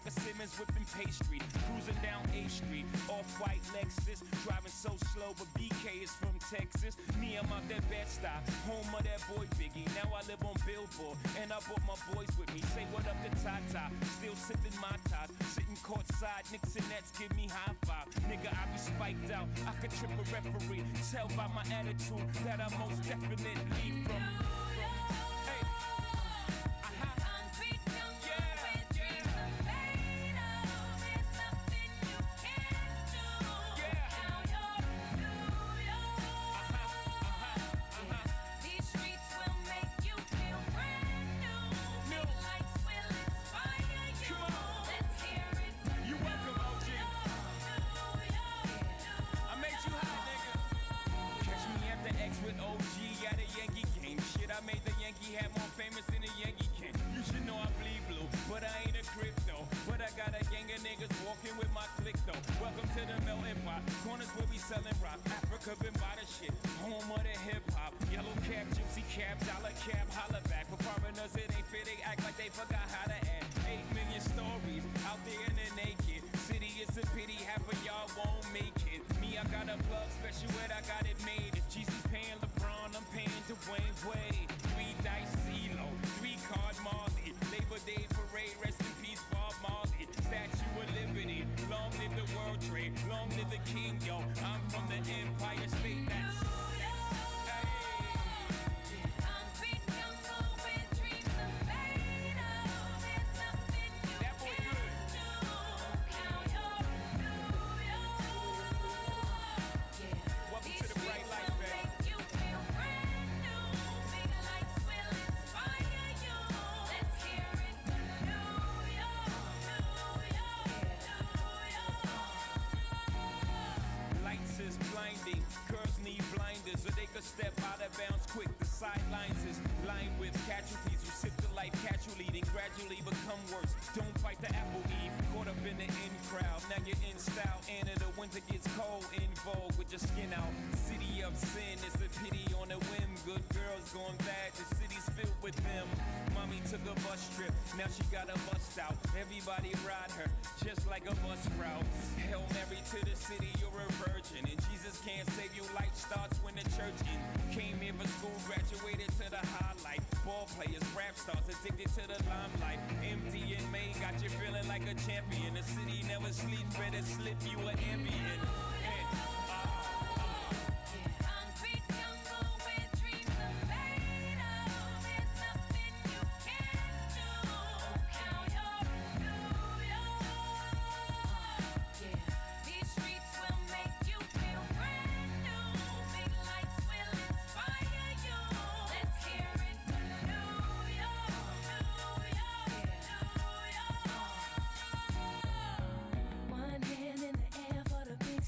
Tucker Simmons whipping pastry, cruising down A Street, off-white Lexus, driving so slow, but BK is from Texas. Me, I'm out that Bed-Stuy, home of that boy Biggie. Now I live on Billboard, and I brought my boys with me. Say what up to Tata, still sipping my ties, sitting courtside, Knicks and Nets give me high five. Nigga, I be spiked out, I could trip a referee. Tell by my attitude that I most definitely from. With OG at a Yankee game. Shit, I made the Yankee hat more famous than the Yankee can. You should know I bleed blue, but I ain't a crypto. But I got a gang of niggas walking with my click though. Welcome to the melting pot. Corners where we selling rock. Africa been by the shit. Home of the hip hop. Yellow cap, gypsy cap, dollar cap, holla back. For foreigners it ain't fit, they act like they forgot how to act. 8 million stories out there in the naked city. It's a pity half of y'all won't make it. Me, I got a plug special ed, I got it made. If Jesus paying LeBron, I'm paying Dwayne Wade. 3 dice CeeLo, 3 card Marley. Labor Day parade, rest in peace Bob Marley. Statue of Liberty, long live the World Trade, long live the King, yo. I'm from the Empire State, that's blinding. Girls need blinders so they could step out of bounds quick. The sidelines is lined with casualties who sip the life casually, then gradually become worse. Don't fight the apple eve, caught up in the in crowd. Now you're in style, and in the winter gets cold. In vogue with your skin out. City of sin, it's a pity on a whim. Good girls going bad, the city's filled with them. Mommy took a bus trip, now she got a bust out. Everybody ride her, just like a bus route. Hail Mary to the city, you're a virgin. And Jesus can't save you, life starts when the church in. Came here for school, graduated to the highlight. Ball players, rap stars, addicted to the limelight. Empty and May got you feeling like a champion. The city never sleeps, better slip you an ambient. One hand in the air for the big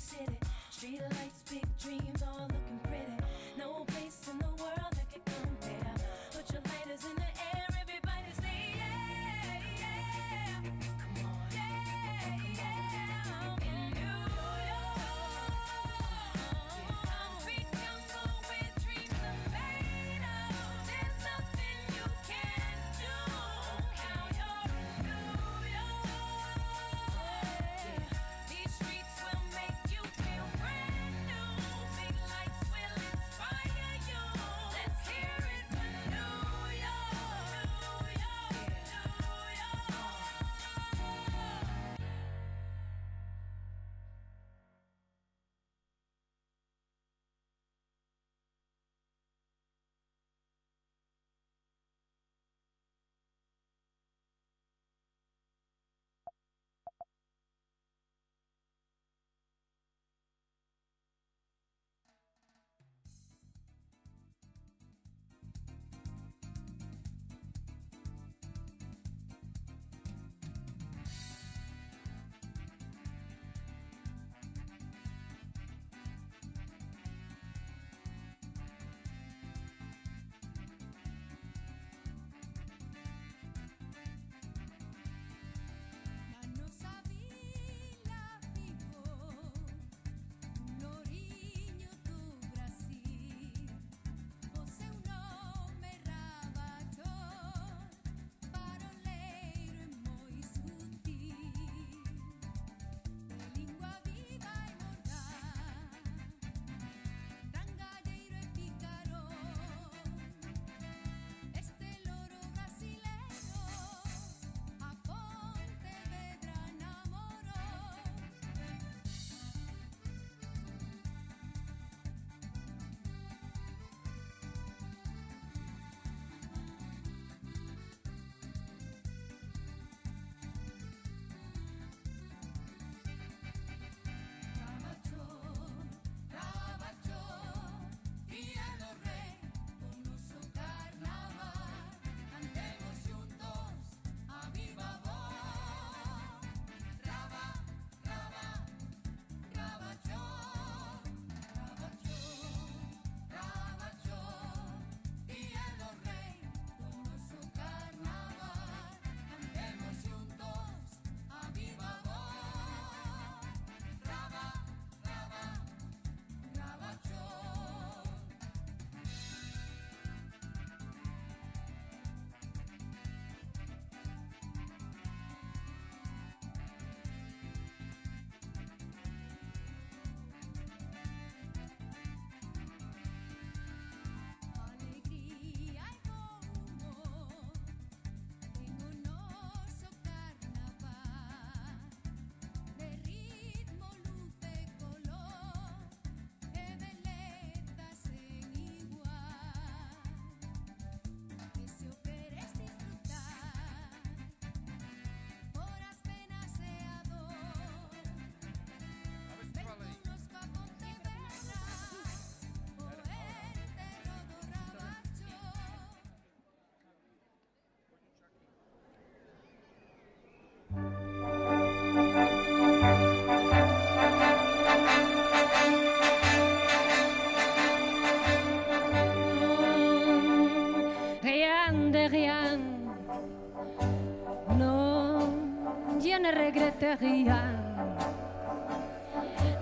regrette rien,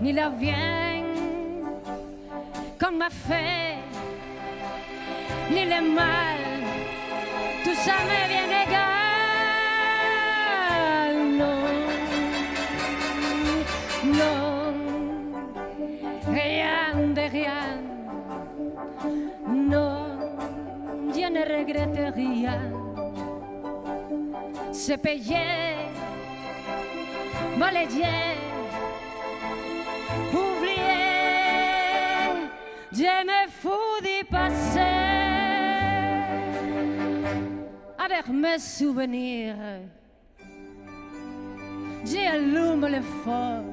ni la bien qu'on m'a fait, ni le mal, tout ça m'est bien égal. Non, non, rien de rien. Non, je ne regrette rien. C'est payé, balayé, oublié. Je me fous du passé avec mes souvenirs. J'allume le feu,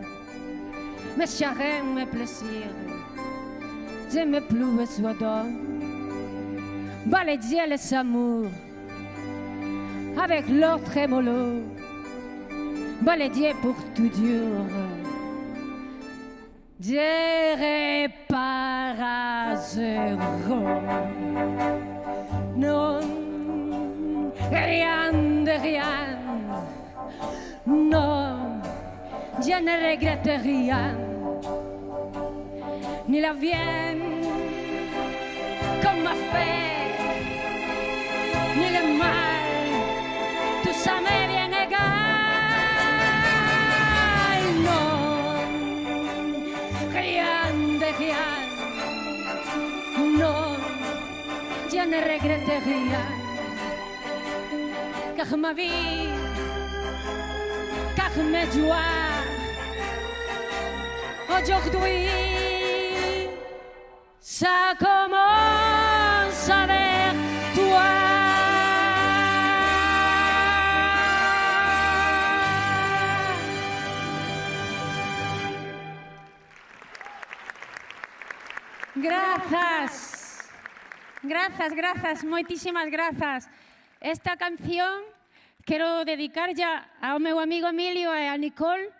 mes chagrins, mes plaisirs. Je n'ai plus besoin d'eux. Balayer les amours avec leur trémolo. Balayer pour toujours. Je répare à zéro. Non, rien de rien. Non, je ne regrette rien. Ni la bien qu'on m'a fait, ni le mal, tout ça m'est bien égal. Non, rien de rien. Non, je ne regrette rien. Car ma vie, car mes joies, aujourd'hui, ça commence avec toi. Gracias, gracias, gracias, moitísimas grazas. Esta canción quero dedicar ya ao meu amigo Emilio e a Nicole,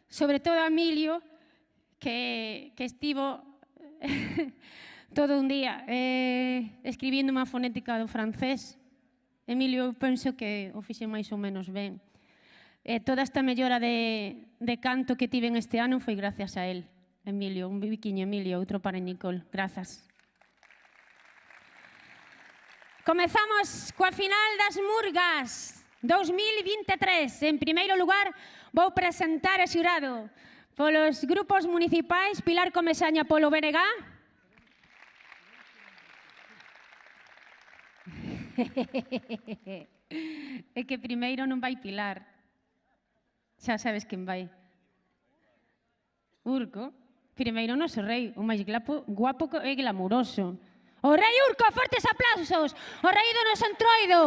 sobre todo a Emilio, que estivo todo un día escribindo unha fonética do francés. Emilio, eu penso que o fixe máis ou menos ben. Toda esta mellora de canto que tiven este ano foi gracias a él. Emilio, un biquiño Emilio, outro para Nicole. Grazas. Comezamos coa final das Murgas 2023. En primeiro lugar, vou presentar a xurado polos grupos municipais Pilar Comesaña polo BNG. É que primeiro non vai Pilar. Xa sabes quen vai. Urco. Primeiro o noso rei, o máis guapo e glamuroso. O rei Urco, fortes aplausos. O rei do noso entroido.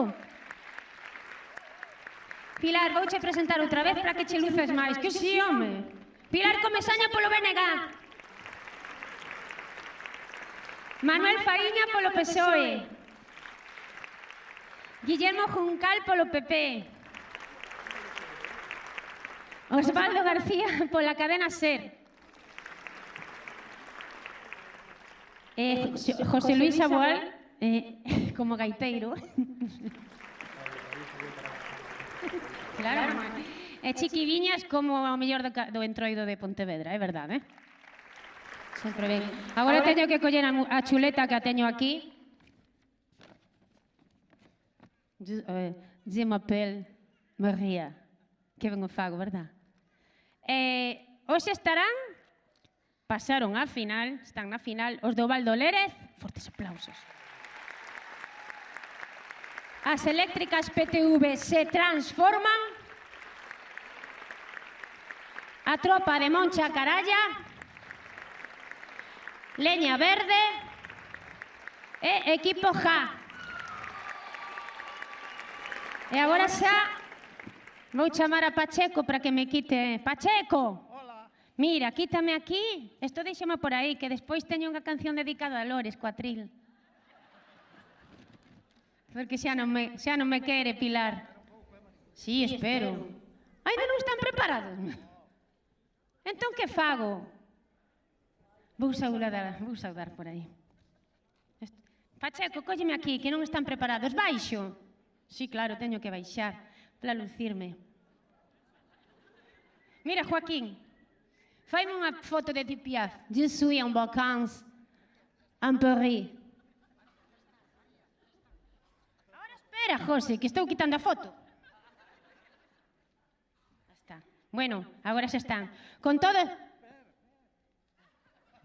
Pilar, vouche presentar outra vez para que che luces máis. Que si, home. Pilar Comesaña polo BNG. Manuel Fariña polo PSOE. Guillermo Juncal polo PP. Osvaldo García pola cadena SER. José Luis Aboal como gaiteiro. Claro. E Chiqui Viñas como o mellor do entroido de Pontevedra, é verdade, sempre ben. Agora teño que coller a chuleta que a teño aquí. Je m'appelle María. Que ben o fago, verdad? Hoxe estarán, pasaron á final, están na final, os do Valdo Lérez. Fortes aplausos. As eléctricas PTV se transforman. A tropa de Moncha Caralla, Leña Verde e Equipo Ja. E agora xa vou chamar a Pacheco para que me quite. Pacheco! Hola. Mira, quítame aquí. Isto deixame por aí, que despois teño unha canción dedicada a Lores, cuatril. Porque xa non me quere, Pilar. Sí, espero. Ainda non están preparados? Entón, que fago? Vou saudar por aí. Pacheco, cólleme aquí, que non están preparados. Baixo? Sí, claro, teño que baixar para lucirme. Mira, Joaquín, faime unha foto de ti Piaf. Je suis en vacances en Paris. Ahora espera, José, que estou quitando a foto. Ya está. Bueno, agora xa están. Con todo...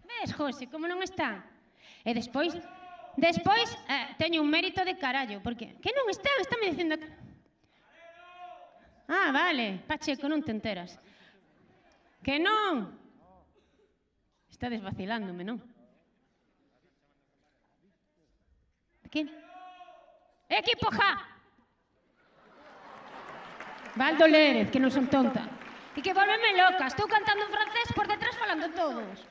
Ves, José, como non están? E despois teño un mérito de carallo, porque... Que non están? Están me dicindo... Ah, vale, Pacheco, non te enteras. Que non? Está desvacilándome, non? Que? Equipo ja! Valdo Lérez, que non son tonta. E que volveme loca, estou cantando en francés por detrás falando todos.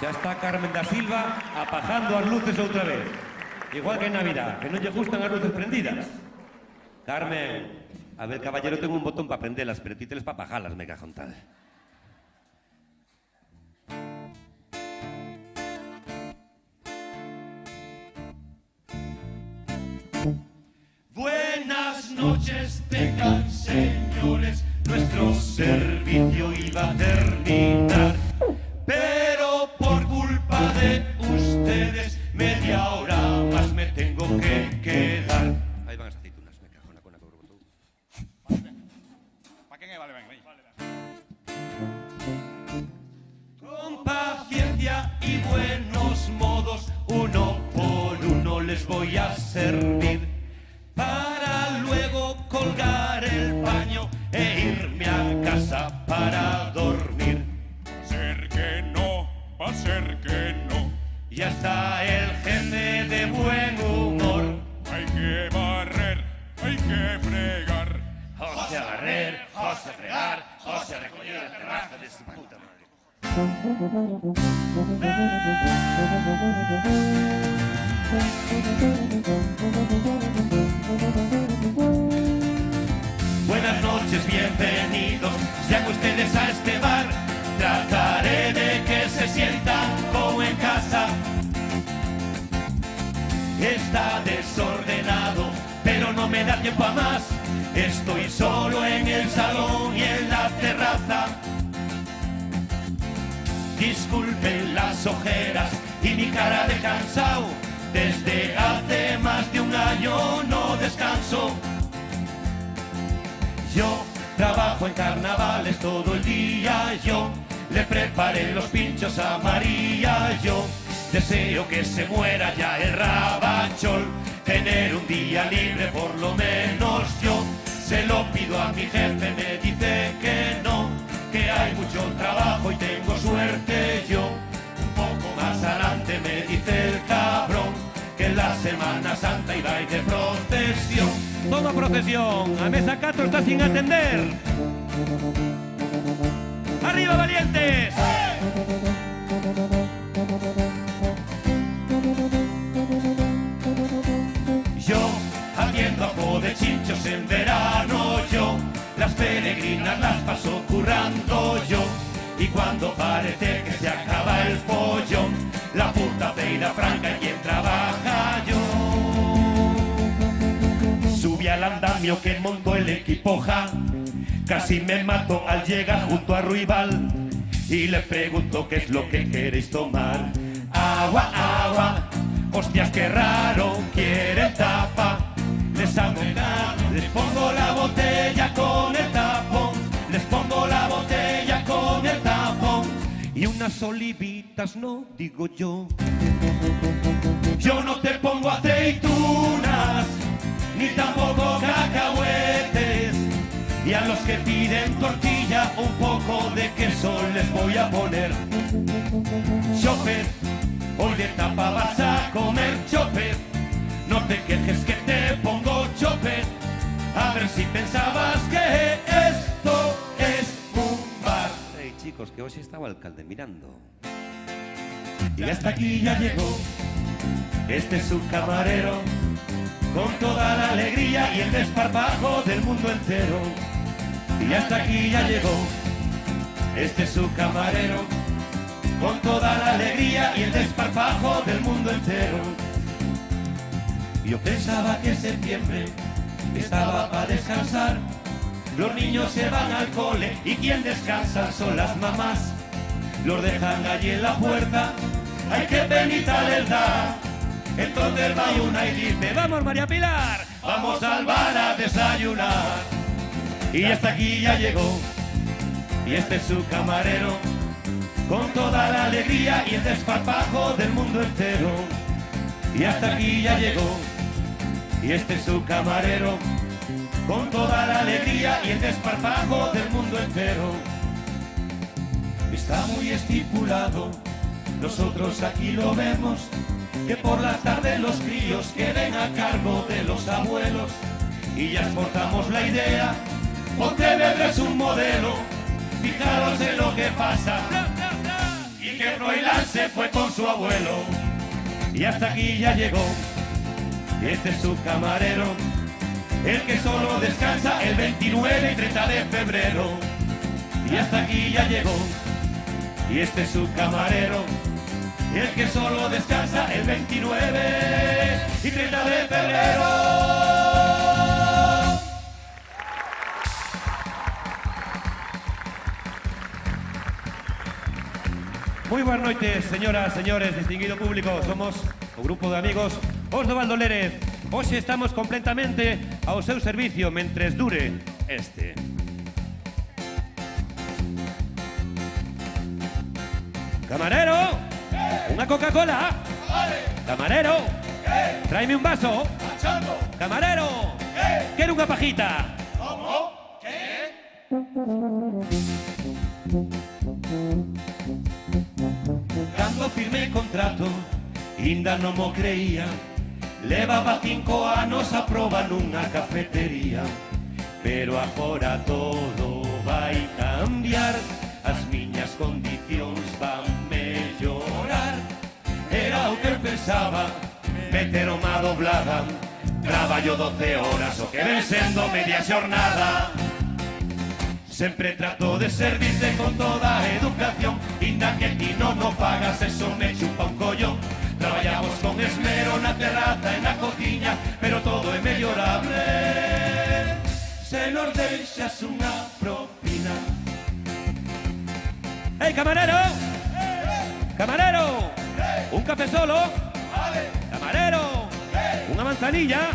Xa está Carmen da Silva apagando as luces outra vez. Igual que en Navidad, que non lle gustan as luces prendidas. Carmen, a ver, caballero, tengo un botón para prendelas, pero ti teles para apagarlas, me cajo en tal. Buenas noches tengan, señores, nuestro servicio iba a terminar, pero por culpa de ustedes media hora más me tengo que quedar. Ahí van las aceitunas, me cago en la cona todo. ¿Para qué vale? Venga, Con paciencia y buenos modos, uno por uno les voy a servir, para luego colgar el paño e irme a casa para dormir. Va a ser que no. Ya está el jefe de buen humor. Hay que barrer, hay que fregar. José a barrer, José a fregar, José a recoger la terraza de su puta madre. Buenas noches, bienvenidos, sean ustedes a este bar. Trataré de que se sientan como en casa. Está desordenado, pero no me da tiempo a más. Estoy solo en el salón y en la terraza. Disculpen las ojeras y mi cara de cansado. Desde hace más de un año no descanso. Yo trabajo en carnavales todo el día, yo le preparé los pinchos a María, yo deseo que se muera ya el Rabachol, tener un día libre por lo menos yo, se lo pido a mi jefe, me dice que no, que hay mucho trabajo y tengo suerte yo, un poco más adelante me dice el cabrón, que en la Semana Santa iba a ir de procesión. Toda procesión, a mesa 4 está sin atender. ¡Arriba, valientes! Yo haciendo ajo de chinchos en verano, yo las peregrinas las paso currando yo. Y cuando parece que se acaba el follón, la puta feira franca y quien trabaja yo. Subí al andamio que montó el equipo ja, casi me mato al llegar junto a Ruibal y le pregunto qué es lo que queréis tomar. Agua, agua, hostias qué raro, quieren tapa. Les hago les pongo la botella con el tapo. y unas olivitas, no digo yo. Yo no te pongo aceitunas, ni tampoco cacahuetes, y a los que piden tortilla un poco de queso les voy a poner. Chopper, hoy de tapa vas a comer chopper, no te quejes que te pongo chopper, a ver si pensabas que esto es un bar. Hey chicos, que hoy estaba el alcalde mirando. Y hasta aquí ya llegó este subcamarero, con toda la alegría y el desparpajo del mundo entero. Y hasta aquí ya llegó este subcamarero, con toda la alegría y el desparpajo del mundo entero. Yo pensaba que septiembre estaba para descansar, los niños se van al cole y quien descansa son las mamás. Los dejan allí en la puerta, ay qué penita les da. Entonces va una y dice, vamos María Pilar, vamos al bar a desayunar. Y hasta aquí ya llegó, y este es su camarero, con toda la alegría y el desparpajo del mundo entero. Y hasta aquí ya llegó, y este es su camarero, con toda la alegría y el desparpajo del mundo entero. Está muy estipulado, nosotros aquí lo vemos, que por la tarde los críos queden a cargo de los abuelos. Y ya exportamos la idea, Pontevedra es un modelo, fijaros en lo que pasa, y que Froilán se fue con su abuelo. Y hasta aquí ya llegó, este es su camarero, el que solo descansa el 29 y 30 de febrero. Y hasta aquí ya llegó, y este es su camarero, el que solo descansa el 29 y 30 de febrero. Muy buenas noches, señoras, señores, distinguido público. Somos o grupo de amigos Os do Valdo Lérez. Hoxe estamos completamente ao seu servicio mentres dure este. Camarero, unha Coca-Cola. Camarero, tráeme un vaso. Camarero, quero unha pajita. ¿Cómo? ¿Qué? Cando firmei contrato, ainda non mo creía. Levaba 5 anos a proba nunha cafetería. Pero agora todo vai cambiar, as miñas condicións van mellorar. Era o que eu pensaba, meter má doblada. Traballo 12 horas, o que ven sendo media xornada. Sempre trato de servirte con toda a educación, inda que ti non o fagas, eso me chupa un collón. Traballamos con esmero na terraza e na cociña, pero todo é mellorable se nos deixas unha propina. Ei, camarero! Camarero! Un café solo? Camarero! Unha manzanilla?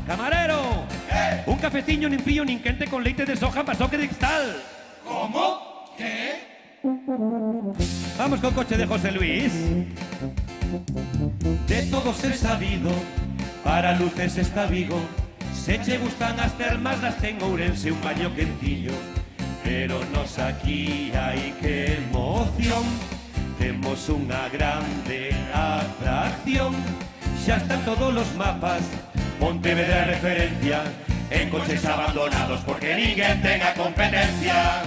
Camarero! Un cafetiño nin frío nin quente con leite de soja paso que de cristal. ¿Cómo? ¿Qué? Vamos con coche de José Luis. De todos he sabido, para luces está Vigo. Se che gustan as termas, las ten Ourense un baño quentillo. Pero nos aquí hai que emoción, temos unha grande atracción. Xa están todos los mapas, Pontevedra é referencia en coches abandonados porque ninguén ten a competencia.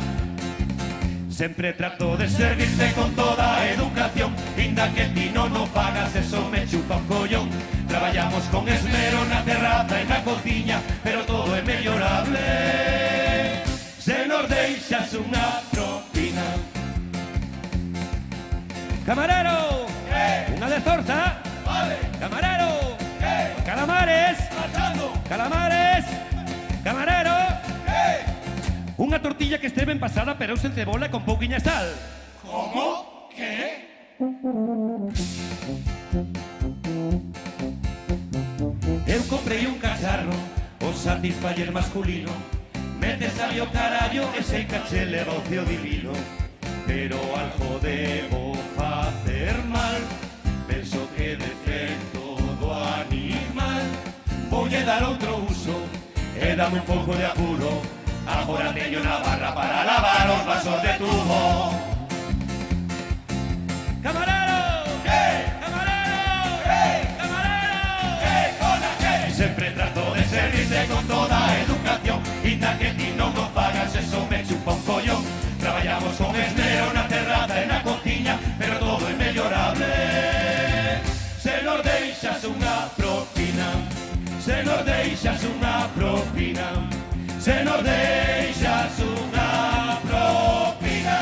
Sempre trato de servirte con toda a educación, inda que ti non o fagas, eso me chupa un collón. Traballamos con esmero na terraza e na cociña, pero todo é mellorable se nos deixas unha propina. Camarero, unha de zorza. Camarero, calamares. Calamares. Camarero, unha tortilla que este ben pasada pero sen cebola con pouquiña sal. ¿Cómo? ¿Qué? Eu comprei un cacharro, o Satisfyer masculino. Metes ali o carallo e sei caché leva o cio divino. pero algo debo facer mal. Penso que defecto do animal voulle dar outro uso e dame un pouco de apuro. Agora teño na barra para lavar os vasos de tubo. ¡Camarero! ¡Camarero! ¡Camarero! Sempre trato de servirte con toda a educación, inda que ti non o fagas, eso me chupa un collón. Traballamos con esmero na terraza e na cociña, pero todo é mellorable se nos deixas unha propina, se nos deixas unha propina, se nos deixas unha propina.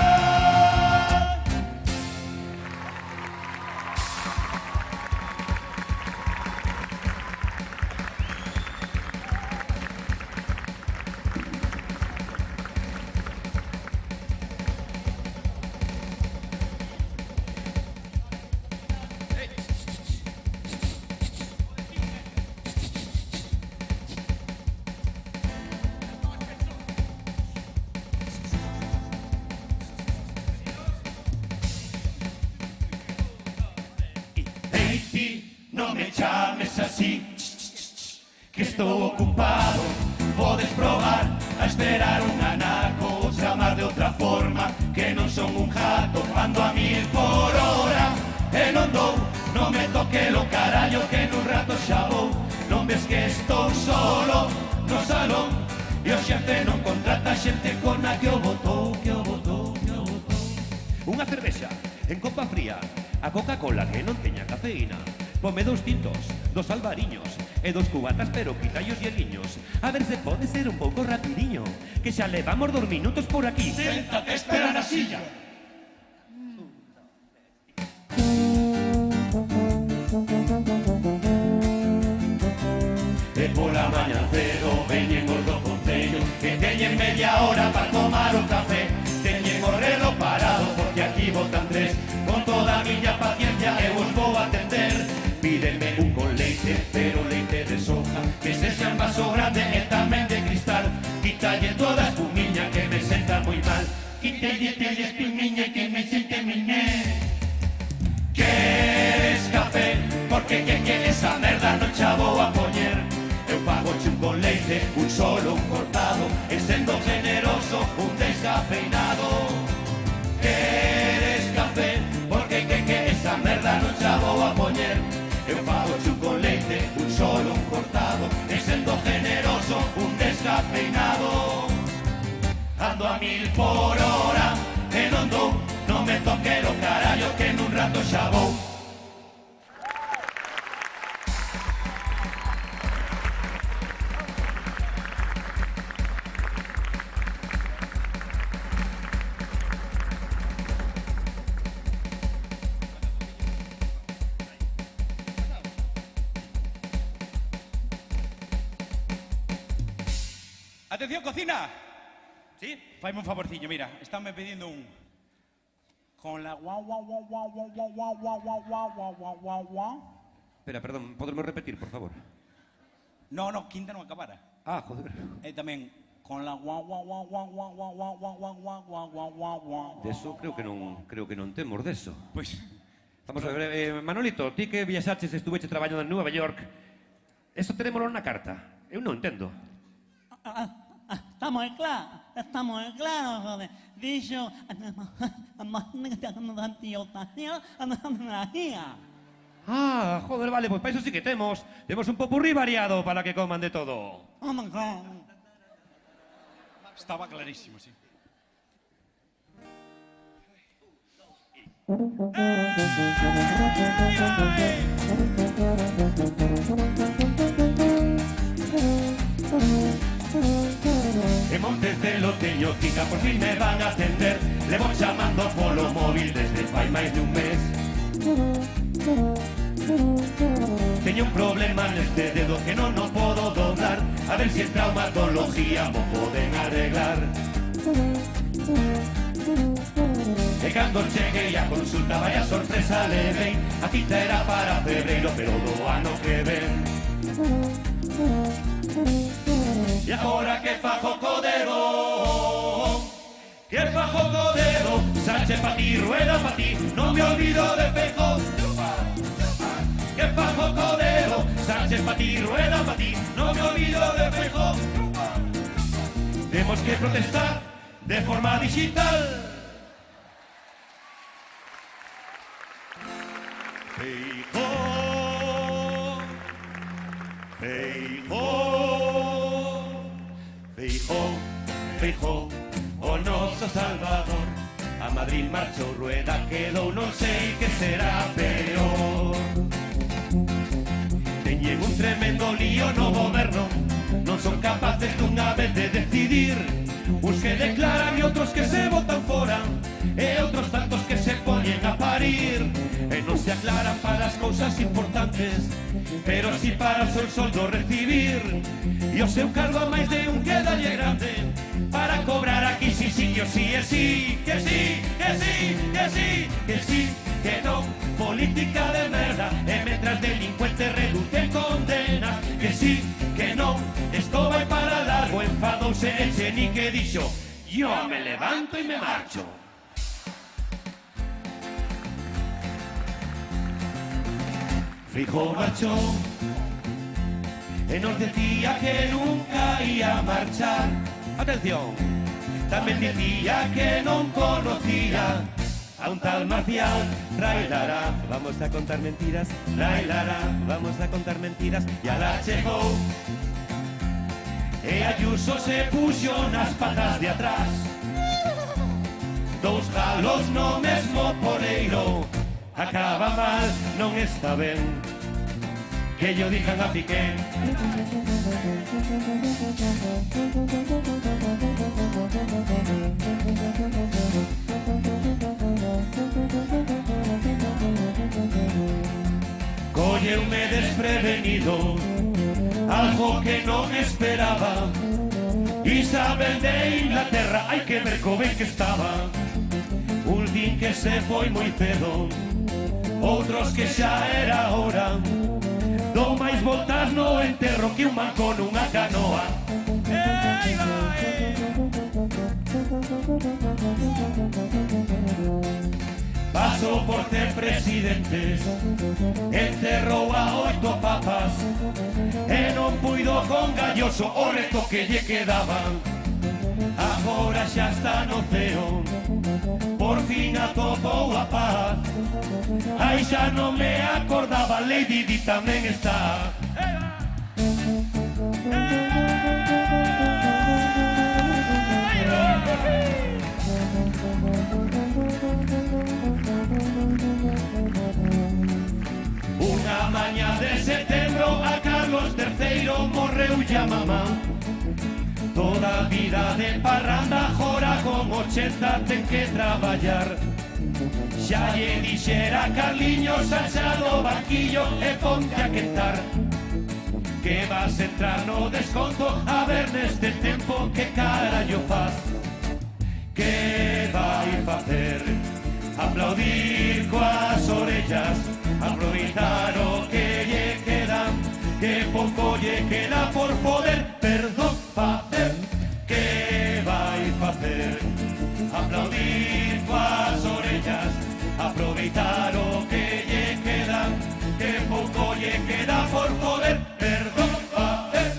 No me llames así, que estou ocupado. Podes probar a esperar un anaco, chamar de outra forma, que non son un jato. Ando a 1000 por hora e non dou, non me toque lo carallo, que nun rato xa vou. Non ves que estou solo no salón e o xefe non contrata xente con a que o botou, que o botou, que o botou. Unha cervexa en copa fría, a Coca-Cola que non teña cafeína. Ponme 2 tintos, 2 albariños e 2 cubatas, pero quitallos hieliños. A ver se pode ser un pouco rapidiño, que xa levamos 2 minutos por aquí. Séntate, espera na silla. E pola mañá cero veñen os do concello, que teñen media hora para tomar o café. Teñen o reloj parado porque aquí botan 3. Con toda a miña paciencia eu os vou atender. Pídeme un con leite, pero leite de soja, que sexa en vaso grande e tamén de cristal. Quítalle toda a espumiña que me senta moi mal. Quítalle a espumiña que me sente miné. Queres café? Porque que esa merda non xa vou a poñer. Eu pago un con leite, un solo, un cortado, e sendo generoso, un descafeinado. Queres café? Porque que esa merda non xa vou a poñer. Eu fago chun con leite, un solo, un cortado, e sendo generoso, un descafeinado. Ando a 1000 por hora, e non dou, non me toque lo carallo, que nun rato xa vou. Atención, cocina. ¿Sí? Faime un favorciño, mira, estánme pidiendo un... Con la guau guau guau guau guau guau guau guau guau guau guau guau guau guau. Espera, perdón, ¿podremos repetir, por favor? No, quinta non acabara. Ah, joder. Tamén con la guau guau guau guau guau guau guau guau guau guau guau guau guau guau. Deso creo que non temos deso. Pois Vamos a ver, Manolito, ti que viaxaches e estuveche traballando en Nueva York, eso tenémolo na carta. Eu non entendo. Está moi claro, joder. Dixo... Ah, joder, vale, pois para iso sí que temos un popurrí variado para que coman de todo. estaba clarísimo, sí. En Montecelo teño cita, por fin me van a atender. Levo chamando polo móvil desde fai máis de un mes. Teño un problema neste dedo que non o podo doblar. A ver se en traumatología mo poden arreglar. E cando cheguei a consulta, vaya sorpresa levei. A cita era para febreiro, pero do ano que ven. E agora que fajo co dedo, que fajo co dedo, Sánchez pa' ti, Rueda pa' ti, no me olvido de Feijóo. Que fajo codero, Sánchez pa' ti, Rueda pa' ti, no me olvido de Feijóo. Tenemos que protestar de forma digital. Feijóo, Feijóo, Feijóo, Feijóo, o noso Salvador. A Madrid marchou, Rueda quedou, non sei que será peor. Teñen un tremendo lío no goberno, non son capaces dunha vez de decidir. Uns que declaran e outros que se botan fora, e outros tantos que se poñen a parir. E non se aclaran para as cousas importantes, pero si para o seu soldo recibir. E o seu cargo a máis de un quedalle grande, para cobrar aquí sí, sí, que sí, que sí, que sí, que sí, que sí, que sí, que non, política de merda, e mentras delincuentes reducen condenas, que sí, que non, esto vai para largo, enfadouse el Chenique dixo, yo me levanto y me marcho. Feijóo marchou, e nos decía que nunca ia marchar. Atención, tamén dicía que non conocía a un tal Marcial. Railará, vamos a contar mentiras. Railará, vamos a contar mentiras. E alá chegou, e Ayuso se puxo nas patas de atrás. Dous galos no mesmo poleiro, acaba mal, non está ben que yo digan a Piqué. Colleume desprevenido, algo que non esperaba. Isabel de Inglaterra, hai que ver co ben que estaba. Un din que se foi moi cedo, outros que xa era hora. Dou máis voltas no enterro que un manco nunha canoa. Ei, vai! Pasou por ser presidentes, enterrou a 8 papas, e non puido con Galloso o reto que lle quedaba. Agora xa está no ceo, por fin atopou a paz. Ai, xa non me acordaba, Lady Di tamén está. Unha mañá de setembro a Carlos III morreu ya mamá. Toda a vida de parranda, jora con 80 ten que traballar. Xa lle dixera Carliños, alza do banquillo e ponte a quentar, que vas entrar no desconto a ver neste tempo que carallo faz. Que vai facer? Aplaudir coas orellas, aproveitar o que lle queda, que pouco lle queda por poder, perdón, facer. Que vai facer? Aplaudir coas orellas, aproveitar o que lle queda, que pouco lle queda por poder, perdón, facer.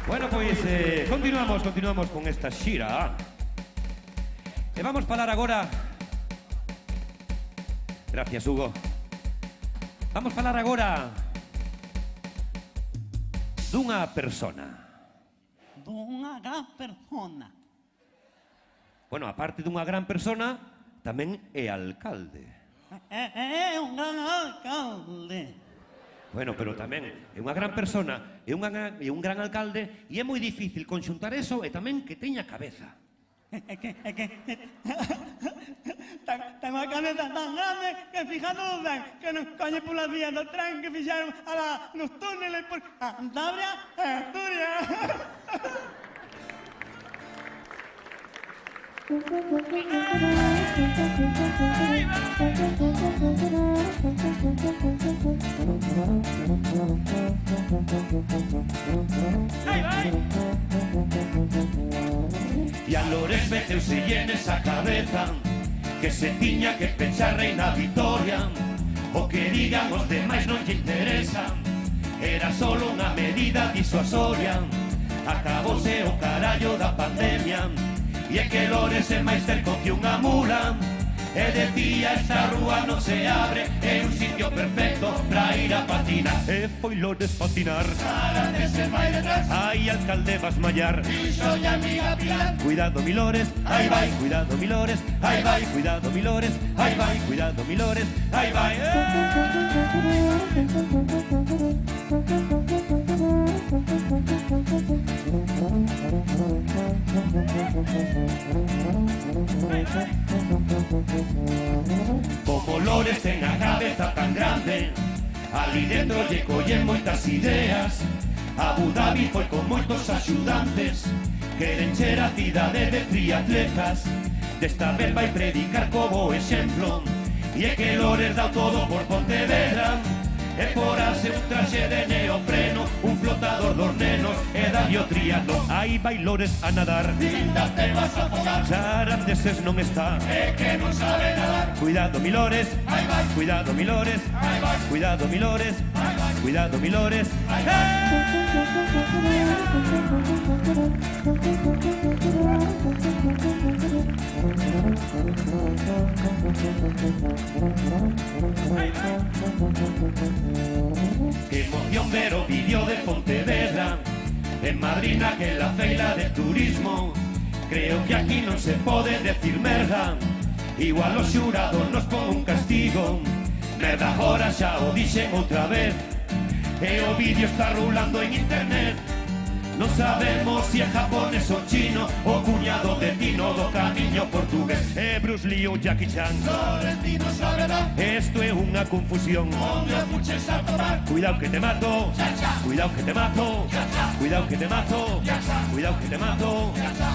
Bueno, pois continuamos con esta xira. E vamos falar agora. Gracias, Hugo. Vamos falar agora dunha persona. Dunha gran persona. Bueno, aparte dunha gran persona, tamén é alcalde. É un gran alcalde. Bueno, pero tamén é unha gran persona, é un gran alcalde, e é moi difícil conxuntar eso e tamén que teña cabeza. É que ten unha cabeza tan grande que fijando ben que non coñe polas vías do tren que fixaron nos túneles por Cantabria e Asturias. E a Lores meteuse en esa cabeza que se tiña que pechar reina Vitoria. O que digan os demais non lle interesa, era solo unha medida disuasoria. Acabouse o carallo da pandemia e é que Lores é máis cerco que unha mula. E decía, esta rúa non se abre, é un sitio perfecto pra ir a patinar. E foi Lores patinar, Para se vai detrás, ai alcalde vas mallar. y soy amiga Pilar. Cuidado mi Lores, ahí vai, cuidado mi Lores, ahí vai, cuidado mi Lores, ahí vai, cuidado mi Lores, ahí vai. Como Lores ten a cabeza tan grande, ali dentro lle collen moitas ideas. Abu Dhabi foi con moitos axudantes, queren ser a cidade de triatletas. Desta vez vai predicar como exemplo, e é que Lores dá todo por Pontevedra. E porase un traxe de neopreno, un flotador dos nenos, e dalle o triatlón. Aí vai Lores a nadar, Linda te vas a afogar, Charandeses non está. es que no sabe nadar. Cuidado mi Lores, Ahí va, cuidado mi Lores, ahí va, cuidado mi Lores, ahí va, cuidado mi Lores. ahí va. Que emoción ver o vídeo de Pontevedra en Madrid naquela feira de turismo. Creo que aquí non se pode decir merda, igual o xurado nos pon un castigo. Merda agora xa o dixen outra vez, e o vídeo está rulando en internet. Non sabemos si é japonés ou chino, o cuñado de Tino do camiño portugués. É Bruce Lee ou Jackie Chan, Florentino sabe dar, esto é unha confusión. onde os puches a tomar. Cuidado que te mato, Cha, cha. cuidado que te mato, Cha, cha. cuidado que te mato, Cha, cha. cuidado que te mato. Ya está.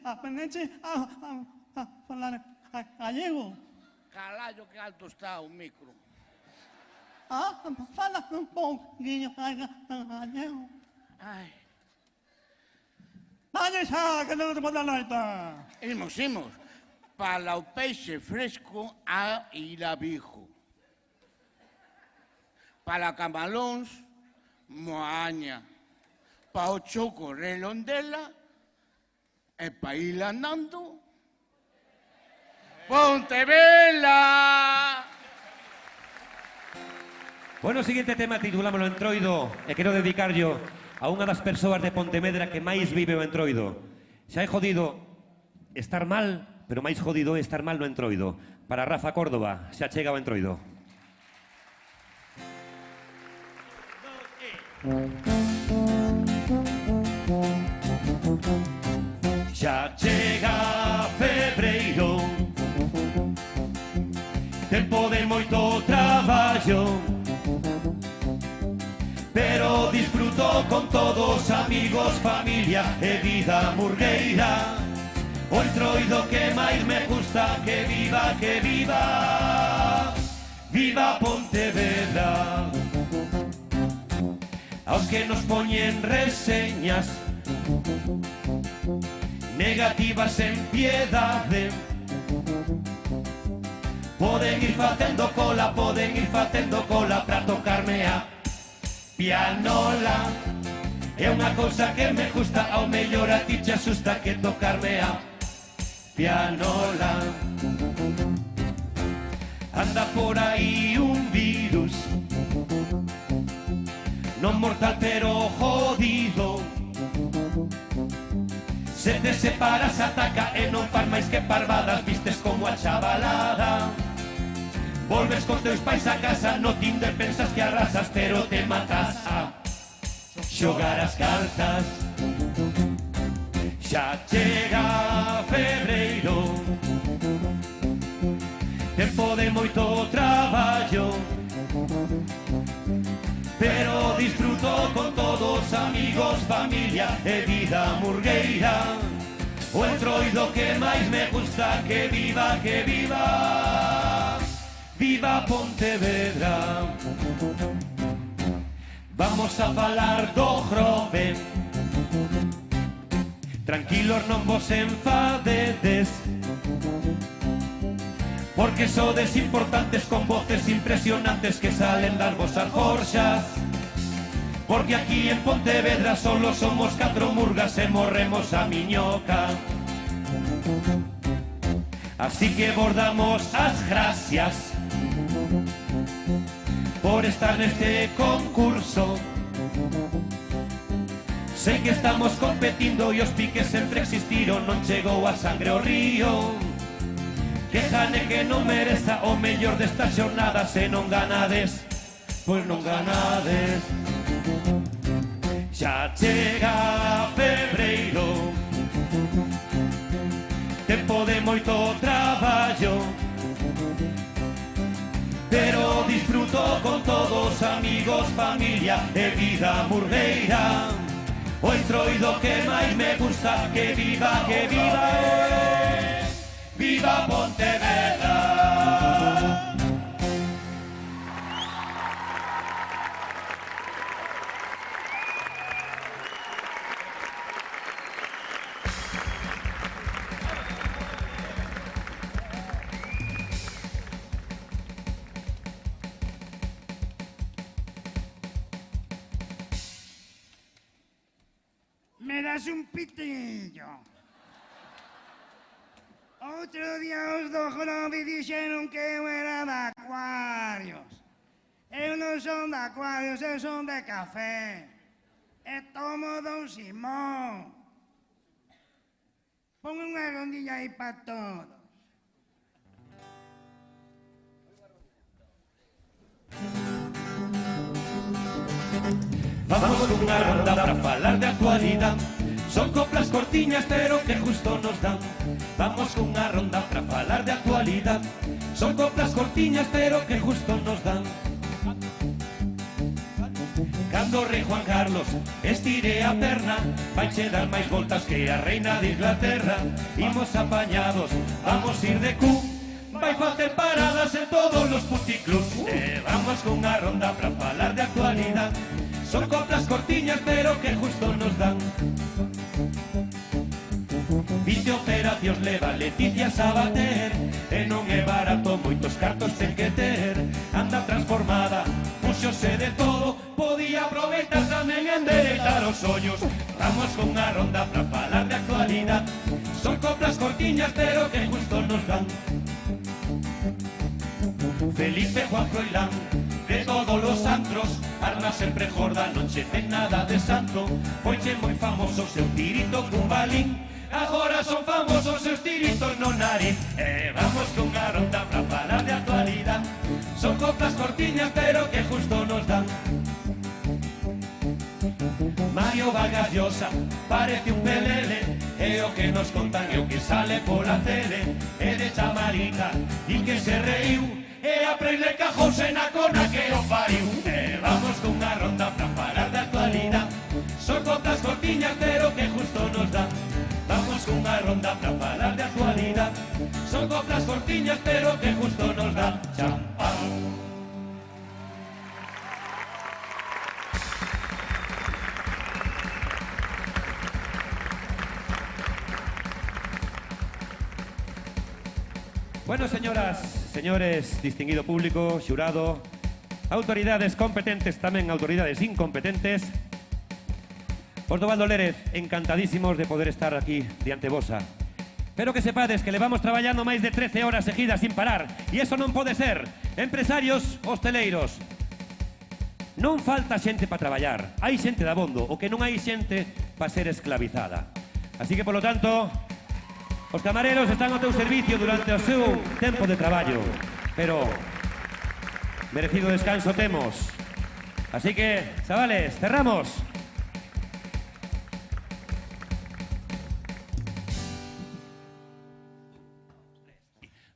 Aprende a falar gallego. Carallo, que alto está o micro. Fala un pouquinho gallego. Ai, Vaya xa, que non te pode dar noita. imos. Para o peixe fresco a Irabijo. Para camalóns, moaña. Para o choco, relondela. E para ir andando, Pontevela. Bueno, o seguinte tema titulámoslo Entroido e quero dedicarlo a unha das persoas de Pontevedra que máis vive o Entroido. Xa é jodido estar mal, pero máis jodido é estar mal no Entroido. Para Rafa Córdoba, xa chega o Entroido. Xa chega febreiro, tempo de moito traballo, pero disfruto con todos amigos, familia e vida murgueira. O Entroido que máis me gusta, que viva, viva Pontevedra. Aos que nos poñen reseñas negativas en piedade, poden ir facendo cola para tocarme a pianola. É unha cousa que me gusta, ao mellor a ti te asusta que tocarme a pianola. Anda por aí un virus, non mortal pero jodido. Se te separas ataca e non faz máis que parvadas, vistes como a chavalada. Volves cos teus pais a casa, no Tinder pensas que arrasas, pero te matas a xogar as cartas. Xa chega febreiro, tempo de moito traballo, pero disfruto con todos, amigos, familia e vida murgueira. O entroido que máis me gusta, que viva, viva Pontevedra. Vamos a falar do Grove, tranquilos, non vos enfadedes, porque sodes importantes con voces impresionantes que salen das vosas gorxas. Porque aquí en Pontevedra solo somos 4 murgas e morremos a miñoca. Así que vos damos as gracias por estar neste concurso. Sei que estamos competindo e os piques sempre existiron, non chegou a sangre ao río. Que gane que non mereza o mellor desta xornada, se non ganades, pois non ganades. Xa chega febreiro, tempo de moito traballo, pero disfruto con todos, amigos, familia e vida murgueira. O entroido que máis me gusta, que viva, viva Pontevedra. Me das un pitillo. Outro día os do Grove dixeron que eu era de Acuarios. Eu non son de Acuarios, eu son de café. E tomo Don Simón. Pon unha rondilla aí para todos. Vamos cunha ronda para falar de actualidad. Son coplas cortiñas pero que justo nos dan. Vamos cunha ronda para falar de actualidad. Son coplas cortiñas pero que justo nos dan. Cando o rei Juan Carlos estire a perna, vaiche dar máis voltas que a reina de Inglaterra. Imos apañados, vamos ir de cu, vai facer paradas en todos os puticlubs. Vamos cunha ronda para falar de actualidad. Son coplas cortiñas pero que justo nos dan. 20 operacións leva Leticia Sabater, e non é barato, moitos cartos ten que ter. Anda transformada, puxose de todo, podía aproveitar tamén endereitar os ollos. Vamos cunha ronda para falar de actualidad. Son coplas cortiñas pero que justo nos dan. Felipe Juan Froilán, de todos los antros, arma sempre jorda, non che ten nada de santo. Foiche moi famoso seu tirito cun balín, agora son famosos seus tiritos no nariz. Vamos cunha ronda para falar de actualidad. Son coplas cortiñas pero que justo nos dan. Mario Vargas Llosa parece un pelele, e o que nos contan é o que sale pola tele. É de chamarica e que se reiu, e a prele cajouse na cona que o pariu. Vamos cunha ronda para falar de actualidad. Son coplas cortiñas pero que justo nos dan. Vamos cunha ronda para falar de actualidad. Son coplas cortiñas pero que justo nos dan. Champán. Bueno, señoras, señores, distinguido público, xurado, autoridades competentes, tamén autoridades incompetentes, os do Valdo Lérez, encantadísimos de poder estar aquí diante vosa. Pero que sepades que levamos traballando máis de 13 horas seguidas sin parar, e iso non pode ser. Empresarios, hosteleiros, non falta xente para traballar, hai xente de abondo, o que non hai xente para ser esclavizada. Así que, polo tanto, os camareros están ao teu servicio durante o seu tempo de traballo, pero merecido descanso temos. Así que, chavales, cerramos.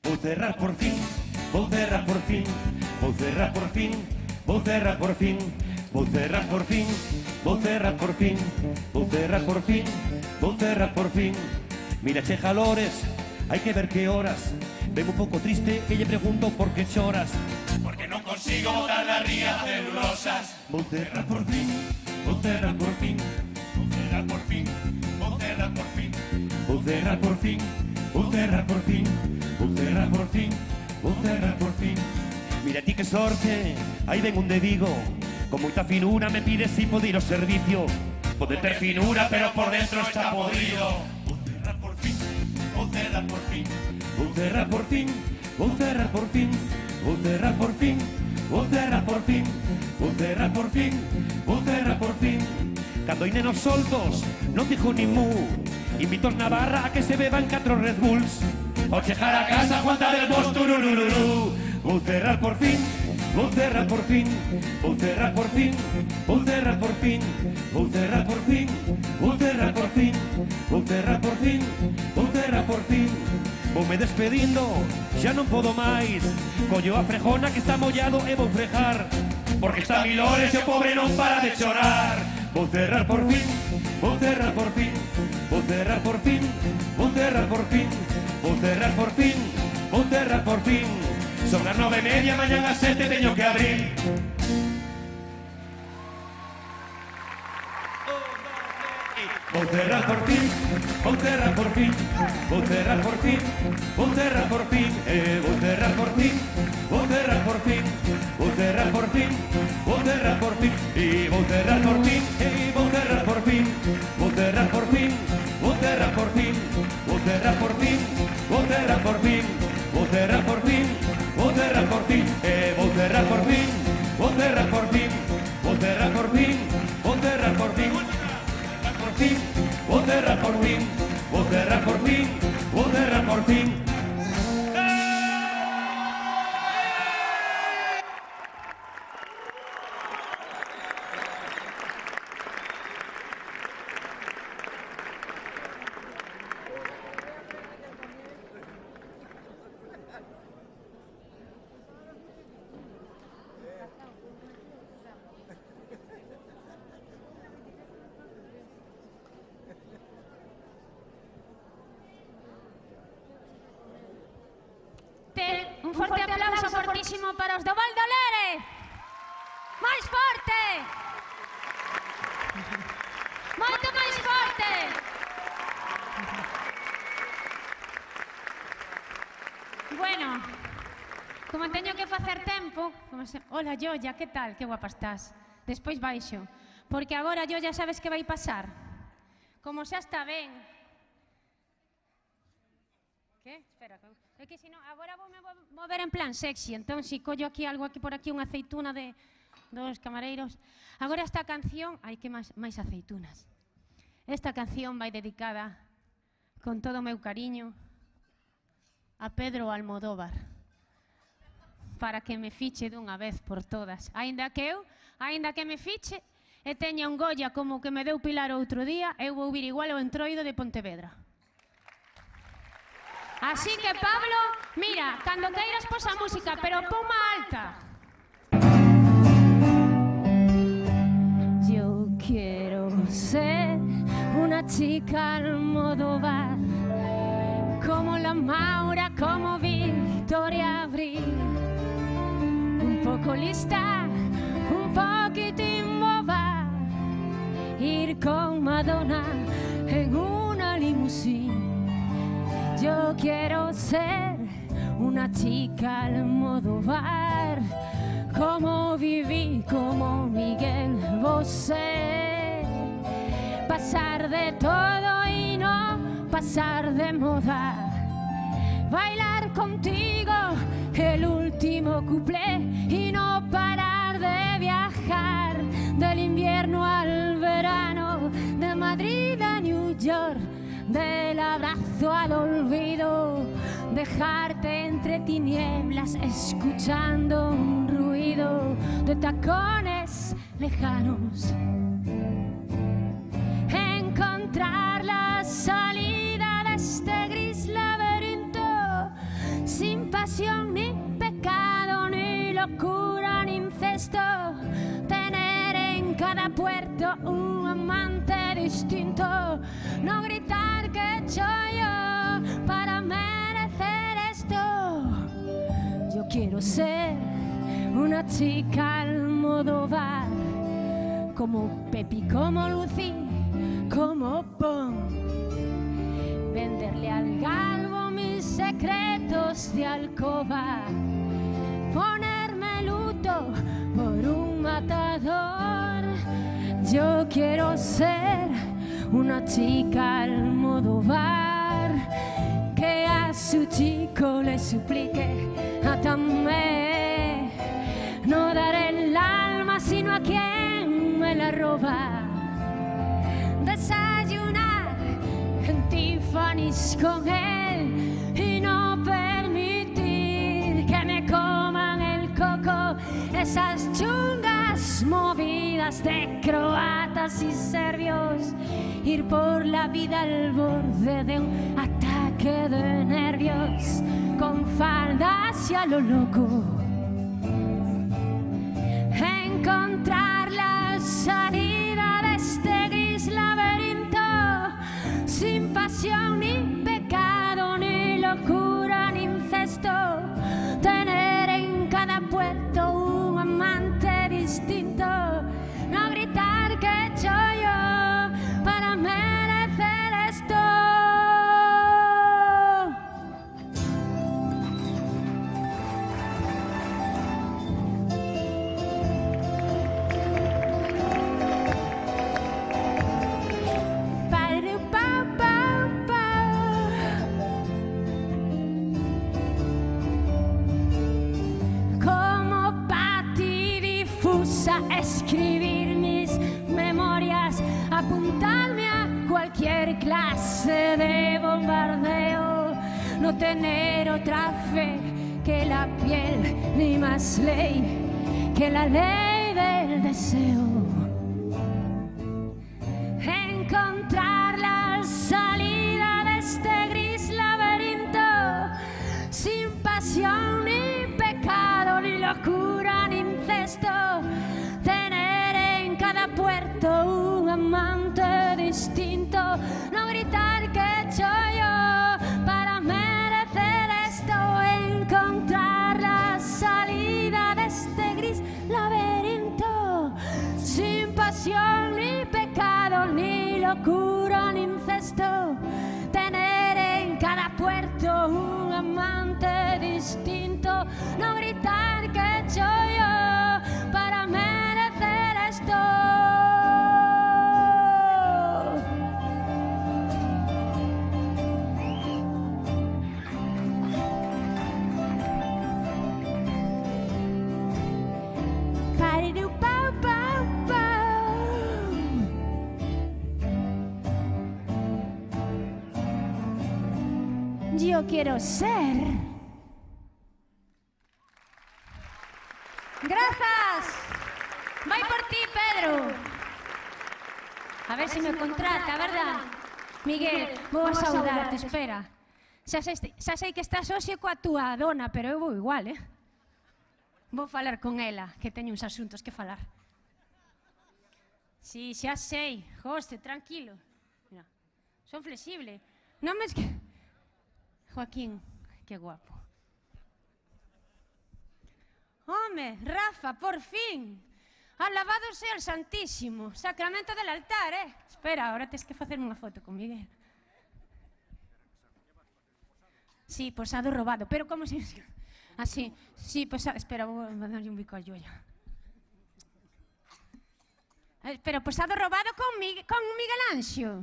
Vou cerrar por fin, vou cerrar por fin, vou cerrar por fin, vou cerrar por fin, vou cerrar por fin, vou cerrar por fin, vou cerrar por fin, vou cerrar por fin. Mira, che jalores, hai que ver que horas. Vengo un pouco triste e lle pregunto por que choras. Porque non consigo botar la ría celulosas. Vou cerrar por fin, vou cerrar por fin, vou cerrar por fin, vou cerrar por fin, vou cerrar por fin, vou cerrar por fin, vou cerrar por fin, vou cerrar por fin. Mira ti que sorte, aí ven un de Vigo. Con moita finura me pide si pode ir ao servicio. Pode ter finura, pero por dentro está podrido. Vou cerrar por fin, vou cerrar por fin, vou cerrar por fin, vou cerrar por fin, vou cerrar por fin, vou cerrar por fin, vou cerrar por fin, vou cerrar por fin. Cando hai nenos soltos, non dijo ni mu. Invito os Navarra a que se beban 4 Red Bulls. Ao chegar a casa, aguanta del boss, tururururu. Vou cerrar por fin, vou cerrar por fin, vou cerrar por fin, vou cerrar por fin, vou cerrar por fin, vou cerrar por fin, vou cerrar por fin, vou cerrar por fin. Vou me despedindo, xa non podo máis. Collo a frejona que está mollado e vou frejar, porque está Milores e o pobre non para de chorar. Vou cerrar por fin, vou cerrar por fin, vou cerrar por fin, vou cerrar por fin, vou cerrar por fin, vou cerrar por fin. Son las 9:30, mañana a 7 teño que abrir. Vou cerrar por fin, vou cerrar por fin, vou cerrar por fin, vou cerrar por fin, vou cerrar por fin, vou cerrar por fin, vou cerrar por fin, vou cerrar por fin, e vou cerrar por fin, vou cerrar por fin, vou cerrar por fin, vou cerrar por fin, vou cerrar por fin, vou cerrar por fin, vou cerrar por fin, vou cerrar por fin, vou cerrar por fin, vou cerrar por fin, vou cerrar por fin, vou cerrar por fin. Vou cerrar por fin, vou cerrar por fin, vou cerrar por fin. Un forte aplauso fortísimo para os do Val do Lere. Máis forte. Moito máis forte. Bueno, como teño que facer tempo, hola Joya, que tal? Que guapa estás. Despois baixo, porque agora Joya sabes que vai pasar. Como xa está ben. Que? Espera, é que senón agora vou me mover en plan sexy, entón si collo aquí algo aquí por aquí, unha aceituna de dos camareiros. Agora esta canción, ai que máis aceitunas. Esta canción vai dedicada con todo o meu cariño a Pedro Almodóvar, para que me fiche dunha vez por todas. Aínda que me fiche e teña un Goya como que me deu Pilar outro día, eu vou vir igual ao Entroido de Pontevedra. Así que, Pablo, mira, cando queiras pos a música, pero puma alta. Yo quiero ser una chica Almodóvar, como la Maura, como Victoria Abril. Un poco lista, un poquitín boba, ir con Madonna en una limusina. Yo quiero ser una chica Almodóvar, como Viví, como Miguel Bosé. Pasar de todo y no pasar de moda. Bailar contigo el último cuplé y no parar de viajar. Del invierno al verano, de Madrid a New York. Del abrazo al olvido, dejarte entre tinieblas escuchando un ruido. ruido de tacones lejanos. Encontrar la salida de este gris laberinto, sin pasión ni pecado, ni locura, ni incesto. Tener en cada puerto un amante distinto. No gritar que he hecho yo para merecer esto. Yo quiero ser una chica Almodóvar, como Pepi, como Lucy, como Pon. Venderle al galgo mis secretos de alcoba, ponerme luto por un matador. Yo quiero ser una chica Almodóvar, que a su chico le suplique: átame. No daré el alma sino a quien me la roba. Desayunar en Tiffany's con él y no permitir que me coman el coco esas chungas movidas de croatas y serbios. Ir por la vida al borde de un ataque de nervios, con faldas y a lo loco. Encontrar la salida de este gris laberinto, sin pasión ni pecado, ni locura, ni incesto. Tener en cada puerto un amante distinto. No gritar que he hecho yo para merecer esto. Escribir mis memorias, apuntarme a cualquier clase de bombardeo, no tener otra fe que la piel, ni más ley que la ley del deseo. Encontrar la salida de este gris laberinto, sin pasión ni pecado, ni locura, ni incesto. Tener en cada puerto un amante distinto. No gritar que he hecho yo para merecer esto. Encontrar la salida de este gris laberinto, sin pasión ni pecado, ni locura, ni incesto. Tener en cada puerto un amante distinto. No gritar que he hecho yo para merecer esto. Yo quiero ser. Gracias. Vai por ti, Pedro. A ver si me contrata, verdad? Miguel, vou a saudarte, espera. Xa sei que estás hoxe coa túa dona, pero eu vou igual, eh? Vou falar con ela, que teño uns asuntos que falar. Sí, xa sei. José, tranquilo. Mira, son flexible. Non me... Joaquín, que guapo. Home, Rafa, por fin. Alabado sea el Santísimo. Sacramento del altar, eh. Espera, ahora tens que facerme unha foto con Miguel. Sí, posado robado. Pero como se... Así, sí, posado... Espera, vou darlle un bico a Yoya. Pero posado robado con Miguel Anxo.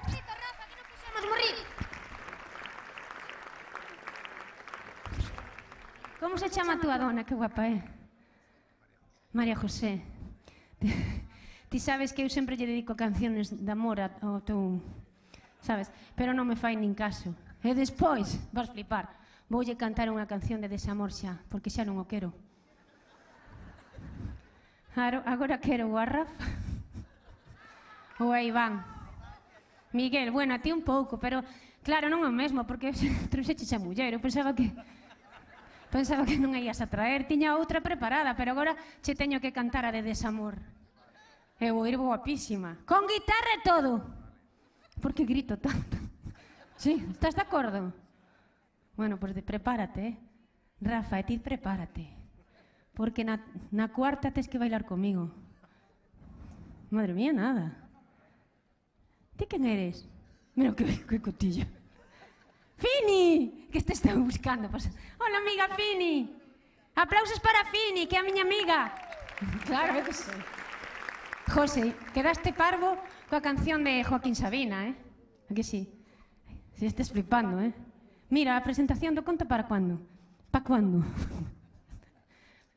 Rafa, que non puxemos morrir. Como se chama a túa dona? Que guapa, eh? María José. Ti sabes que eu sempre lle dedico canciones de amor ao teu sabes? Pero non me fai nin caso. E despois, vas flipar, voulle cantar unha canción de desamor xa, porque xa non o quero. Agora quero o a Rafa ou a Iván. Miguel, bueno, a ti un pouco, pero claro, non é o mesmo, porque trouxeches a muller, eu pensaba que non a ias a traer, tiña outra preparada, pero agora che teño que cantar a de desamor. Eu vou ir guapísima, con guitarra e todo. Por que grito tanto? Sí, estás de acordo? Bueno, pois prepárate, Rafa, e ti prepárate. Porque na cuarta tes que bailar comigo. Madre mía, nada. Ti quen eres? Mira que cotilla. Fini! Que te están buscando. Hola, amiga Fini. Aplausos para Fini, que é a miña amiga. Claro, eu que sei. José, quedaste parvo coa canción de Joaquín Sabina, eh? A que sí? Si estes flipando, eh? Mira, a presentación do conto para cuando? Pa cuando?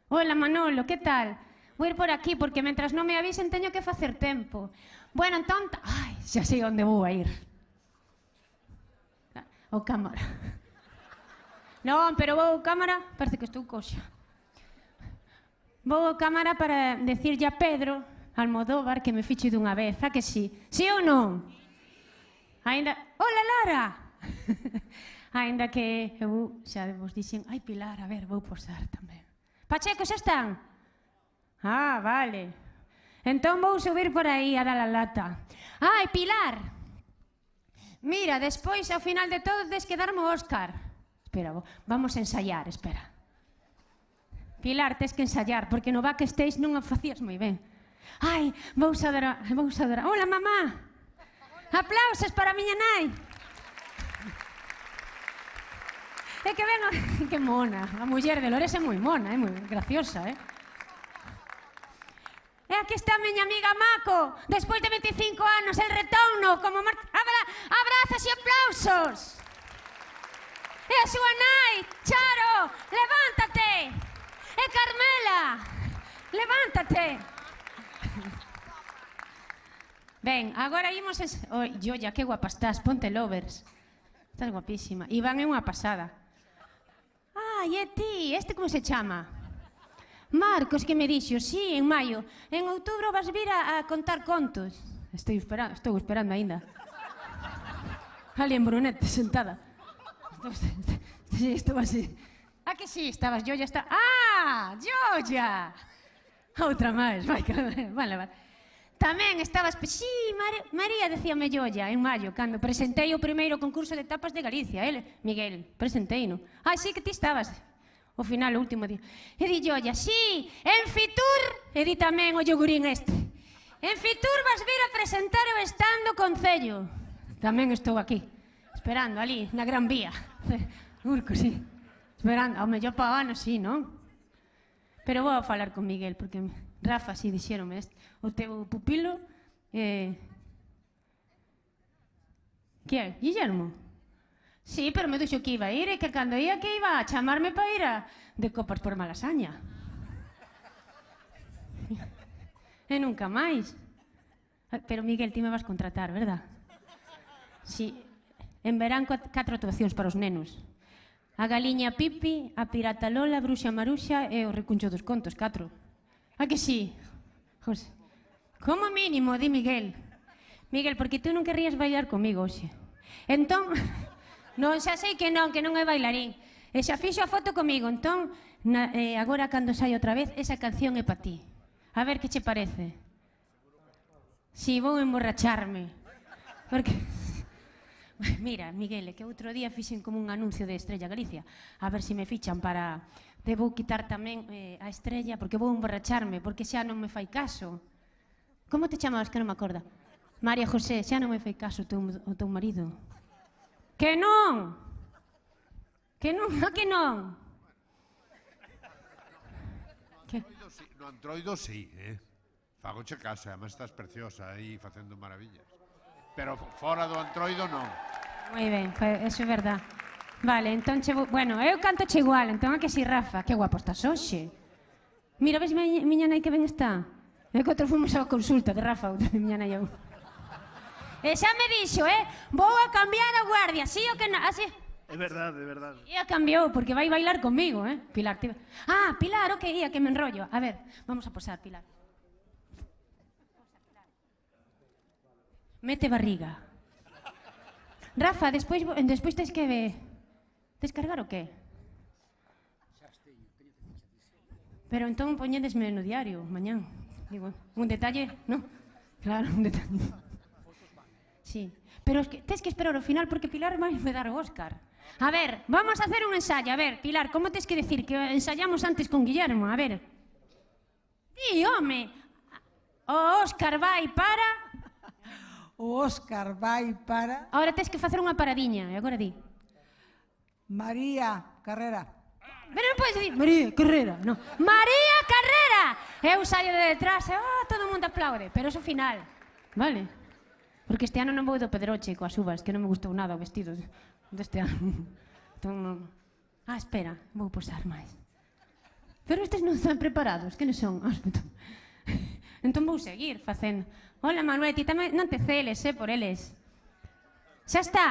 Hola, Manolo, que tal? Vou ir por aquí, porque mentras non me avisen teño que facer tempo. Bueno, entón... Ai, xa sei onde vou a ir. O cámara. Non, pero vou cámara... Parece que estou coxa. Vou cámara para decirlle a Pedro Almodóvar que me fiche dunha vez, a que sí? Sí ou non? Ainda... Hola, Lara! Ainda que eu xa vos dixen... Ai, Pilar, a ver, vou posar tamén. Pacheco, xa están? Ah, vale. Entón vou subir por aí a dar a lata. Ai, Pilar! Mira, despois, ao final de todo, des que darme o Óscar. Espera, vamos a ensaiar, espera. Pilar, tes que ensaiar, porque no backstage non o facías moi ben. Ai, vou saudar. Hola, mamá! Aplausos para a miña nai! É que ven, que mona, a muller de Lores é moi mona, é moi graciosa, eh? E aquí está a miña amiga Mako, despois de 25 anos, el retorno, como abrazos e aplausos. E a súa nai, Charo, levántate. E Carmela, levántate. Ben, agora imos... Oi, Joya, que guapa estás, ponte lovers. Estás guapísima. Iván é unha pasada. Ai, e ti, este como se chama? Marcos, que me dixo, sí, en maio. En outubro vas vir a contar contos. Estou esperando aínda. Ali en Brunete, sentada. Estou así. Ah, que sí, estabas, Joya está... Ah, Joya! Outra máis, vai levar. Tamén estabas... Sí, María, decíame Joya, en maio, cando presentei o primeiro concurso de tapas de Galicia. Miguel, presenteino. Ai, sí que ti estabas. O final, o último día. E di Joya, sí, en Fitur... E di tamén o yogurín este. En Fitur vas vir a presentar o stand do Concello. Tamén estou aquí, esperando ali, na Gran Vía. Urco, sí. Esperando, ao mellor pa ano, sí, non? Pero vou a falar con Miguel, porque... Rafa, si, dixéronme, o teu pupilo... Que é? Guillermo? Sí, pero me dixo que iba a ir e que cando ia que iba a chamarme para ir de copas por Malasaña. E nunca máis. Pero Miguel, ti me vas contratar, verdad? Sí, en verán 4 actuacións para os nenos. A Galiña Pipi, a Pirata Lola, a Bruxa Maruxa e o Recuncho dos Contos, 4. A que sí? José. Como mínimo, di Miguel. Miguel, porque tú non querrías bailar comigo hoxe. Entón, non, xa sei que non é bailarín. E xa fixo a foto comigo, entón, agora cando sai outra vez, esa canción é pa ti. A ver que che parece. Si, vou emborracharme. Porque... Mira, Miguel, é que outro día fixen como un anuncio de Estrella Galicia. A ver se me fichan para... Debo quitar tamén a Estrella, porque vou emborracharme, porque xa non me fai caso. Como te chamabas, que non me acorda? María José, xa non me fai caso o teu marido. Que non? Que non? A que non? No Antroido sí, fagoche caso, además estás preciosa aí facendo maravillas. Pero fora do Antroido non. Moi ben, eso é verdad. Vale, entón bueno, eu cantoche igual, entón a que si, Rafa, que guapo estás hoxe. Mira, ves miña nai que ben está? É que outro fomos a consulta de Rafa, outra miña nai eu. E xa me dixo, vou a cambiar a guardia, sí o que non? Así. É verdade, é verdade. E a cambiou, porque vai bailar comigo, Pilar, Pilar, ok, ia que me enrollo. A ver, vamos a posar, Pilar. Mete barriga. Rafa, despois tes que descargar o qué? Pero entón poñedesme no diario, mañán. Digo, un detalle, ¿no? Claro, un detalle. Sí, pero es que tes que esperar ao final porque Pilar vai me dar o Óscar. A ver, vamos a hacer un ensayo. A ver, Pilar, como tes que decir? Que ensayamos antes con Guillermo, a ver. Di, home, o Óscar vai para... O Óscar vai para... Ahora tes que facer unha paradiña, e agora di. María Carrera. Pero non podes dicir María Carrera, non. María Carrera! Eu saio de detrás e todo o mundo aplaude, pero eso final, vale? Porque este ano non vou do Pedroche coas uvas, que non me gustou nada o vestido deste ano. Entón non... espera, vou posar máis. Pero estes non están preparados, que non son? Entón vou seguir facendo. Hola, Manuel, ti tamén non te celes, por eles. Xa está.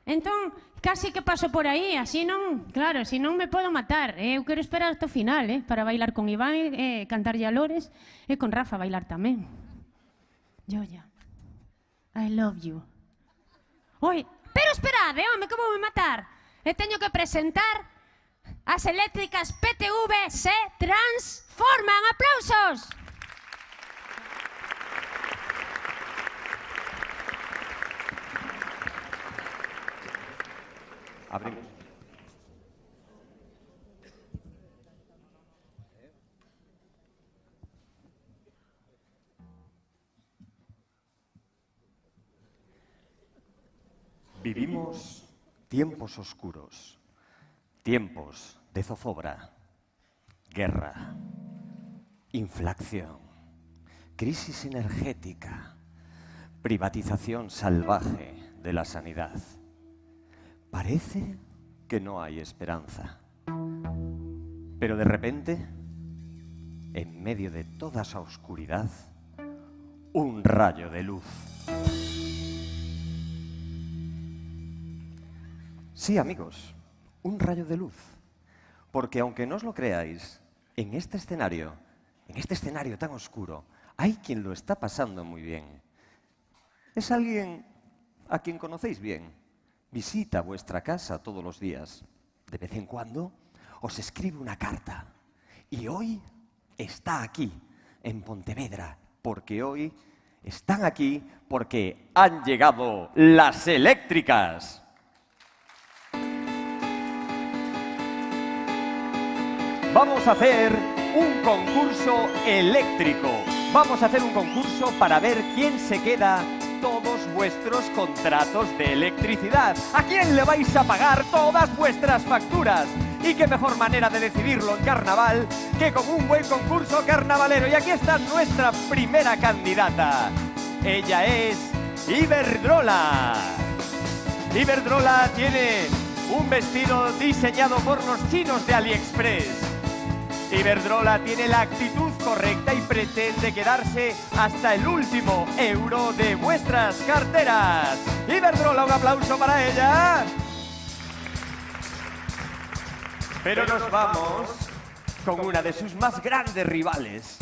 Entón, casi que paso por aí, así non, claro, así non me podo matar. Eu quero esperar hasta o final, para bailar con Iván, cantarlle a Lores, e con Rafa bailar tamén. Yoya, I love you. Oi, pero esperade, home, que vou me matar. E teño que presentar as eléctricas PTV se transforman. ¡Aplausos! Abrimos. Vivimos tiempos oscuros, tiempos de zozobra, guerra, inflación, crisis energética, privatización salvaje de la sanidad. Parece que no hay esperanza. Pero de repente, en medio de toda esa oscuridad, un rayo de luz. Sí, amigos, un rayo de luz. Porque aunque no os lo creáis, en este escenario tan oscuro, hay quien lo está pasando muy bien. Es alguien a quien conocéis bien. Visita vuestra casa todos los días. De vez en cuando os escribe una carta. Y hoy está aquí, en Pontevedra, porque hoy están aquí porque han llegado las eléctricas. Vamos a hacer un concurso eléctrico. Vamos a hacer un concurso para ver quién se queda todos vuestros contratos de electricidad. ¿A quién le vais a pagar todas vuestras facturas? Y qué mejor manera de decidirlo en carnaval que con un buen concurso carnavalero. Y aquí está nuestra primera candidata. Ella es Iberdrola. Iberdrola tiene un vestido diseñado por los chinos de AliExpress. Iberdrola tiene la actitud correcta y pretende quedarse hasta el último euro de vuestras carteras. Iberdrola, un aplauso para ella. Pero nos vamos con una de sus más grandes rivales,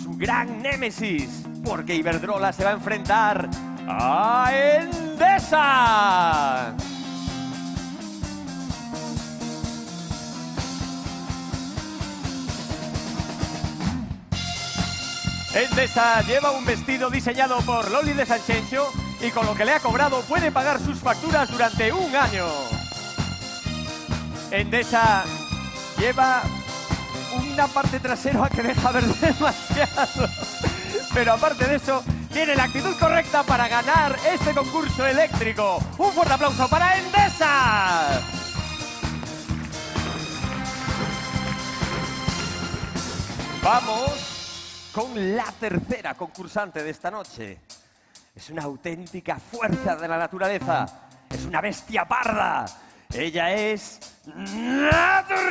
su gran némesis, porque Iberdrola se va a enfrentar a Endesa. Endesa lleva un vestido diseñado por Loli de Sanchencho y con lo que le ha cobrado puede pagar sus facturas durante un año. Endesa lleva una parte trasera que deja ver demasiado. Pero aparte de eso, tiene la actitud correcta para ganar este concurso eléctrico. Un fuerte aplauso para Endesa. Vamos con la tercera concursante de esta noche. Es una auténtica fuerza de la naturaleza. Es una bestia parda. Ella es Naturgy.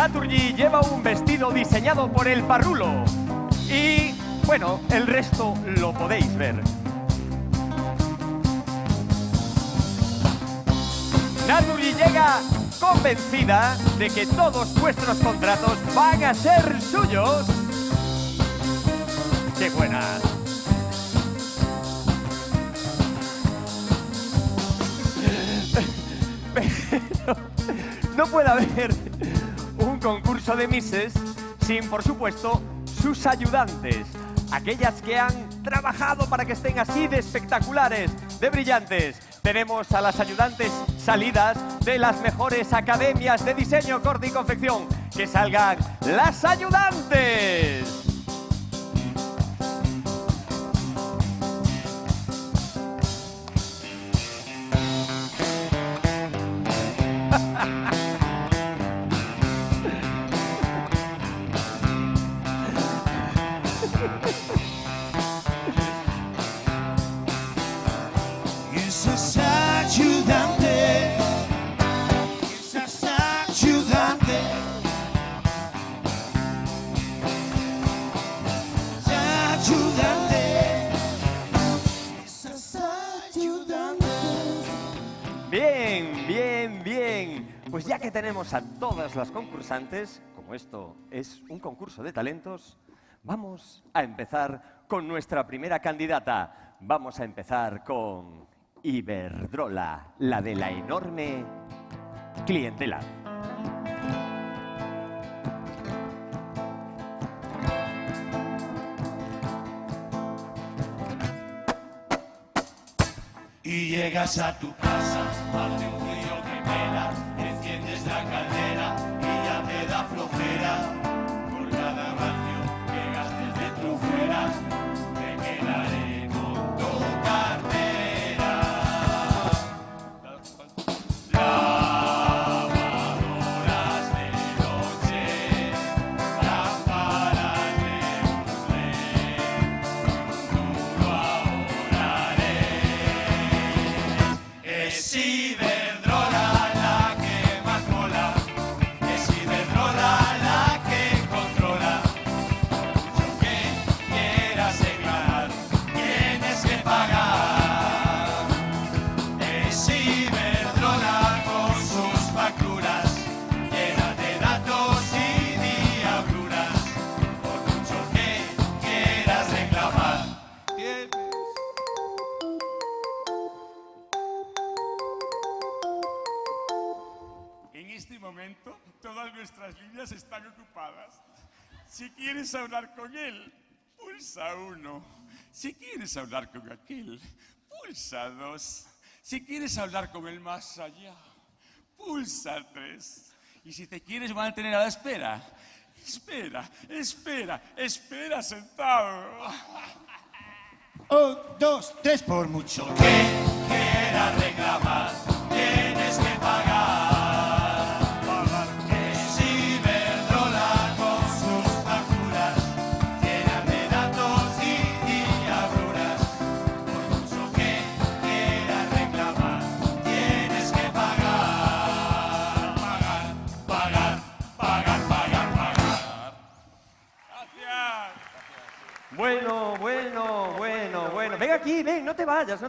Naturgy lleva un vestido diseñado por el Parrulo. Y, bueno, el resto lo podéis ver. Naturgy llega convencida de que todos vuestros contratos van a ser suyos. ¡Qué buena! Pero no puede haber un concurso de Misses sin, por supuesto, sus ayudantes. Aquellas que han trabajado para que estén así de espectaculares, de brillantes. Tenemos a las ayudantes salidas de las mejores academias de diseño, corte y confección. ¡Que salgan las ayudantes! Esas ayudantes, esas ayudantes, esas ayudantes. Bien, bien, bien. Pues ya que tenemos a todas las concursantes, como esto es un concurso de talentos, vamos a empezar con nuestra primera candidata. Vamos a empezar con Iberdrola, la de la enorme clientela. Y llegas a tu casa, hace un frío que pela, enciendes la caldera y ya te da flojera. Por cada rancio que gastes dentro o fuera, te quedaré con tu cartera. Lavadoras de noche, lámparas de puzzle, con un duro ahorraré. Es Iberdrola la que más mola, es Iberdrola la que controla. Mucho que quieras declarar, tienes que pagar. Es Iberdrola con sus facturas, llenas de datos y diabluras. Por mucho que quieras reclamar, tienes. En este momento, todas nuestras líneas están ocupadas. Si quieres hablar con él, pulsa 1. Si quieres hablar con aquel, pulsa 2. Si quieres hablar con el más allá, pulsa 3. Y si te quieres mantener a la espera, espera sentado. 1, 2, 3, por mucho que quieras reclamar, tienes que pagar. Es Iberdrola con sus facturas, llenas de datos y diabluras. Por mucho que quieras reclamar, tienes que pagar. Pagar. Gracias. Bueno. Ven aquí, ven, no te vayas.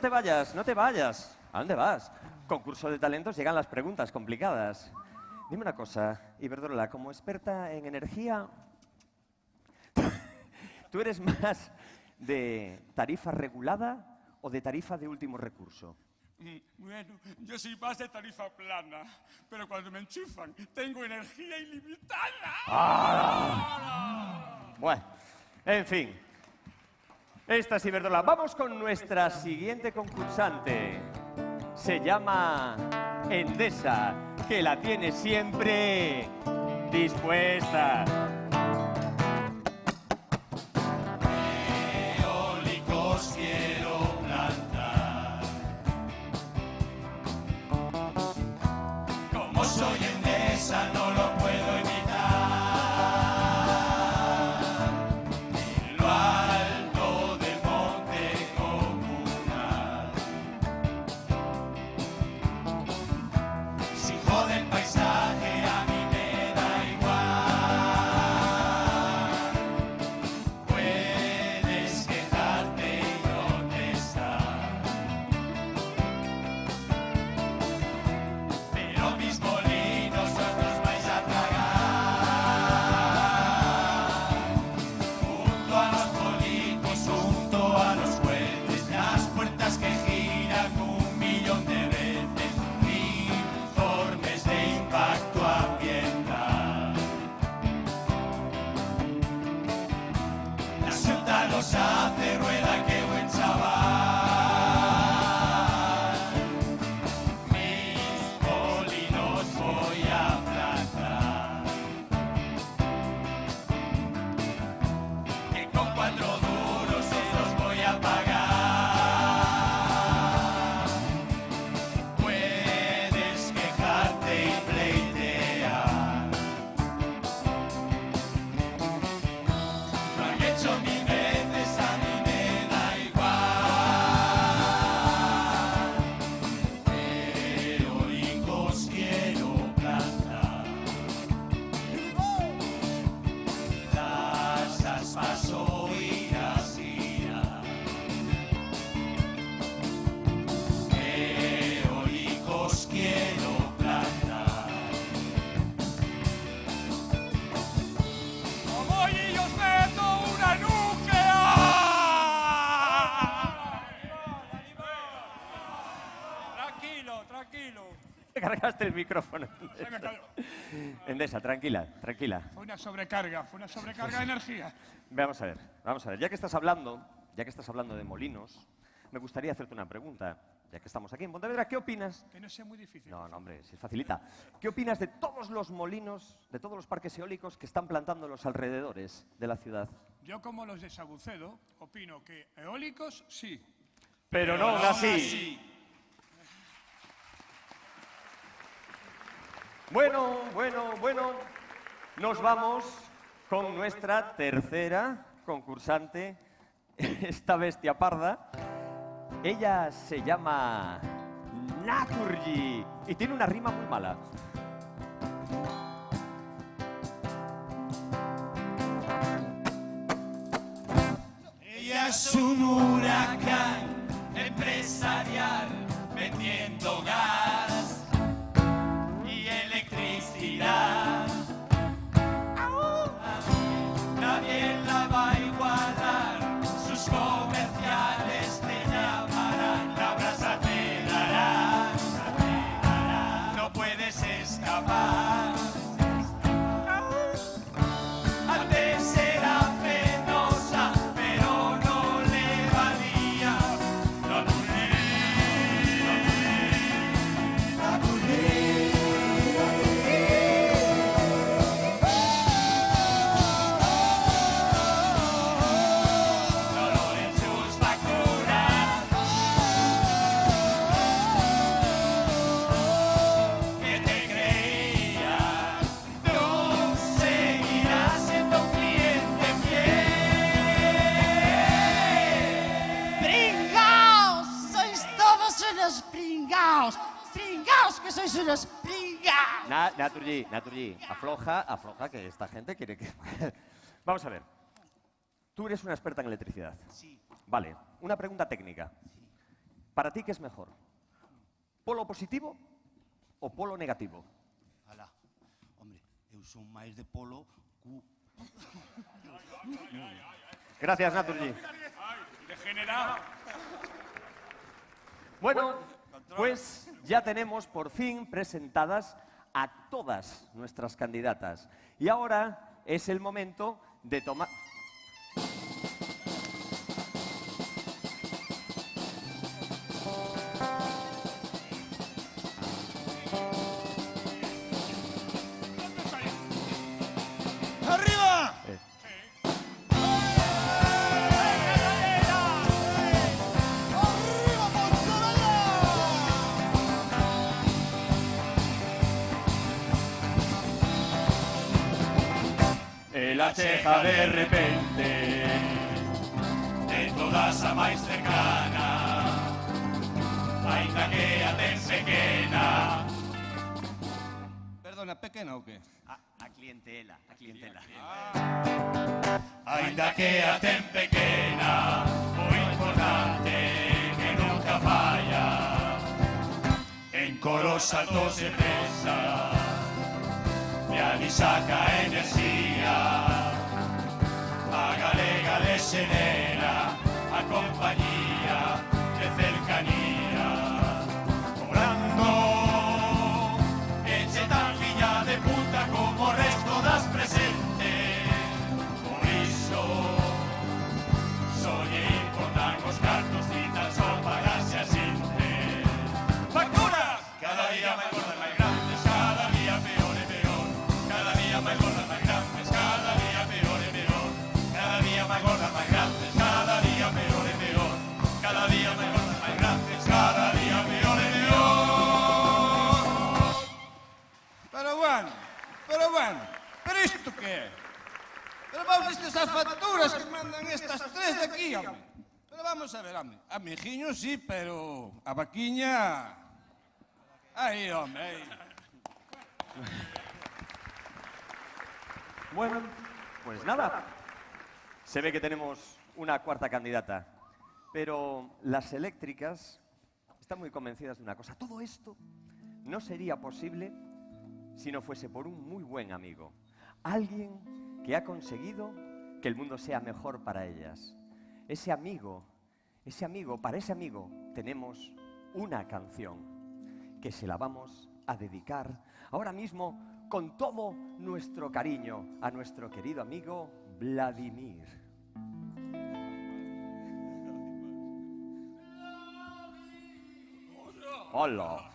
¿A dónde vas? Concurso de talentos, llegan las preguntas complicadas. Dime una cosa, Iberdrola, como experta en energía, ¿tú eres más de tarifa regulada o de tarifa de último recurso? Bueno, yo soy más de tarifa plana, pero cuando me enchufan tengo energía ilimitada. Bueno, en fin. Esta es Iberdrola. Vamos con nuestra siguiente concursante. Se llama Endesa, que la tiene siempre dispuesta. Eólicos quiero plantar. Como soy Endesa no lo puedo evitar. En lo alto del monte comunal. Si jode el paisaje a mí me da igual. tiraste el micrófono. Se me cayó. Endesa, tranquila, tranquila. Fue una sobrecarga de energía. Vamos a ver. Ya que estás hablando de molinos, me gustaría hacerte una pregunta. Ya que estamos aquí en Pontevedra, ¿qué opinas? Que no sea muy difícil. No, hombre, si facilita. ¿Qué opinas de todos los molinos, de todos los parques eólicos que están plantando en los alrededores de la ciudad? Yo, como los de Sabucedo, opino que eólicos sí. Pero no así. Bueno. Nos vamos con nuestra tercera concursante, esta bestia parda. Ella se llama Naturgy y tiene una rima muy mala. Ella es un huracán empresarial vendiendo gas y electricidad. Nadie la va a igualar, sus comerciales te llamarán, la brasa te darán, no puedes escapar. Antes era penosa, pero no le valía. Dolor en sus facturas. ¿Qué te creías? No seguirás siendo cliente fiel. ¡Pringaos! ¡Sois todos unos pringaos! ¡Pringaos que sois unos pringaos! Naturgy, afloja, que esta gente quiere que... Vamos a ver. Tú eres una experta en electricidad. Sí. Vale, una pregunta técnica. ¿Para ti qué es mejor? ¿Polo positivo o polo negativo? Alá, hombre, eu son máis de polo Q. Gracias, Naturgy. Degenerado. Bueno, pues ya tenemos por fin presentadas a todas nuestras candidatas. Y ahora es el momento de tomar... ¡Arriba! La cheja de repente De todas a máis cercana, aínda que a ten pequena. Perdona, pequena ou que? A clientela. Aínda que a ten pequena, o importante que nunca falla. En coros altos e presas, e ali saca enerxía. A galega de xenera, a compañía de cercanía. Cobrando, eche tan filla de puta como o resto das presentes. Por iso, soy importan os cartos y tan só pagarse a xente. Facturas! Cada día máis gordas, máis grandes, cada día peor e peor. Cada día máis gordas, máis grandes, cada día peor e peor. Cada día máis gordas, máis grandes, cada día peor e peor. Cada día máis gordas, máis grandes, cada día peor e peor. Pero bueno, pero isto que é? Pero vamos estas facturas que mandan estas tres de aquí, home. Pero vamos a ver, home. Amigiño sí, pero a vaquiña... Aí, home, aí. Bueno, pues nada. Se ve que tenemos una cuarta candidata. Pero las eléctricas están muy convencidas de una cosa. Todo esto no sería posible si no fuese por un muy buen amigo. Alguien que ha conseguido que el mundo sea mejor para ellas. Para ese amigo tenemos una canción que se la vamos a dedicar ahora mismo con todo nuestro cariño a nuestro querido amigo Vladimir. ¡Hola!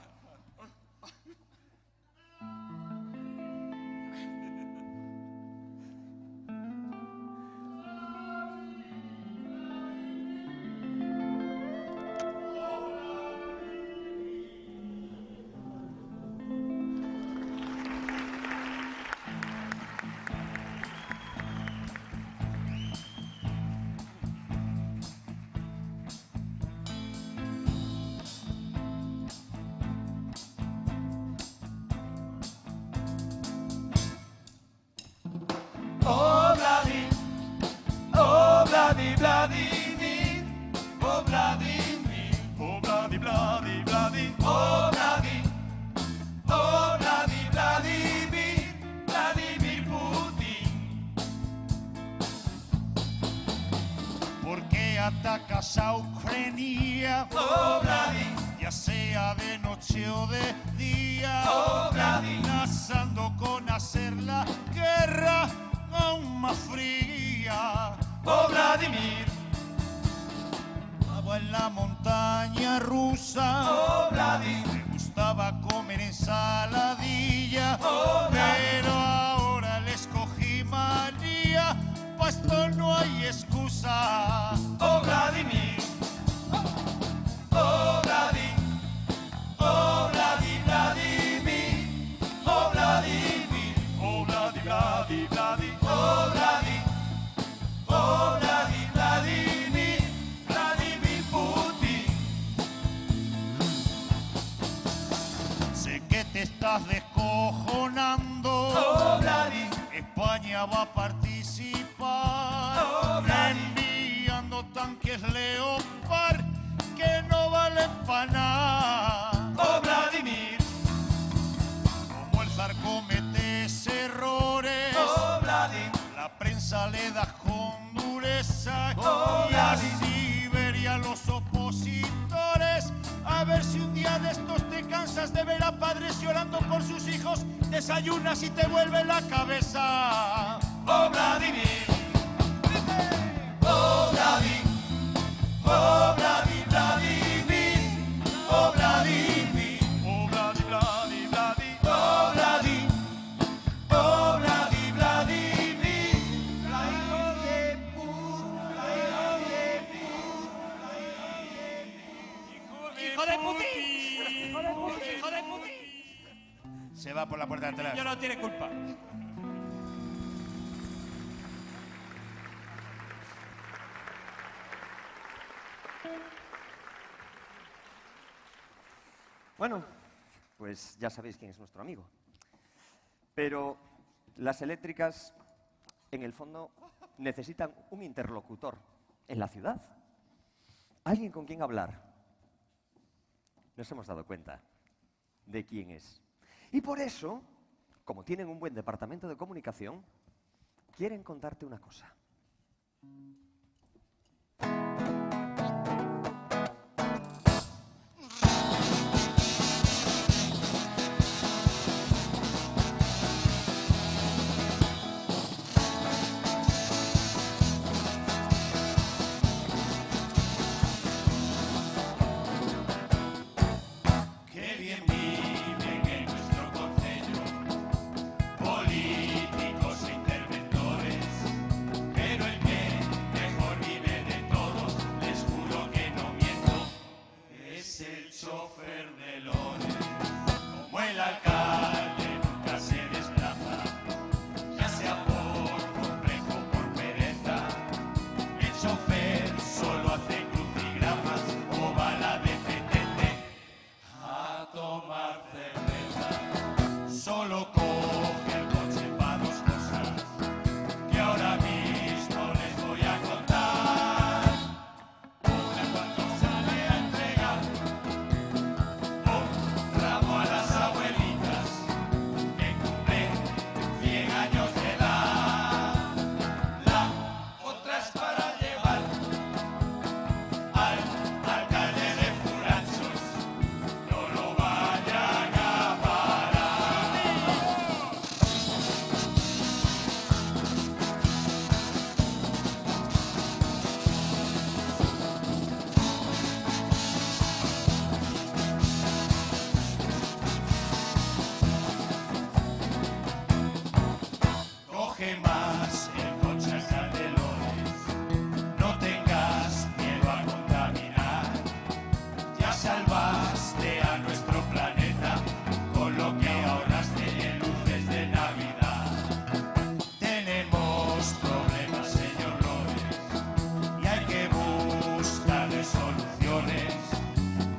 Oh, Vladimir, oh, Vladimir, oh, Vladimir, oh, Vladimir, oh, Vladimir Putin. ¿Por qué atacas a Ucrania? Oh, Vladimir, ya sea de noche o de día, oh, Vladimir, amenazando con hacer la guerra aún más fría. oh, Vladimir, Estaba en la montaña rusa, oh, Vladimir, me gustaba comer ensaladilla, oh, Vladimir, pero ahora le escogí manía, pues esto no hay excusa. oh, Vladimir, oh, Vladimir, oh, Vladimir, oh, Vladimir, Oh, Vladi, Vladi, Vladi, oh, Vladimir, oh, Vladimir, Vladimir Putin. sé que te estás descojonando. Oh, Vladimir, España va a participar, oh, Vladimir, enviando tanques Leopard que no valen para nada. oh, Vladimir, Como el zar comete errores, oh, Vladimir, la prensa le da con dureza, oh, y a Vladimir, Siberia los opositores. A ver si un día de estos te cansas de ver a padres llorando por sus hijos, desayunas y te vuelve la cabeza. oh, Vladimir, oh, Vladimir, oh, Vladimir, oh, Vladimir, Oh, Vladi, Vladi, Vladi, oh, Vladimir, oh, Vladimir, Vladimir ¡Hijo de Putin! ¡Hijo de Putin! ¡Hijo de Putin! se va por la puerta de atrás. Yo no tiene culpa. Bueno, pues ya sabéis quién es nuestro amigo. Pero las eléctricas, en el fondo, necesitan un interlocutor en la ciudad. Alguien con quien hablar. Nos hemos dado cuenta de quién es. Y por eso, como tienen un buen departamento de comunicación, quieren contarte una cosa. Qué bien viven en nuestro concello políticos e interventores, pero el que quemas el coche a Candelones. No tengas miedo a contaminar. Ya salvaste a nuestro planeta con lo que ahorraste en luces de Navidad. Tenemos problemas, señor Robles, y hay que buscarle soluciones.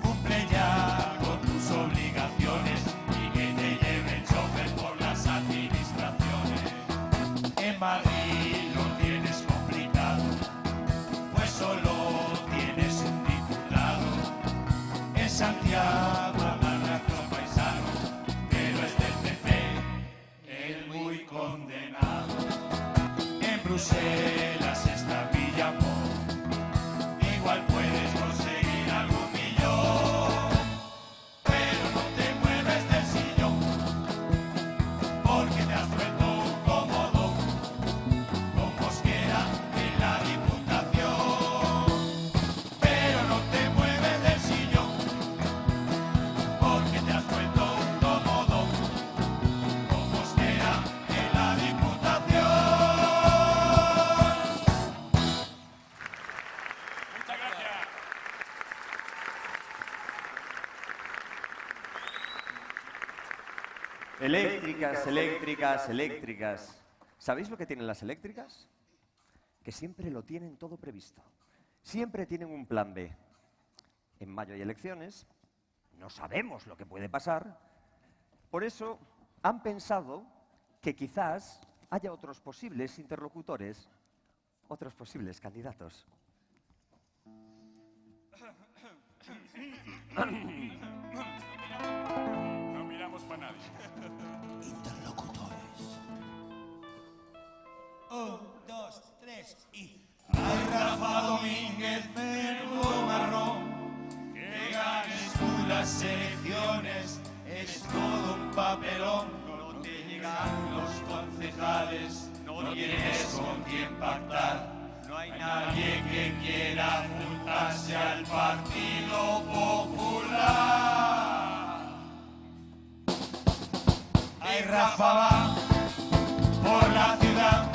Cumple ya con tus obligaciones y que te lleve el chofer por las administraciones. En Madrid lo tienes complicado, pues solo tienes un diputado. En Santiago amarra otro paisano, pero es del PP, el muy condenado. En Bruselas está Villamor, igual puedes conseguir algún millón, pero no te mueves del sillón, porque te has vuelto un cómodo con Mosquera en la Diputación. Pero no te mueves del sillón, porque te has vuelto un cómodo con Mosquera en la Diputación. Muchas gracias. Eléctricas, eléctricas, eléctricas. ¿Sabéis lo que tienen las eléctricas? Que siempre lo tienen todo previsto. Siempre tienen un plan B. En mayo hay elecciones, no sabemos lo que puede pasar. Por eso han pensado que quizás haya otros posibles interlocutores, otros posibles candidatos. No miramos para nadie. Interlocutores. 1, 2, 3 y... Ay, Rafa Domínguez, menudo marrón, que ganes tú las elecciones, es todo un papelón. No te llegan los concejales, no tienes con quién pactar. No hay nadie que quiera juntarse al Partido Popular. Ay, Rafa va por la ciudad,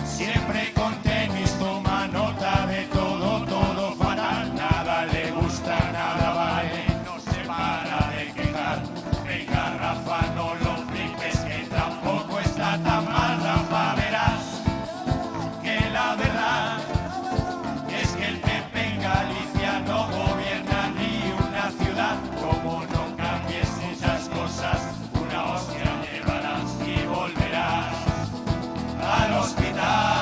siempre con tenis, toma nota de todo, todo fatal. Nada le gusta, nada vale, no se para de quejar. Venga, Rafa, no lo flipes, que tampoco está tan mal. Rafa, verás que la verdad es que el PP en Galicia no gobierna ni una ciudad. Como no cambies muchas cosas, una hostia llevarás y volverás al hospital.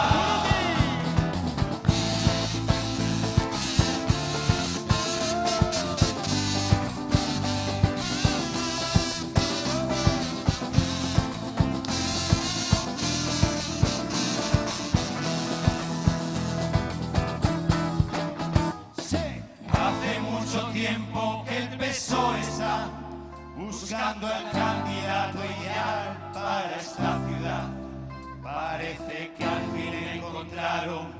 Hace mucho tiempo que el PSOE está buscando el candidato ideal para esta ciudad. Parece que al fin encontraron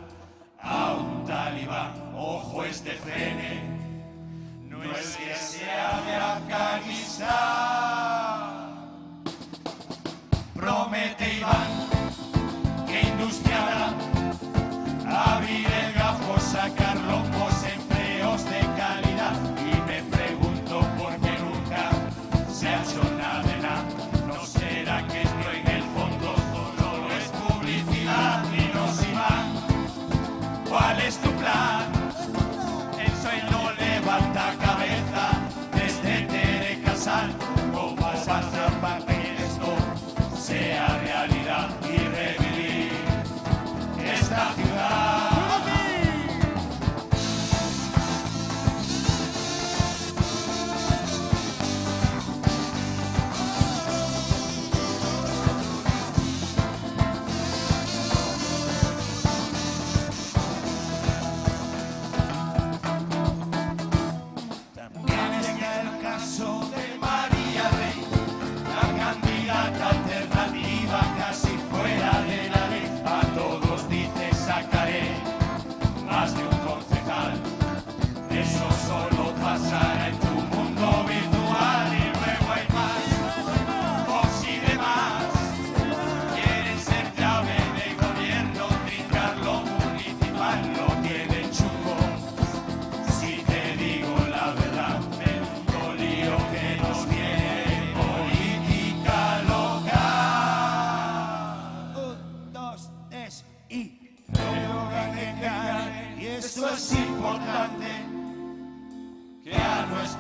a un talibán. Ojo, este frene no es que sea de Afganistán. Promete Iván que industria habrá, abrir el grafo, sacar locos, empleos de calidad. Y me pregunto por qué nunca se ha hecho nada de nada. ¿No será que esto en el fondo solo es publicidad? Dinos, Iván, ¿cuál es tu plan? El suelo levanta cabeza desde Tere Casal. ¿Cómo vas a hacer para que esto sea realidad y revivir esta ciudad?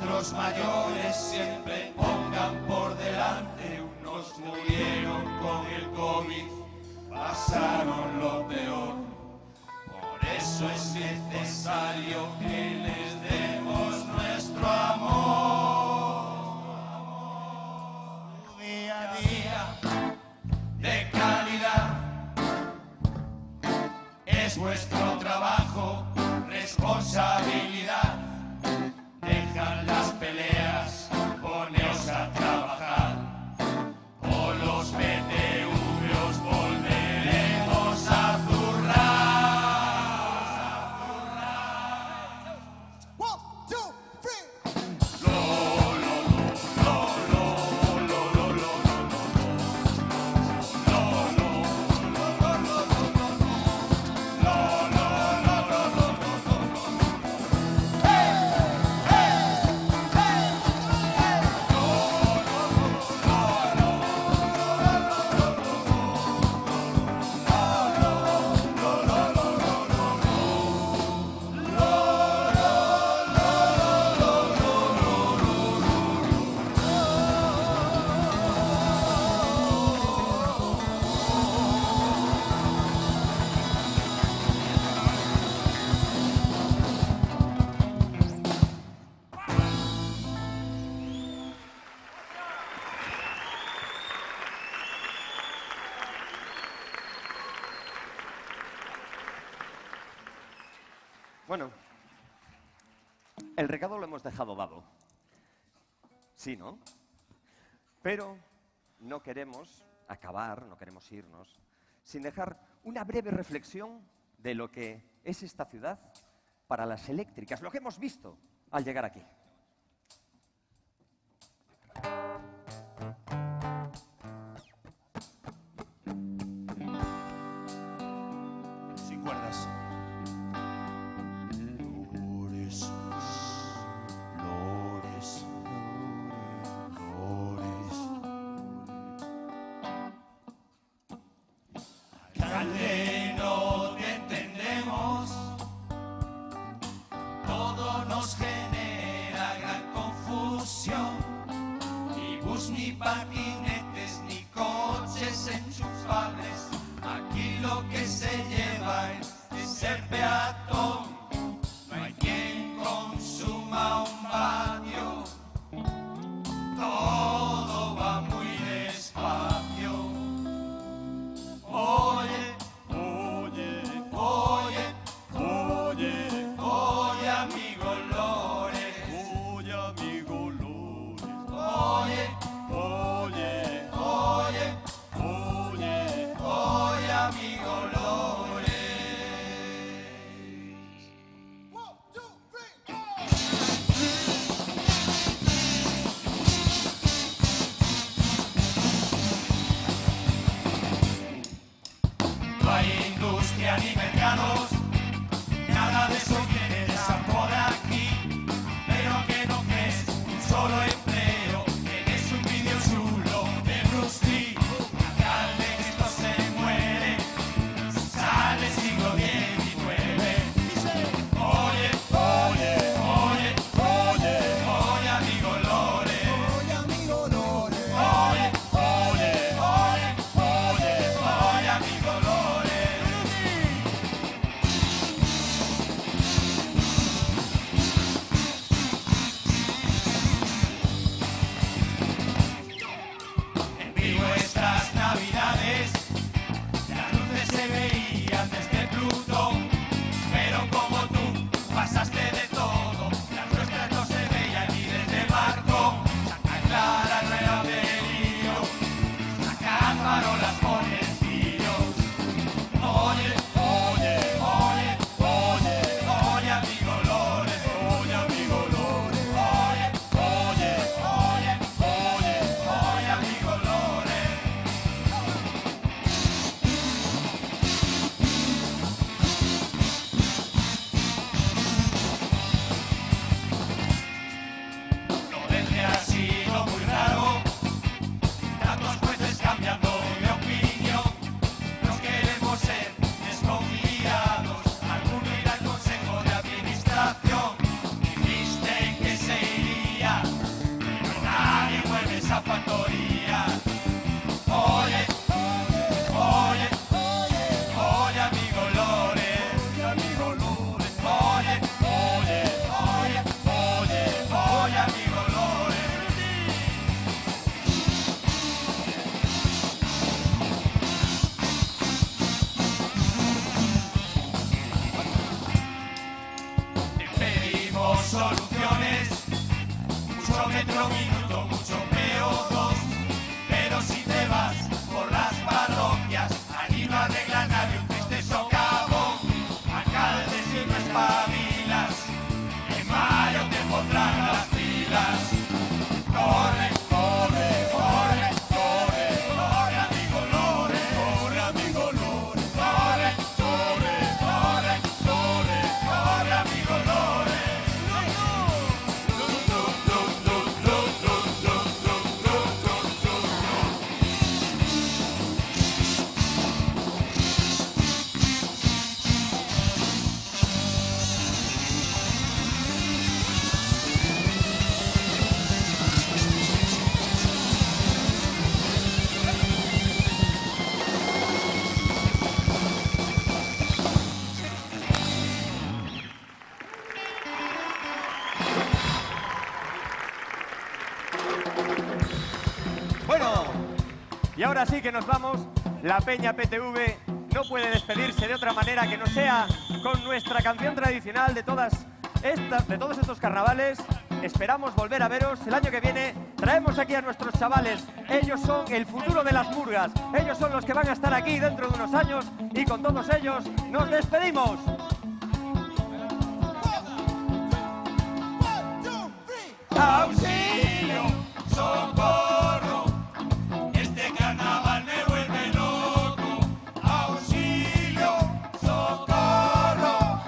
nuestros mayores siempre pongan por delante. Unos murieron con el COVID, pasaron lo peor. Por eso es necesario que les demos nuestro amor. Día a día de calidad es vuestro trabajo, responsabilidad. Dejan las peleas, poneos a trabajar. O los BTV os volveremos a zurrar. 1, 2, 3. Bueno, el recado lo hemos dejado dado. Sí, ¿no? Pero no queremos acabar, no queremos irnos, sin dejar una breve reflexión de lo que es esta ciudad para las eléctricas, lo que hemos visto al llegar aquí. Sin cuerdas. Alcalde, no te entendemos. Todo nos genera gran confusión. Ni bus, ni patinetes, ni coches enchufables. Aquí lo que se lleva es ser peatón. No hay quien consuma un vatio. Todo va muy despacio. Oye, oye, oye, oye, oye, amigo Lores. Oye, amigo Lores. Oye, oye, oye, oye, oye, amigo Lores. 1, 2, 3. No hay industria ni mercados, nada de eso interesa por aquí. Pero que no crees un solo empleo, tienes un vídeo chulo de Bruce Lee. Alcalde, esto se muere, sale siglo XIX. Oye, oye, oye, oye, oye, amigo Lores. Oye, amigo Lores. Oye, oye, oye, oye, oye, amigo Lores. En vivo estas navidades, las luces se veían desde Plutón, pero como tú pasaste de todo, las nuestras no se veían ni desde Marco. Santa Clara no era delirio, sacan farolas con estillos. Oye, oye, oye, oye, oye, amigo Lores. Oye, amigo Lores. Oye, oye, oye, oye, oye, amigo Lores. Lorenzo ha sido muy raro, tantos jueces cambiando de opinión. Tenemos soluciones, mucho metro minuto, mucho PO2. Pero si te vas por las parroquias, allí no arregla nadie un triste socavón. Alcalde, si no espabilas, en mayo te pondrán las pilas. Corre, corre, corre, corre, corre, amigo Lore, corre, amigo Lore, corre, corre, corre, corre, corre, amigo Lore. Bueno, y ahora sí que nos vamos. La Peña PTV no puede despedirse de otra manera que no sea con nuestra canción tradicional de todos estos carnavales. Esperamos volver a veros el año que viene. Traemos aquí a nuestros chavales. Ellos son el futuro de las murgas. Ellos son los que van a estar aquí dentro de unos años y con todos ellos nos despedimos. Auxilio, socorro, este carnaval me vuelve loco. Auxilio, socorro,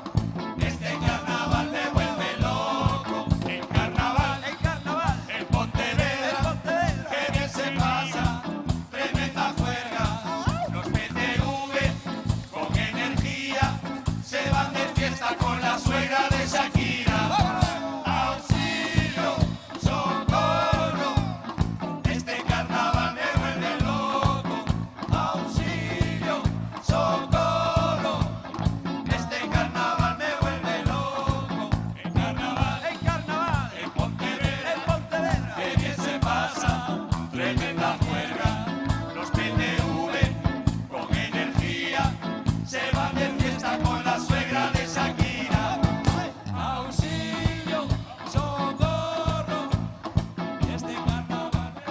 este carnaval me vuelve loco. En carnaval, en Pontevedra, que bien se pasa, tremenda juerga. Los PTV con energía se van de fiesta con la suegra de Shakira. Tremenda juerga, los PTV con energía se van de fiesta con la suegra de Shakira. Auxilio, socorro, este carnaval me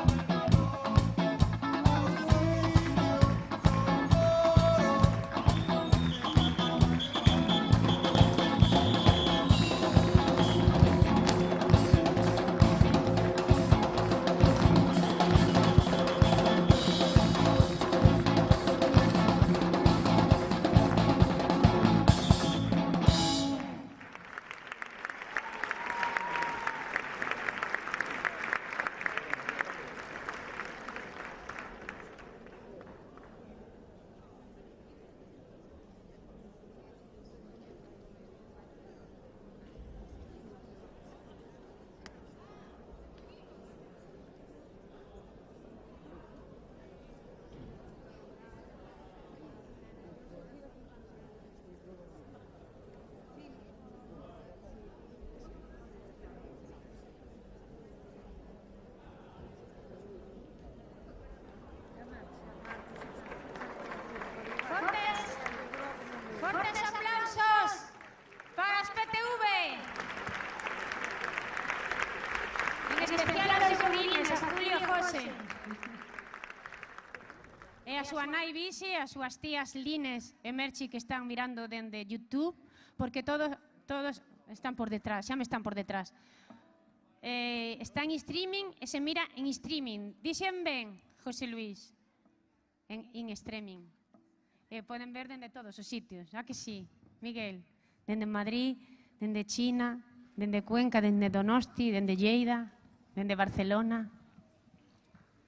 Fuertes aplausos para as PTV. En especial aos seus niños, a Julio e José. E a súa nai Vixi, e as súas tías Lines e Merchi que están mirando dende YouTube, porque todos están por detrás, xa me están por detrás. Está en streaming e se mira en streaming. Dixen ben, José Luis, en streaming. Poden ver dende todos os sitios, a que sí, Miguel? Dende Madrid, dende China, dende Cuenca, dende Donosti, dende Lleida, dende Barcelona,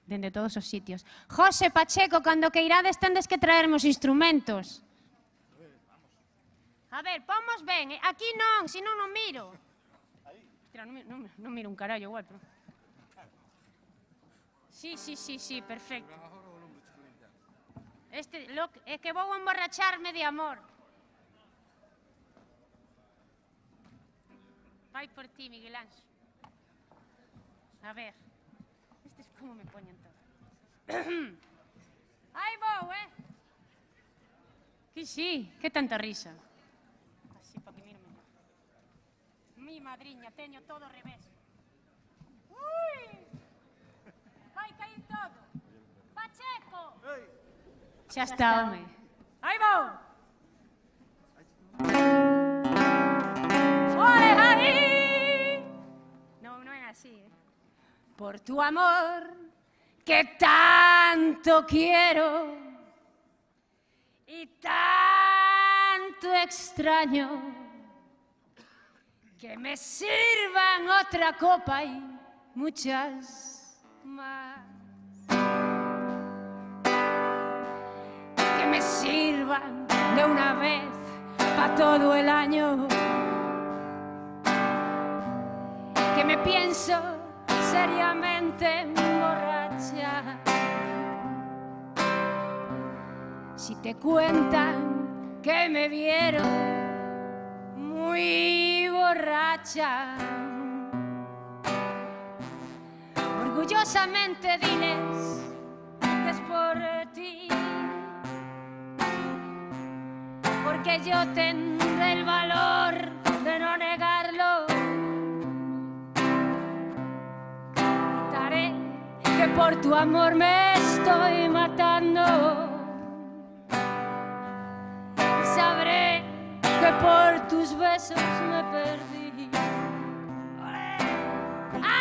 dende todos os sitios. José Pacheco, cando que irades tendes que traermos instrumentos. A ver, pomos ben, aquí non, senón non miro. Ostras, non miro un carallo igual, pero... Sí, perfecto. É que vou emborracharme de amor. Vai por ti, Miguel Anxo. A ver. Estes como me poñen todo. Aí vou, Que sí, que tanta risa. Así, para que mire mellor. mi madriña, teño todo ao revés. Ui! Vai cair todo. Pacheco! Xa está, home. Aí vou! Ole, aí! Non é así, Por tu amor, que tanto quiero y tanto extraño, que me sirvan otra copa y muchas más. Que me sirvan de una vez pa' todo el año. Que me pienso seriamente emborracha. Si te cuentan que me vieron muy borracha, orgullosamente diles que es por ti, porque yo tendré el valor de no negarlo. Gritaré que por tu amor me estoy matando. Sabré que por tus besos me perdí. ¡Olé!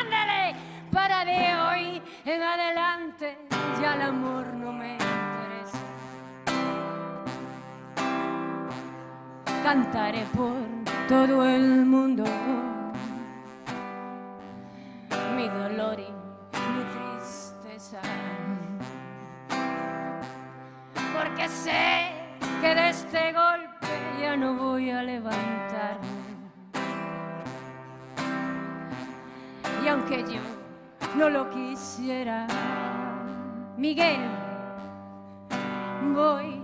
¡Ándale! Para de hoy en adelante ya el amor no me interesa. Cantaré por todo el mundo mi dolor y mi tristeza, porque sé que de este golpe ya no voy a levantarme. Y aunque yo no lo quisiera, Miguel, voy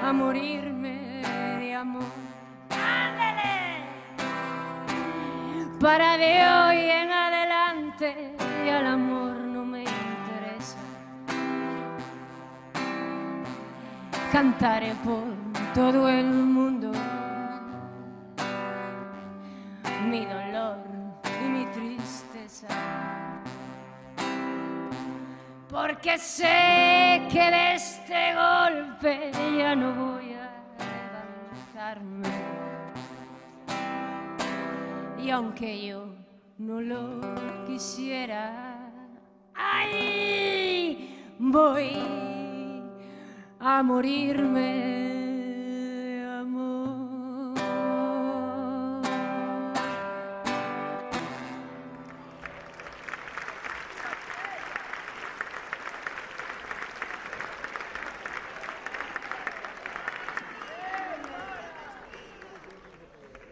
a morirme de amor. ¡Ándale! Para de hoy en adelante ya el amor no me interesa. Cantaré por todo el mundo mi dolor y mi tristeza, porque sé que de este golpe ya no voy a levantarme. Y aunque yo no lo quisiera, ¡ay! Voy a morirme de amor.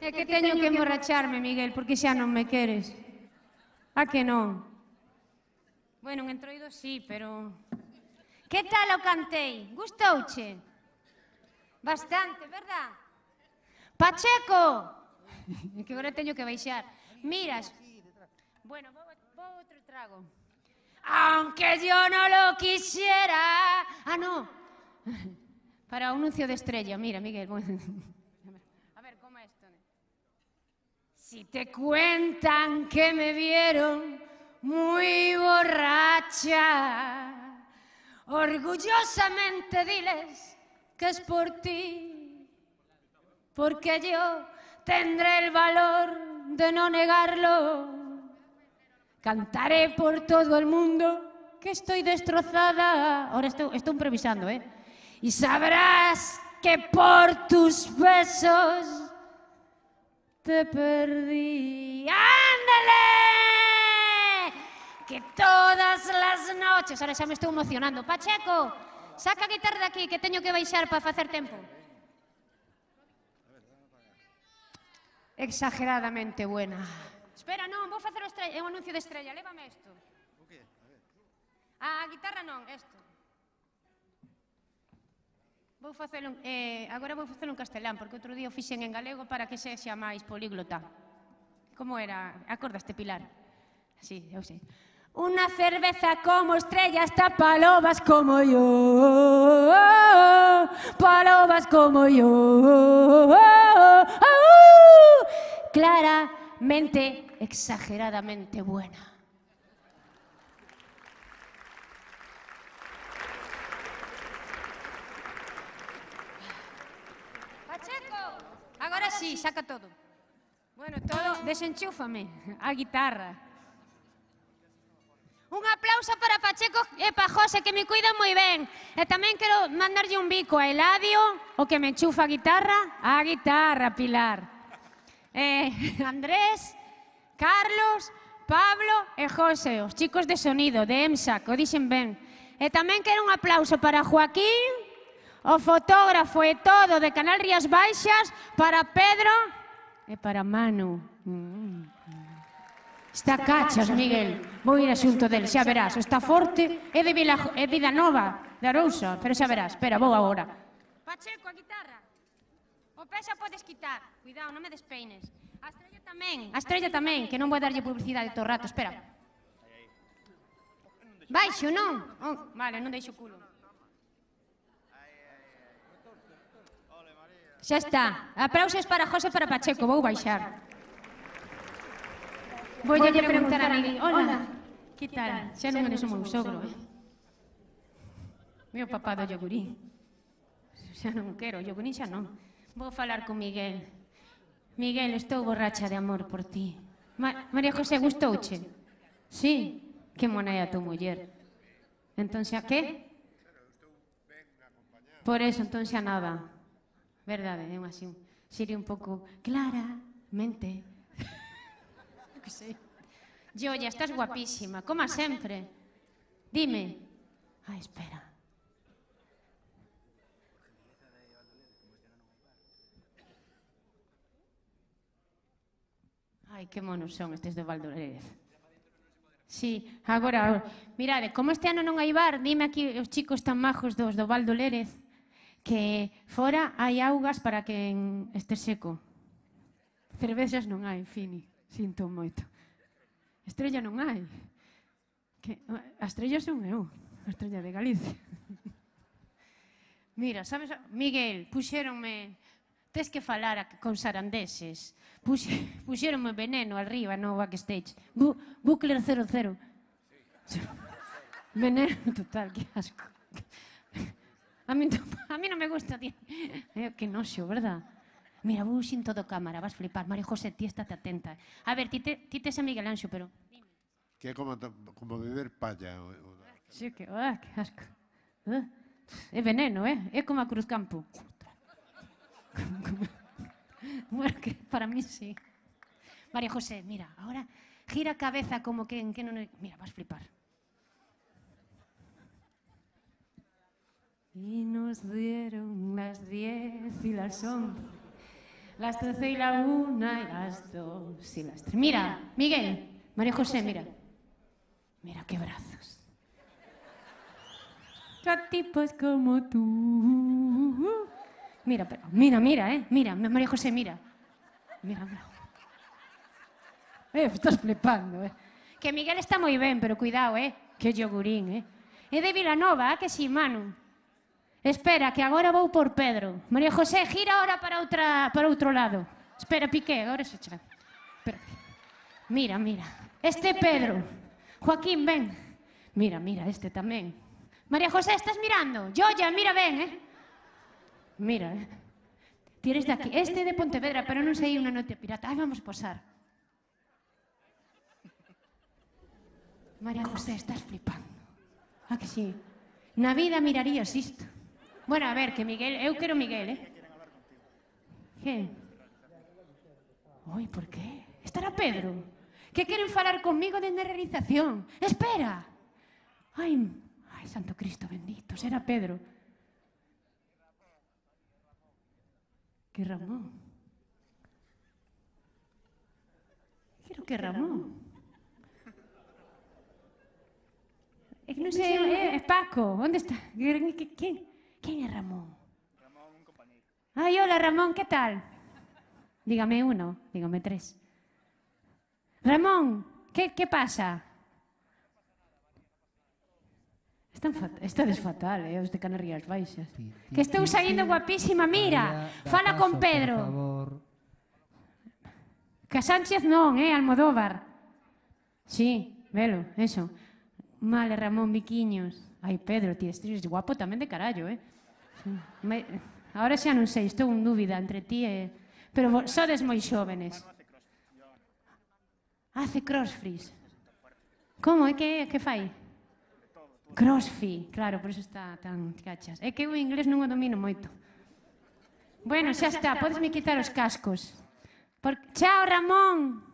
É que teño que emborracharme, Miguel, porque xa non me queres. A que non? Bueno, en Entroido sí, pero... Que tal o cantei? Gustouche? Bastante, verdad? Pacheco! É que agora teño que baixar. Miras... Bueno, vou outro trago. Aunque yo no lo quisiera... Ah, no. Para o anuncio de Estrella. Mira, Miguel. A ver, como é isto? Si te cuentan que me vieron muy borracha, orgullosamente diles que es por ti, porque yo tendré el valor de no negarlo. Cantaré por todo el mundo que estoy destrozada. Ahora estoy improvisando, ¿eh? Y sabrás que por tus besos te perdí. ¡Ándale! Que todas las noches... Ahora xa me estou emocionando. Pacheco, saca a guitarra de aquí, que teño que baixar para facer tempo. Exageradamente buena. Espera, non, vou facer o anuncio de Estrella. Lévame isto. A guitarra non, isto. Vou facelo, agora vou facelo en castelán, porque outro día o fixen en galego para que sexa máis políglota. Como era? Acordaste, Pilar? Sí, eu sei. Una cerveza como Estrella está pa lobas como yo, pa lobas como yo. Clara, mente exageradamente buena. Pacheco, agora sí, saca todo. Bueno, todo, desenchúfame a guitarra. Un aplauso para Pacheco e para José, que me cuidan moi ben. E tamén quero mandarlle un bico a Eladio, o que me enchufa a guitarra, Pilar. Andrés, Carlos, Pablo e José, os chicos de sonido, de EMSAC, o dixen ben. E tamén quero un aplauso para Joaquín, o fotógrafo e todo de Canal Rías Baixas, para Pedro e para Manu. Está cachas, Miguel. Vou ir asunto del, xa verás. Está forte, é de Vilanova, de Arousa, pero xa verás. Espera, vou agora. Pacheco, a guitarra. O pé xa podes quitar. Cuidado, non me despeines. A estrella tamén, que non vou darlle publicidade todo o rato. Espera. Baixo, non? Vale, non deixo culo. Xa está. Aplausos para José e para Pacheco. Vou baixar. Voy a preguntar a Miguel. Hola, que tal? Xa non eres o meu sogro, Meu papá do yogurín. Xa non quero, o yogurín xa non. Vou falar con Miguel. Miguel, estou borracha de amor por ti. María José, gustouche? Sí, que mona é a tua muller. Entón xa que? Por eso, entón xa nada. Verdade, é así. Sería un pouco claramente. Que sei. Joya, estás guapísima, como sempre. Dime. Ai, espera. Ai, que monos son estes de Valdorez. Sí, agora, mirade, como este ano non hai bar, dime aquí os chicos tan majos dos do Valdorez que fora hai augas para que este seco. Cervezas non hai, Fini. Sinto moito. Estrella non hai. A estrella son eu. A estrella de Galicia. Mira, sabes, Miguel, puxéronme... Tes que falar con sarandeses. Puxéronme veneno arriba no backstage. Bucler 00. Veneno total, que asco. A mí non me gusta, tío. Que noxo, verdad? Mira, vou sin todo cámara, vas flipar. María José, ti estate atenta. A ver, ti tes a Miguel Anxo, pero... Que é como beber palla. Sí, que asco. É veneno, é como a Cruzcampo. Bueno, que para mí sí. María José, mira, ahora gira a cabeza como que non... Mira, vas flipar. Y nos dieron las 10 y las 11. Las 13 y la 1 y las 2 y las 3. Mira, Miguel, María José, mira. Mira qué brazos. A tipos como tú. Mira, pero, mira, mira, María José, mira. Mira. Estás flipando, Que Miguel está moi ben, pero cuidado, que yogurín, É de Vilanova, que si, Manu. Espera, que agora vou por Pedro. María José, gira ahora para outro lado. Espera, Piqué, agora se chega. Mira. Este é Pedro. Joaquín, ven. Mira, este tamén. María José, estás mirando? Joya, mira ben, Mira, Ti eres de aquí. Este é de Pontevedra, pero non sei unha noite pirata. Ai, vamos posar. María José, estás flipando. Ah, que sí. Na vida mirarías isto. Bueno, a ver, que Miguel... Eu quero Miguel, Que? Oi, por qué? Estará Pedro? Que queren falar conmigo dende a realización. Espera! Ai, santo Cristo bendito, será Pedro. Que Ramón? Quero que Ramón. É que non sei, é Paco, onde está? Quen é Ramón? Ramón, un compañeiro. Ai, hola Ramón, que tal? Dígame uno, dígame tres. Ramón, que pasa? Estades fatal, os de Canarias Baixas. Que estou saindo guapísima, mira. Fala con Pedro. Que Sánchez non, Almodóvar. Sí, velo, eso. Vale, Ramón Viquiños. Ai, Pedro, ti estes guapo tamén de carallo, Ahora xa non sei, estou en dúbida entre ti e... Pero sodes moi xóvenes. Hace crossfit. Como? Que fai? Crossfit, claro, por eso está tan cachas. É que o inglés non o domino moito. Bueno, xa está, podesme quitar os cascos. Chao, Ramón.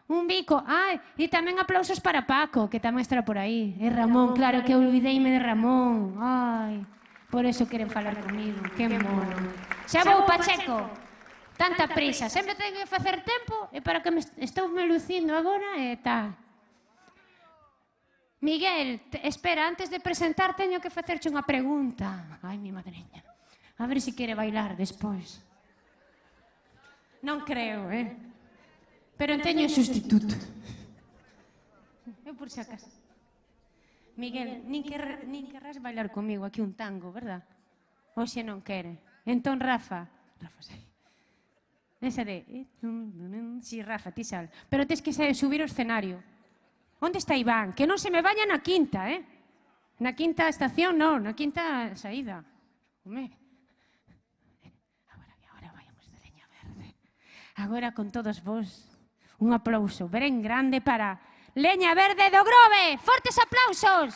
Un bico. Ai, e tamén aplausos para Paco, que tamén estará por aí. É Ramón, claro que olvideime de Ramón. Ai, por eso queren falar comigo. Que mono. Xa vou, Pacheco. Tanta prisa. Sempre teño que facer tempo e para que estou me lucindo agora e tal. Miguel, espera, antes de presentar teño que facerche unha pregunta. Ai, mi madreña. A ver se quere bailar despois. Non creo, Pero teño sustituto. Eu por si acaso. Miguel, nin querrás bailar comigo aquí un tango, verdad? Oxe non quere. Entón, Rafa. Rafa, sei. Esa de... Si, Rafa, ti sal. Pero tes que subir ao escenario. Onde está Iván? Que non se me vaya na quinta, Na quinta estación, non. Na quinta saída. Home. Agora vayamos de leña verde. Agora con todos vos. Un aplauso ben grande para Leña Verde do Grove. Fortes aplausos.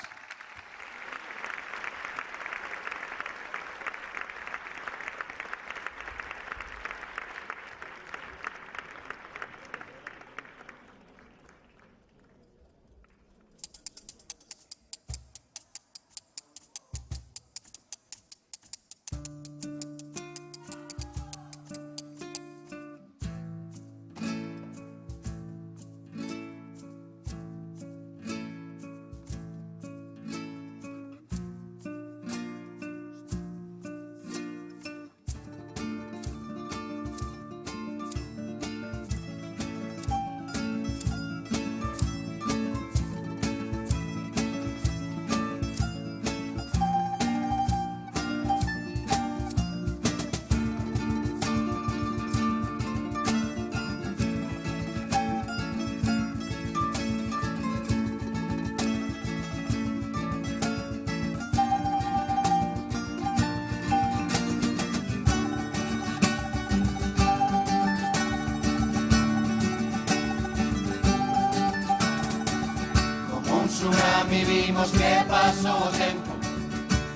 tsunami vimos que pasou o tempo,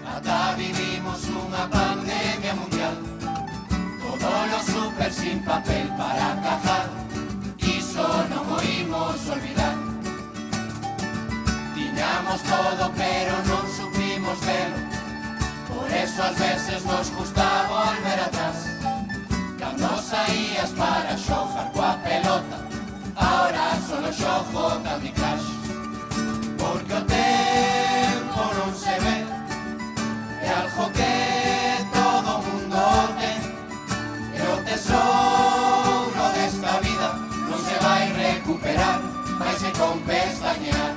ata vivimos unha pandemia mundial. Todos los super sin papel para cajar, iso non o imos olvidar. Tiñamos todo pero non supimos velo, por eso ás veces nos gusta volver atrás. Cando saías para xogar coa pelota, ahora solo xogo Candy Crush. Porque o tempo non se ve, é algo que todo mundo ten, e o tesouro desta vida non se vai recuperar, vaise con pestañear.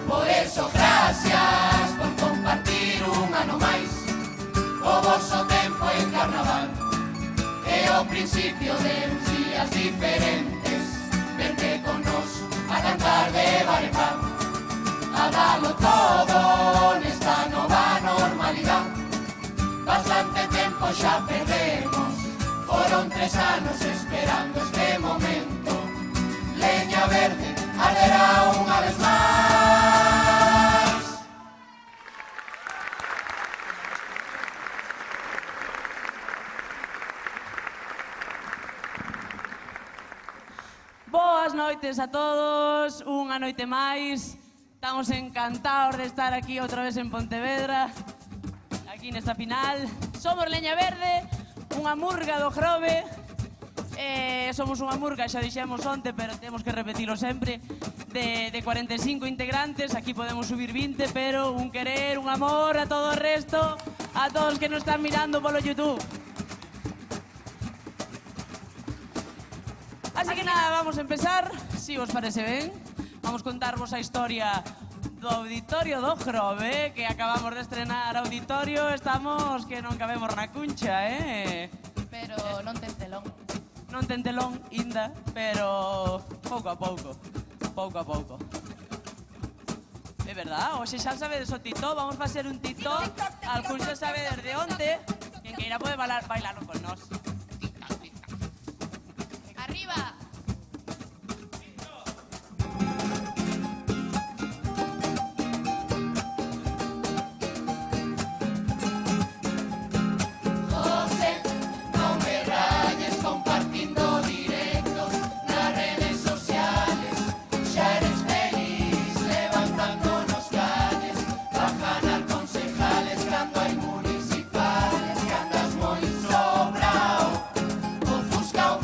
Por eso, gracias por compartir un ano máis, o vosso tempo en carnaval, é o principio de uns días diferentes. Vente con nos a cantar de bar en bar, a darlo todo nesta nova normalidad. Bastante tempo xa perdemos, foron 3 anos esperando este momento. Leña Verde arderá unha vez máis. Boas noites a todos, unha noite máis. Estamos encantados de estar aquí outra vez en Pontevedra, aquí nesta final. Somos Leña Verde, unha murga do Grove. Somos unha murga, xa dixemos onte, pero temos que repetilo sempre, de 45 integrantes. Aquí podemos subir 20, pero un querer, un amor a todo o resto, a todos que nos están mirando polo YouTube. Así que nada, vamos a empezar, si vos parece ben. Vamos contarvos a historia do Auditorio do Grove, que acabamos de estrenar Auditorio, estamos que non cabemos na cuncha, Pero Pero non ten telón. Non ten telón, inda, pero pouco a pouco. Pouco a pouco. É verdad, hoxe xa sabedes o TikTok, vamos facer un TikTok. Algún xa sabe desde onte. Quen queira pode bailarlo con nós. Arriba. José, non me rayes compartindo directos nas redes sociales. Xa eres feliz levantándonos calles pa ganar concejales cando hai municipales. Que andas moi sobrao, ofuscao,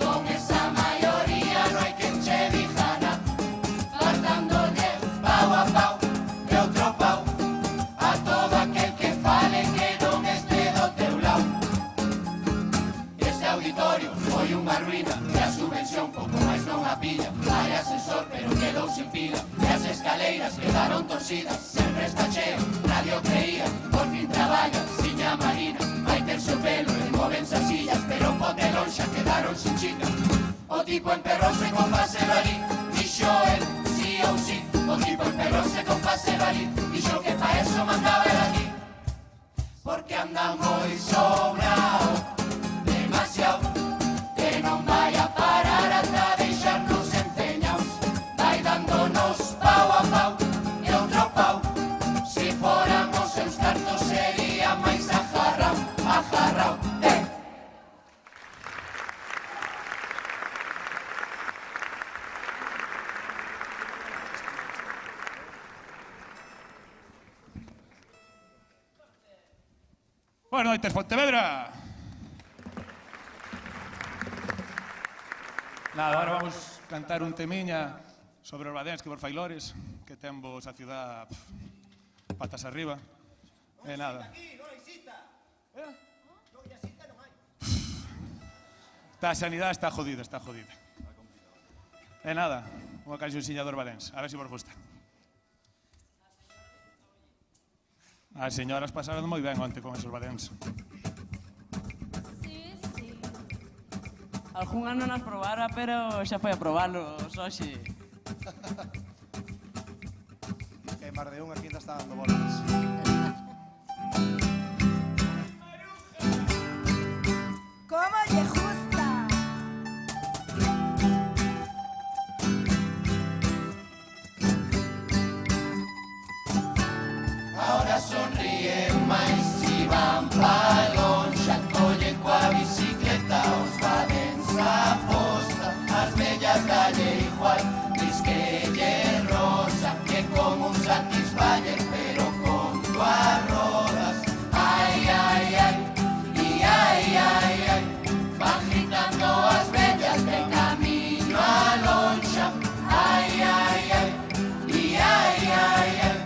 con esa maioría non hai quen che diga nada. Faltándolle pau a pau e outro pau a todo aquel que fale que non este do teu lado. Este auditorio foi unha ruína e a subvención pouco máis non a pilla. Hai ascensor pero quedou sin pila e as escaleiras quedaron torcidas. Sempre está cheo, nadie o creía. Por fin traballa, siña Marina. Vai ter seu pelo e movense as sillas, pero potelón xa quedaron sin chica. O tipo emperrouse con facelo ali, dixo el, sí ou sí. O tipo emperrouse con facelo ali, dixo que pa eso mandaba el aquí. Porque anda moi sobrao, demasiado, que non vai a parar ata deixarnos empeñaos. Vai dándonos pau a pau e outro pau. Si fóramos seus cartos sería máis ajarrao, ajarrao, Buenas noites, Pontevedra. Nada, ahora vamos a cantar un temiña sobre os badéns que por failores, que temos a ciudad patas arriba. E nada. A sanidade está jodida, está jodida. E nada, unha cancionciña dos badéns, a ver se vos gusta. As señoras pasaron moi ben onte con esos badéns. Algúnha non as probara, pero xa foi a probarlos hoxe. Que máis de un aquí ainda está dando voltas. ¿Cómo lle gusta? ahora sonríen máis si van pa lonxa. Collen coa bicicleta os badéns a posta. As vellas dalle igual, dis que lle rosa, que como un Satisfyer pero con dúas rodas. Ai, ai, ai, e ai, ai, ai, van gritando as vellas de camiño a lonxa. Ai, ai, ai, e ai, ai, ai,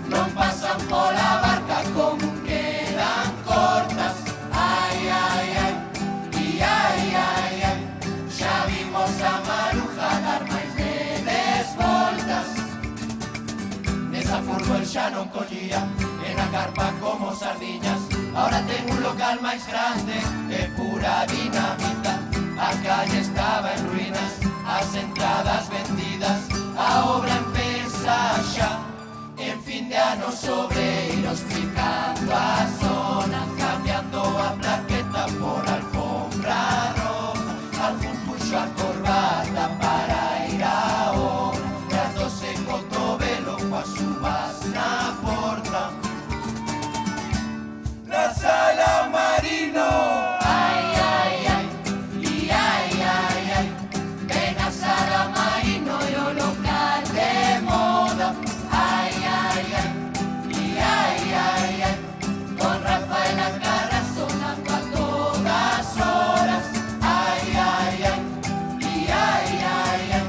non pasan pola barca como quedan cortas. Ai, ai, ai, e ai, ai, ai, xa vimos a Maruja dar máis de 10 voltas. Nesa furgo el xa non collía, e na carpa como sardiñas. Ahora ten un local máis grande, é pura dinamita. A calle estaba en ruínas, as entradas vendidas. A obra empeza xa, en fin de anos obreiros picando a zona, cambiando a plaqueta por alfombra roja. Algún puxo a corbata para ir a obra, e as 12 cotovelo coas uvas na porta. La Sala Marino, ai, ai, ai, e ai, ai, ai, ven a Sala Marino e o local de moda. Ai, ai, ai, e ai, ai, ai, con Rafaela Carra sonando a todas horas. Ai, ai, ai, e ai, ai, ai,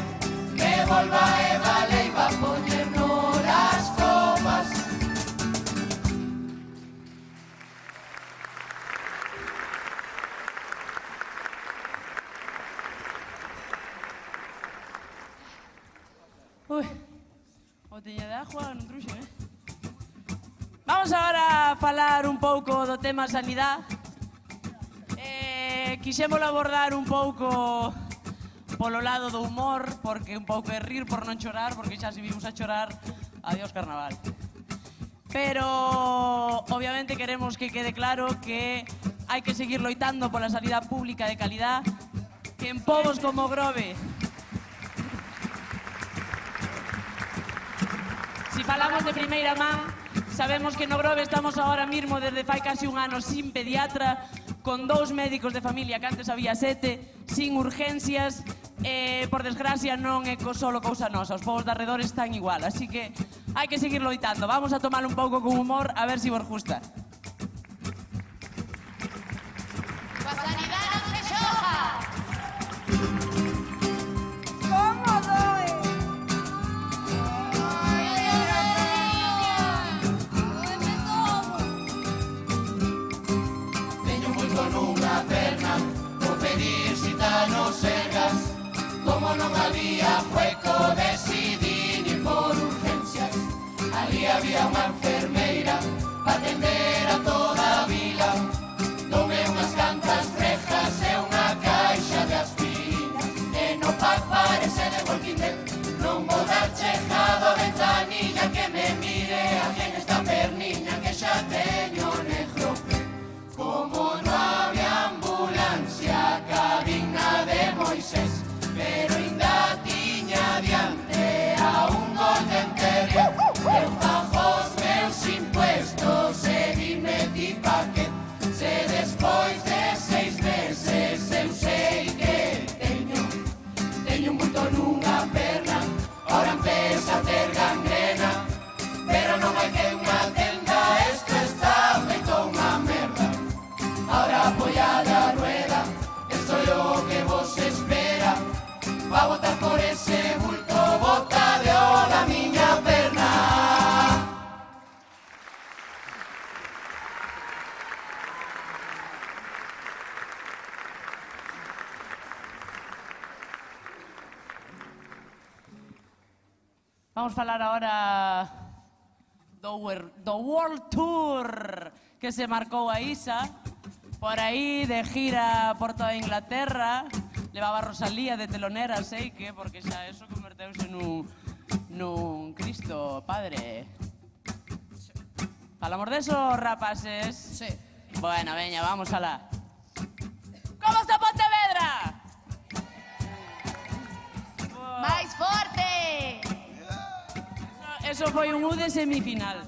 que volva Eva Leiva a poñernos las copas. Ui, botella de agua, non truxen, Vamos agora a falar un pouco do tema sanidade. Quixémolo abordar un pouco polo lado do humor, porque un pouco é rir por non chorar, porque xa se vimos a chorar, adiós carnaval. Pero, obviamente, queremos que quede claro que hai que seguir loitando pola sanidade pública de calidad, que en povos como Grove, si falamos de primeira man, sabemos que no Grove estamos ahora mismo desde fai casi un ano sin pediatra, con 2 médicos de familia, que antes había 7, sin urgencias, por desgracia non é solo cousa nosa, os povos de arredor están igual, así que hai que seguir loitando. Vamos a tomar un pouco con humor, a ver si vos gusta. Coa sanidade non se xoga. Como doe? Teño moito nunha perna, vou pedir cita no Sergas. Como non había hueco, decidí ir por urgencias. Ali había unha enfermeira para atender a toda a vila. Tomé unhas cantas rejas e unha caixa de aspirinas. E no pack parece de Walking Dead. Non vou dar chegado a ventanilla, que me mire alguén esta perniña, que xa teño negro. Como non había ambulancia, cabina de Moisés, pero ainda tiña diante a un Golden Terrier. Eu pago os meus impuestos e dime ti pa que, se despois de 6 meses eu sei que teño moito nunha perna, ahora empeza a ter gangrena, pero non hai que me atenda, esto está feito unha merda. Ahora apoiade a rueda, esto é o que vos espera. Va a votar por ese bulto, bota de ola miña perna. Vamos falar ahora do World Tour que se marcou a Isa, por aí de gira por toda Inglaterra. Levaba a Rosalía de telonera, sei que, porque xa eso converteuse nun Cristo Padre. Falamos deso, rapaces? Sí. Bueno, veña, vamos alá. Como está Pontevedra? Máis forte! Eso foi un U de semifinal.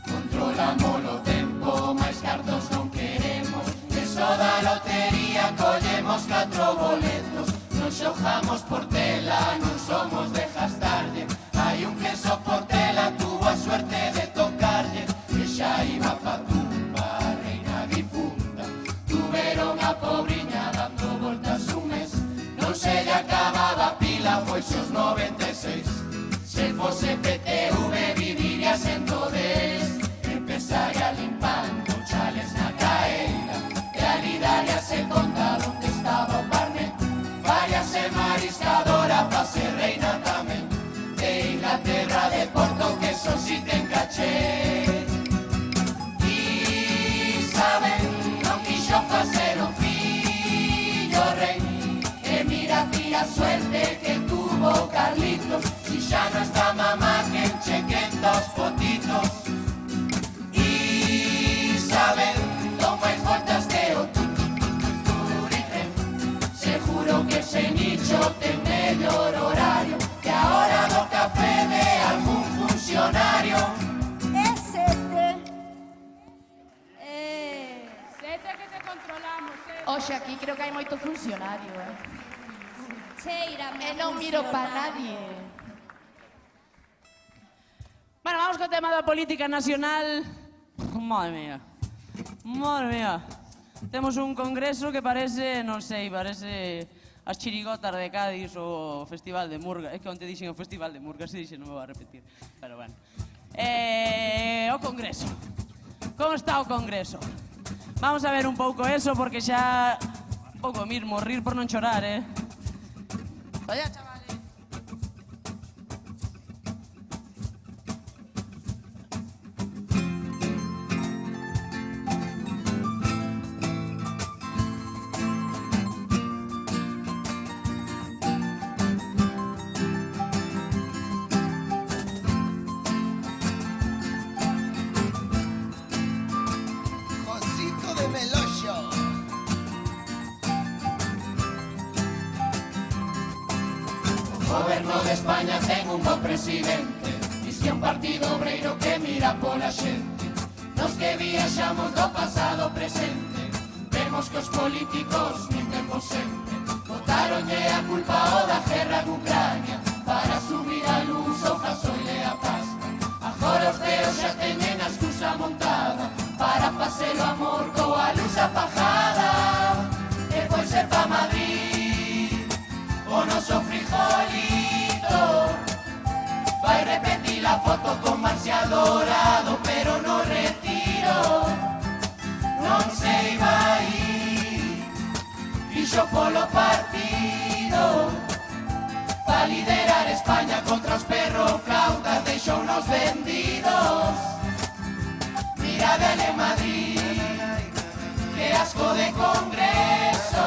Controlamos o tempo, máis cartos non queremos. Eso da lotería collemos 4 boletos. Non xojamos por tela, non somos de gastarlle. Hai un que só por tela tuvo a suerte de tocarlle, que xa iba pa tumba, reina difunta. Tuveron a pobriña dando voltas un mes, non se lle acababa a pila, foi xos 96. Se fose PTV viviría sen todes, empezaría limpando chales na caeira, e ali daríase conta onde estaba o parne. Váyase mariscadora pa ser reina tamén, de Inglaterra, de Porto, que eso si ten caché. Isabel non quixo facer o fillo rei, e mira ti a suerte que tuvo Carlitos, si xa non está mamá que enche 500 fotitos. Isabel non máis voltas que o seguro que ese nicho ten mellor horario que a hora do café de algún funcionario. Sete que te controlamos, Oxe, aquí creo que hai moito funcionario, Cheírame. E non miro pa nadie. Bueno, vamos co tema da política nacional. Madre mía. Madre mía. Temos un congreso que parece, non sei, parece as chirigotas de Cádiz ou o Festival de Murga. É que onte dixen o Festival de Murga, se dixe, non me vou a repetir. Pero bueno. O congreso. como está o Congreso. Vamos a ver un pouco eso, porque xa... Un pouco mismo, rir por non chorar, Vaya, chavales. Josito de Meloxo. Goberno de España ten un bo presidente, diz que é un partido obreiro que mira pola xente. Nos que viaxamos do pasado presente, vemos que os políticos mentemos sempre. Botaronlle a culpa o da guerra en Ucrania para subir a luz o gasoil e a pasta. Agora os deos xa teñen a excusa montada para facer o amor coa luz apagada. E foi ser pa Madrid o noso frijolito, vai repetir a foto con Marcial Dorado, pero no retiro, non sei vai, fixo polo partido, pa liderar España contra os perroflautas, deixou nos vendidos. Miradele en Madrid, que asco de Congreso,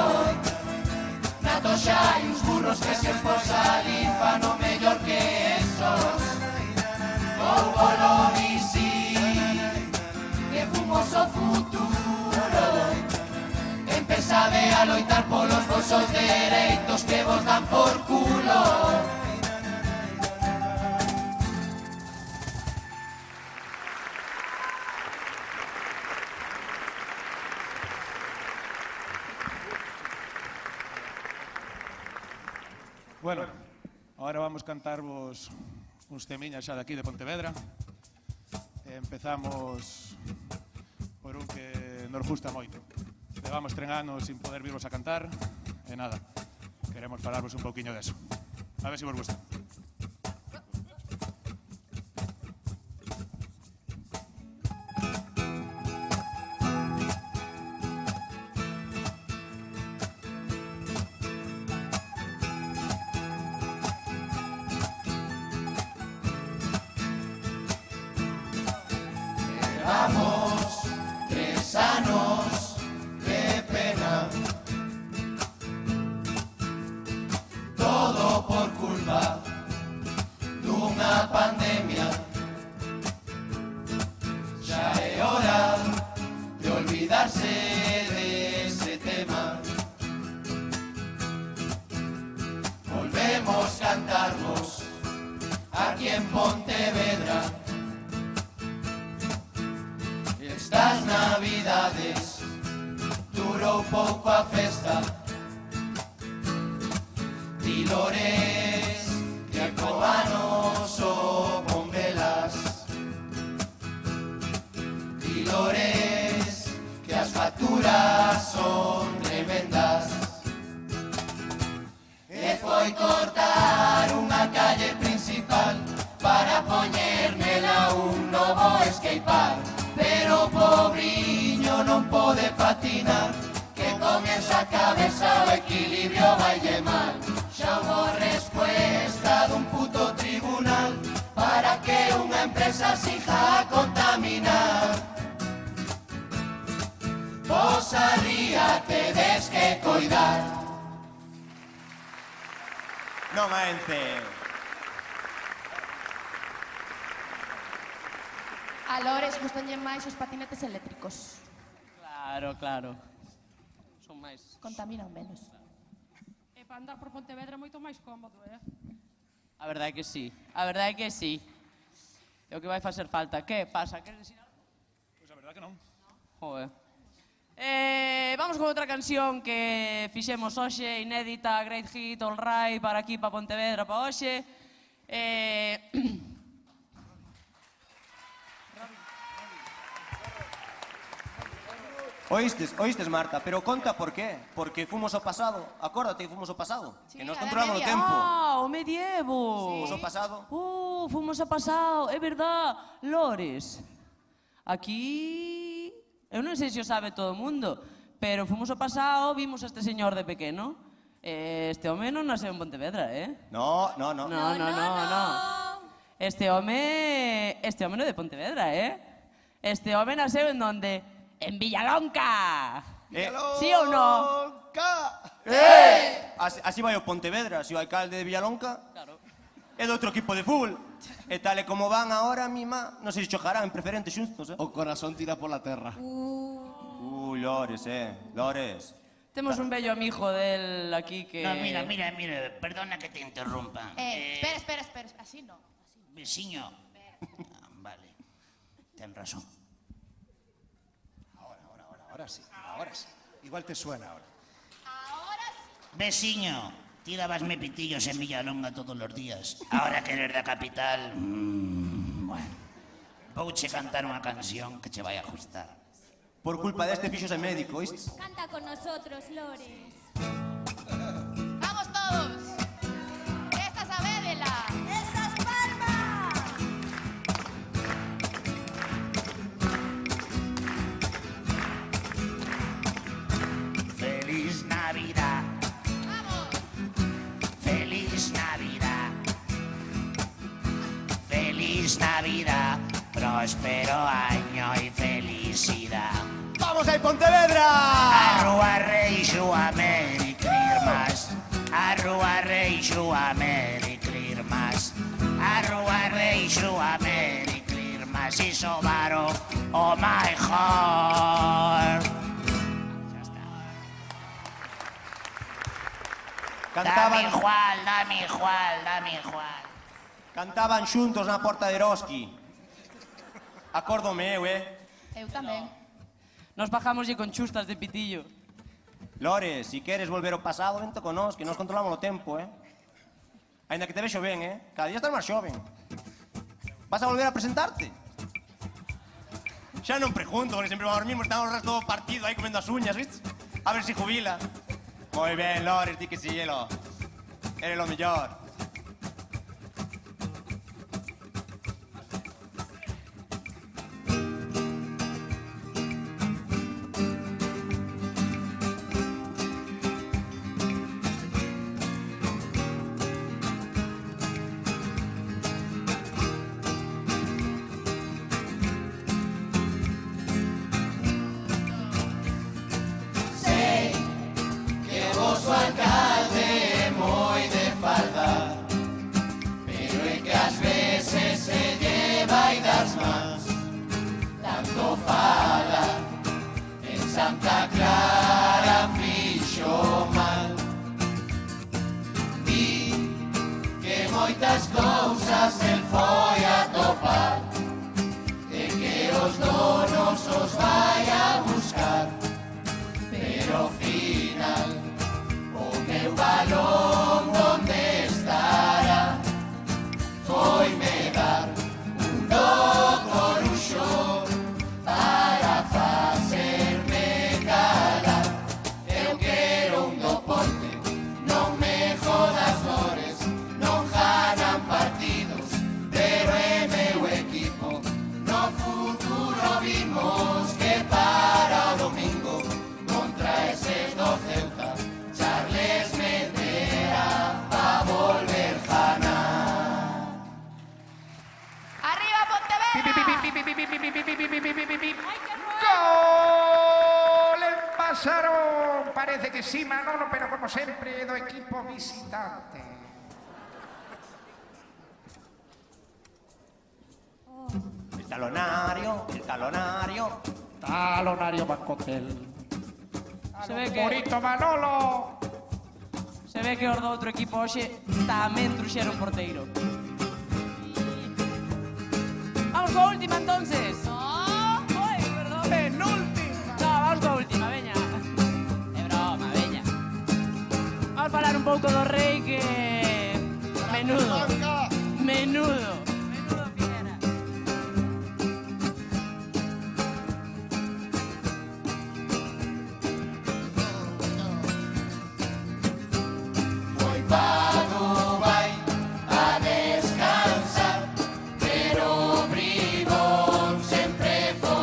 na toxa hai uns burros que se os por salir fan o mellor que esos. Ou bolo disi, que fumos o futuro, empezade a loitar polos vosos dereitos que vos dan por culo. Bueno, ahora vamos cantarvos uns temiñas xa de aquí de Pontevedra. Empezamos por un que nos gusta moito. Levamos 3 anos sin poder virvos a cantar, e nada, queremos falarvos un pouquiño deso. A ver se vos gusta. Vamos, 3 anos, qué pena. Todo por culpa dunha pandemia. Xa é hora de olvidarse dese tema. Volvemos cantarnos aquí en Pontevedra. Estas navidades durou pouco a festa. Dilores que co ano son velas. Dilores que as facturas son tremendas. E foi cortar unha calle principal para poñer nela un novo skatepark. Pero o pobriño non pode patinar, que con esa cabeza o equilibrio vaille mal. Xa houbo respuesta dun puto tribunal para que unha empresa siga a contaminar. Vos a ría tedes que coidar. Non mente. A Lores gustanlle máis os patinetes eléctricos. Claro, claro. Son máis... Contaminan menos. E para andar por Pontevedra é moito máis cómodo, A verdade é que sí, a verdade é que sí. É o que vai facer falta. Que pasa? Queres decir algo? Pois a verdade que non. Joder. Vamos con outra canción que fixemos hoxe, inédita, Great Hit, All Right, para aquí, para Pontevedra, para hoxe. Oístes, Marta, pero conta por qué. Porque fomos ao pasado. Acórdate que fomos ao pasado. Sí, que nos a la controlamos o media. tempo. O medievo. Fomos ao pasado. Fomos ao pasado, é verdad. Lores, Aquí... Eu non sei se o sabe todo o mundo, pero fomos o pasado, vimos a este señor de pequeno. Este home non nasceu en Pontevedra, No. Este home non é de Pontevedra, Este home nasceu en donde? En Villalonca. Sí ou non? Así vai o Pontevedra, así o alcalde de Villalonca. Claro. É de outro equipo de fútbol. E tal e como van ahora, mima, non sei se chocarán en preferente xuntos, O corazón tira por la terra. Lores, Lores. Temos un bello amigo del aquí que... No, mira, perdona que te interrumpa. Espera, así no. Veciño. Vale, ten razón. Ahora sí. Igual te suena ahora. Veciño, ti dabasme pitillos en Villalonga todos los días. Ahora que eres da capital... bueno, vouche cantar unha canción que che vai a gustar. Por culpa deste fixose médico, oíste? Canta con nosotros, Lores. ¡Vamos todos! ¡Esta sabédela! ¡Esas palmas! Feliz Navidad. ¡Vamos! Feliz Navidad. Feliz Navidad. Próspero año y felicidad. ¡Vamos al Pontevedra! Arrua Reixo a Merry Christmas. Arrua Reixo a Merry Christmas. Arrua Reixo a Merry Christmas. Y Sobaro, oh my heart. Cantaban... Dame igual. Cantaban xuntos na porta de Eroski. Acórdome eu, Eu tamén. Nos bajámoslle con chustas de pitillo. Lores, si queres volver ao pasado, vente con nós, que nos controlamos o tempo, Ainda que te vexo ben, Cada día estás máis xoven. Vas a volver a presentarte? Xa non pregunto, porque sempre vamos mismo, estamos o resto do partido aí comendo as uñas, viste? A ver si jubila. Moi ben, Lores, di que sí, Eres lo mellor. Santa Clara fixo mal. Di que moitas cousas el foi a topar, e que os donos os vai a buscar, pero ao final o meu balón donde estará foi me dar un do coruxo para facerme calar. Eu quero un doporte, non me jodas Lores, non ganan partidos, pero é meu equipo. No futuro vimos que para o domingo contra ese do Celta Charles meterá pa volver ganar. ¡Arriba Pontevedra! ¡Gol! Pasaron, parece que sí, Manolo, pero como sempre do equipo visitante. El talonario. Talonario Bancotel. Se ve que... Bonito Manolo. Se ve que os do outro equipo hoxe tamén truxeron porteiro. Vamos coa última, entonces. Oi, perdón. Penúltima. No, vamos coa última, veña. É broma, veña. Vamos falar un pouco do rei que... Menudo. Menudo fiera. Foi pa Dubai a descansar, pero o bribón sempre foi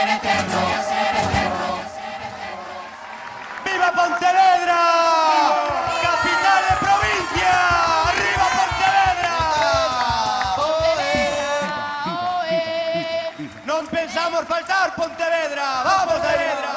ser eterno. ¡Viva Pontevedra! ¡Capital de provincia! ¡Arriba Pontevedra! ¡Non pensamos faltar, Pontevedra! ¡Vamos, Pontevedra!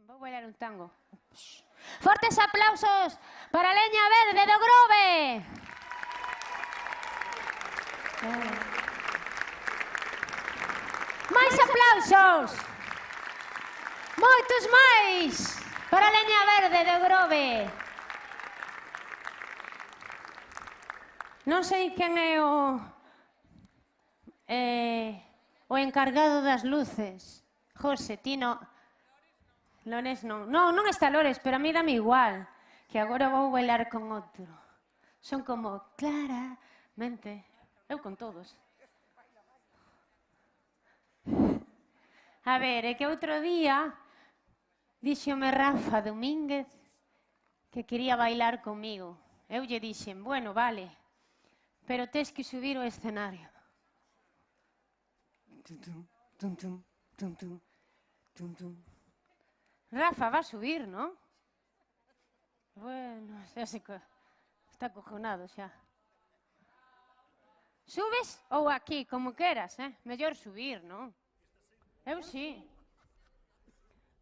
Vou bailar un tango. Fortes aplausos para Leña Verde do Grove. Máis aplausos. Moitos máis para Leña Verde do Grove. Non sei quen é o encargado das luces. José, ti no... Lores non. Non está Lores, pero a mí dame igual. Que agora vou bailar con outro. Son como claramente. Eu con todos. A ver, é que outro día díxome Rafa Domínguez que quería bailar comigo. Eu lle dixen, bueno, vale, pero tes que subir o escenario. Tum, tum, tum, tum, tum, tum. Rafa va a subir, ¿no? Bueno, xa se está acojonado xa. Subes ou aquí, como queras, eh? Mellor subir, non? Eu sí.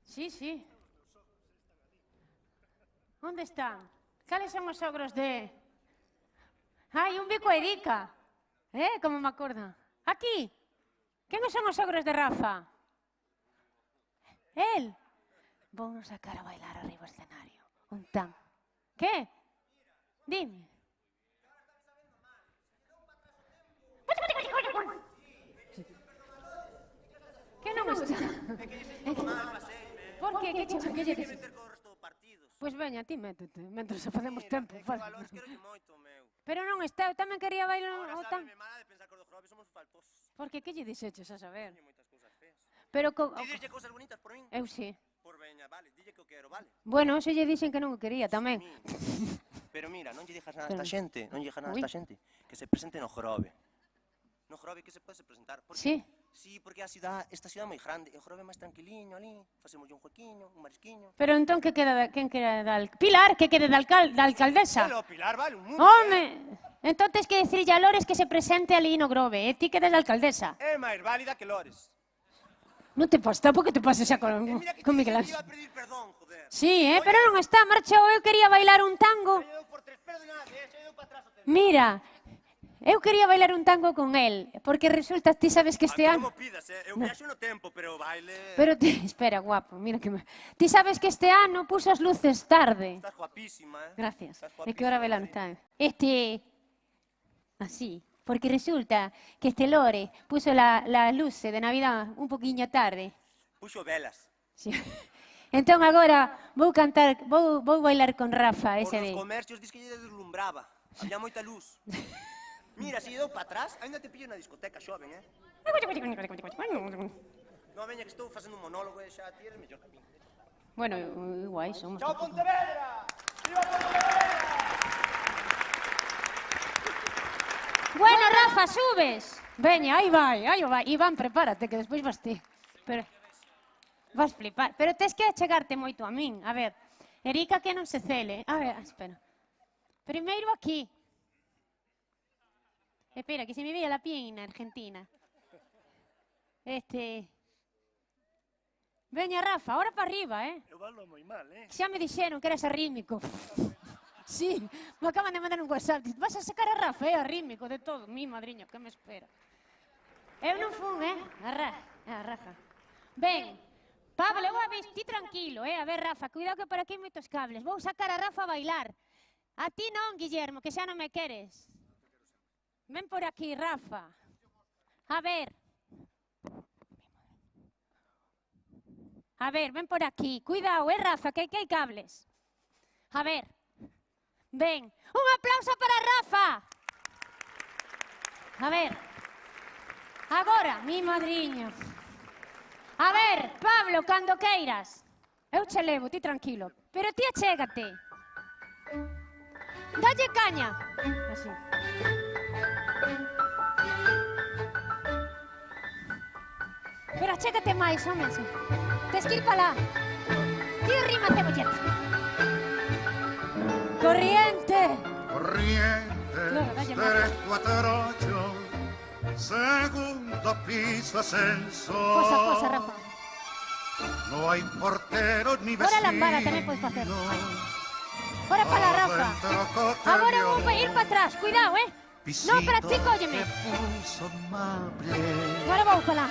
Sí. Onde están? Cales son os sogros de... Ai, un bico Erika. Como me acorda. Aquí. Quen son os sogros de Rafa? El. Vou nos sacar a bailar arriba do escenario. Un tan. Que? Dime. Que non está? Por que? Que lle dices? Pois veña, ti métete, mentres facemos tempo. Pero non está, eu tamén quería bailar o tan. Por que? Que lle dixeches a saber? Pero... Ti dixlle cousas bonitas por min? Eu sí. Por veña, vale, dille que o quero, vale? Bueno, se lle dixen que non o quería tamén. Pero mira, non lle dixas nada a esta xente, que se presente no Grove. No Grove que se pode presentar. Sí. Sí, porque esta cidade é moi grande, e o Grove é máis tranquiliño ali, facemos un juequiño, un marisquiño. Pero entón, quen queda Pilar, que quede da alcaldesa? Pilar, vale, un mundo. Home, entón tes que dicirlle a Lores que se presente ali no Grove, e ti quedes da alcaldesa. É máis válida que Lores. Non te pasa, por que te pasa xa con Miguel Ángel? Iba a pedir perdón, joder. Sí, pero non está, marchou, eu quería bailar un tango. Mira, eu quería bailar un tango con él, porque resulta, ti sabes que este ano... Como pidas, eu viaxo no tempo, pero baile... Pero espera, guapo, mira que me... Ti sabes que este ano puso as luces tarde. Estás guapísima, Gracias. E que hora verán está? Así. Porque resulta que este Lore puso la luce de Navidad un poquinho tarde. Puxo velas. Sí. Entón agora vou cantar, vou bailar con Rafa ese de... Por os comercios dis que lle deslumbraba. Había moita luz. Mira, se lle dou para atrás, ainda te pillo na discoteca xoven, Non veña que estou facendo un monólogo e xa ti eres mellor que a mí. Bueno, igual somos... Chao, Pontevedra! Viva Pontevedra! Bueno, Rafa, subes. Veña, aí vai. Iván, prepárate, que despois vas ti. Pero... Vas flipar. Pero tes que chegarte moito a min. A ver, Erika que non se cele. A ver, espera. Primeiro aquí. Espera, que se me vea la pierna argentina. Veña, Rafa, ahora para arriba, Eu valo moi mal, Xa me dixeron que eras arrítmico. Sí, me acaban de mandar un WhatsApp. Vas a sacar a Rafa, arrítmico de todo. Mi madriña, que me espera. Eu non fun, a Rafa. Ben, Pablo, eu a vestir tranquilo, A ver, Rafa, cuidado que por aquí hai moitos cables. Vou sacar a Rafa a bailar. A ti non, Guillermo, que xa non me queres. Ven por aquí, Rafa. A ver. A ver, ven por aquí. Cuidado, Rafa, que aquí hai cables. A ver. Ven. Un aplauso para Rafa. A ver. Agora, mi madriña. A ver, Pablo, cando queiras. Eu che levo, ti tranquilo. Pero ti achégate. Dalle caña. Así. Pero achégate máis, home. Tes que ir para lá. Tío rima cebolleta. Corriente. Corriente, Claro, dalle máis. 348, segundo piso ascenso. Posa, Rafa. No hay portero ni vecino. Ahora lambada tamén podes facer. Ahora para la Rafa. Agora vou para ir para atrás. Cuidado, No, pero ti, cólleme. Agora vou para lá.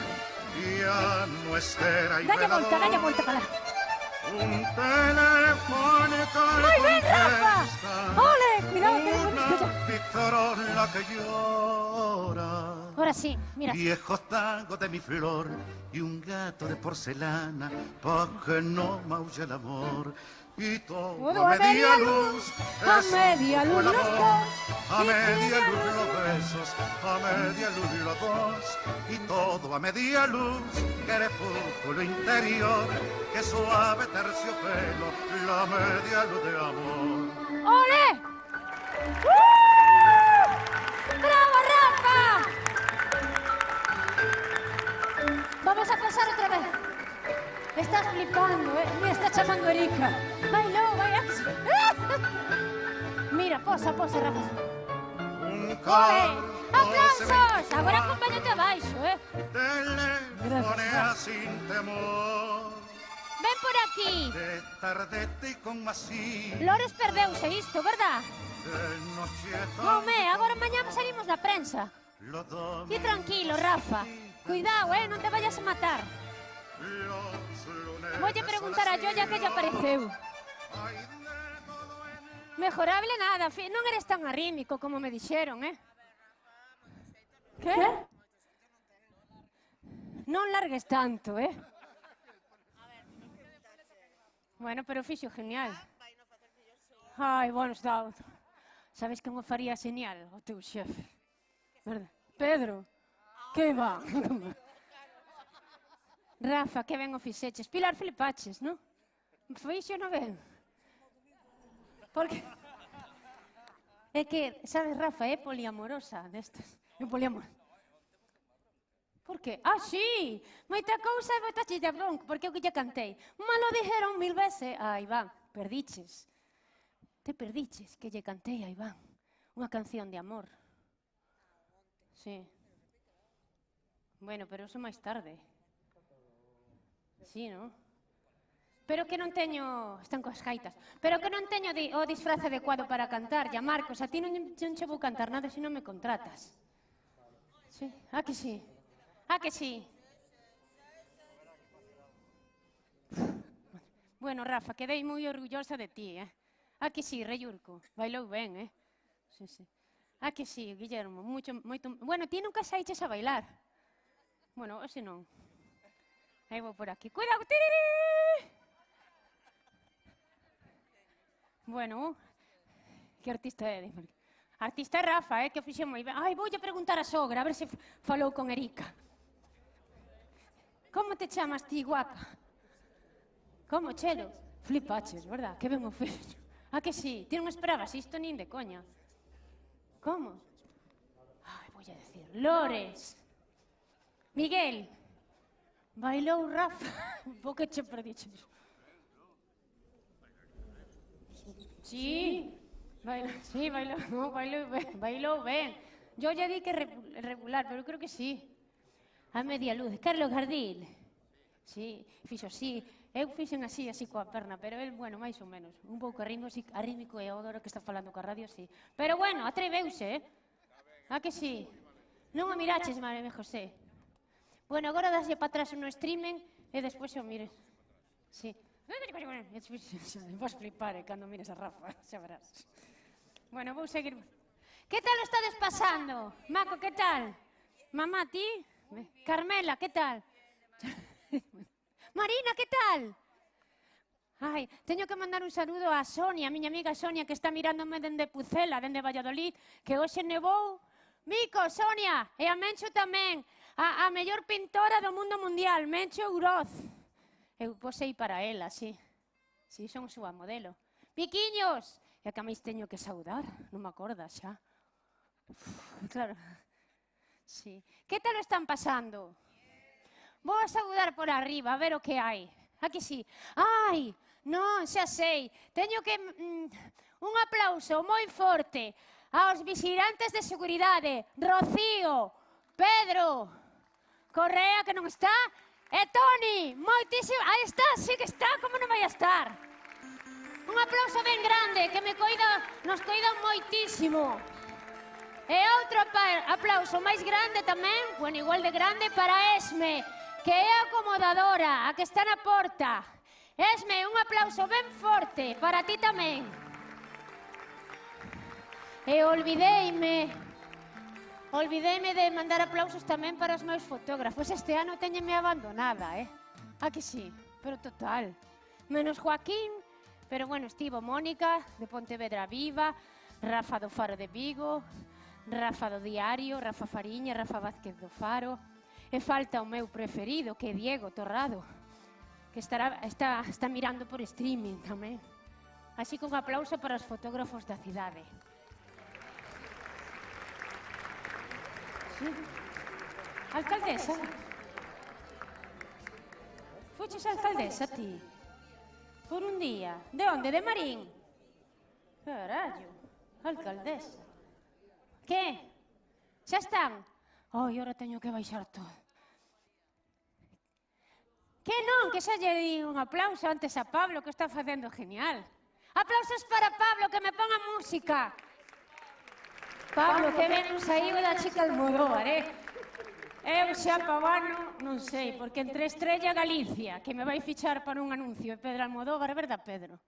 Ya no espera y Dalle volta para lá. Un telefónico ¡Muy bien, Rafa! ¡Ole! Cuidado, que Victorona que llora. Ahora sí, mira. Viejos tangos de mi flor y un gato de porcelana pa' que no maulle el amor. Y todo a media luz, a media luz los dos, a media luz los besos, a media luz los dos, y todo a media luz, crepúsculo interior, que suave terciopelo, la media luz de amor. ¡Ole! ¡Bravo, Rafa! Vamos a pasar otra vez. Estás flipando, Me está chamando Erika. Bailó, baila. Mira, posa, Rafa. ¡Ole! ¡Aplausos! Agora acompáñate abaixo, Telefonea sin temor. Ven por aquí. De tardete y con masía. Lores perdeuse isto, verdad? De noche Home, agora mañá salimos da prensa. Ti tranquilo, Rafa. Cuidado, non te vayas a matar. Voy a preguntar a Joya que lle apareceu. Mejorable nada, non eres tan arrítmico como me dixeron, Que? Non largues tanto, Bueno, pero fixo genial. Ai, bueno, está. Sabes que me faría genial o teu xefe? Verdad? Pedro, que va? Rafa, que ben o fixeches. Pilar flipaches, non? Fixo non ben? Porque... É que, sabes, Rafa, é poliamorosa destas. É poliamor. Por qué? Ah, sí! Moita cousa e botaches de bronco, porque eu que lle cantei. Malo dijeron 1000 veces a Iván. Perdiches. Te perdiches que lle cantei a Iván. Unha canción de amor. Sí. Bueno, pero eso máis tarde. Sí, non? Pero que non teño... Están coas gaitas. Pero que non teño o disfraz adecuado para cantar. Ya, Marcos, a ti non che vou cantar nada se non me contratas. Sí? Ah, que sí? Ah, que sí? Bueno, Rafa, quedei moi orgullosa de ti, Ah, que sí, Reyurco? Bailou ben, Sí, sí. Ah, que sí, Guillermo? Moito... Bueno, ti nunca saiches a bailar. Bueno, ose non. Aí vou por aquí. Cuidado! ¡Tiriri! Bueno, que artista é? Artista é Rafa, que o fixe moi ben. Ai, voulle preguntar a sogra, a ver se falou con Erika. Como te chamas ti, guapa? Como, Chelo? Flipaches, verdad? Que ben o fixo. Ah, que sí? Ti non esperabas isto nin de coña. Como? Ai, voulle decir. Lores. Miguel. Bailou Rafa. Vou que che perdiches. Sí, bailou ben. Yo ya di que regular, pero creo que sí. A media luz. Carlos Gardil. Sí, fixo así. Eu fixen así coa perna, pero el, bueno, máis ou menos. Un pouco arrítmico e agora que está falando coa radio, sí. Pero bueno, atreveuse, A que sí? Non o miraches, María José. Bueno, agora daslle para atrás no streaming e despois o mires. Sí. Vas flipar, cando mires a Rafa, xa verás. Bueno, vou seguir. Que tal estades pasando? Maco, que tal? Mamá, ti? Carmela, que tal? Marina, que tal? Ai, teño que mandar un saludo a Sonia, a miña amiga Sonia, que está mirándome dende Pucela, dende Valladolid, que hoxe nevou. Mico, Sonia, e a Mencho tamén, a mellor pintora do mundo mundial, Mencho Uroz. Eu posei para ela, sí. Sí, son súa modelo. Piquiños! E a que máis teño que saudar, non me acorda xa. Claro. Sí. Que tal o están pasando? Vou a saudar por arriba, a ver o que hai. Aquí sí. Ai, non, xa sei. Teño que... un aplauso moi forte aos vigilantes de seguridade. Rocío, Pedro, Correa, que non está, e Toni, moitísimo... Aí está, sí que está, como non vai a estar? Un aplauso ben grande, que nos coidan moitísimo. E outro aplauso máis grande tamén, bueno, igual de grande, para Esme, que é a acomodadora, a que está na porta. Esme, un aplauso ben forte para ti tamén. E olvideime de mandar aplausos tamén para os meus fotógrafos. Este ano teñeme abandonada, A que sí? Pero total. Menos Joaquín, pero bueno, estivo Mónica, de Pontevedra Viva, Rafa do Faro de Vigo, Rafa do Diario, Rafa Fariña, Rafa Vázquez do Faro. E falta o meu preferido, que é Diego Torrado, que está mirando por streaming tamén. Así que un aplauso para os fotógrafos da cidade. Sí. Alcaldesa? Fuches alcaldesa, ti? Por un día. De onde? De Marín? Carallo, alcaldesa. Que? Xa están? Ai, ora teño que baixar todo. Que non? Que xa lle di un aplauso antes a Pablo, que está facendo genial. Aplausos para Pablo, que me ponga música. Pablo, que ben non saiu da chica Almodóvar, Eu xa pavano, non sei, porque entre Estrella Galicia, que me vai fichar para un anuncio, e Pedro Almodóvar, verdad, Pedro?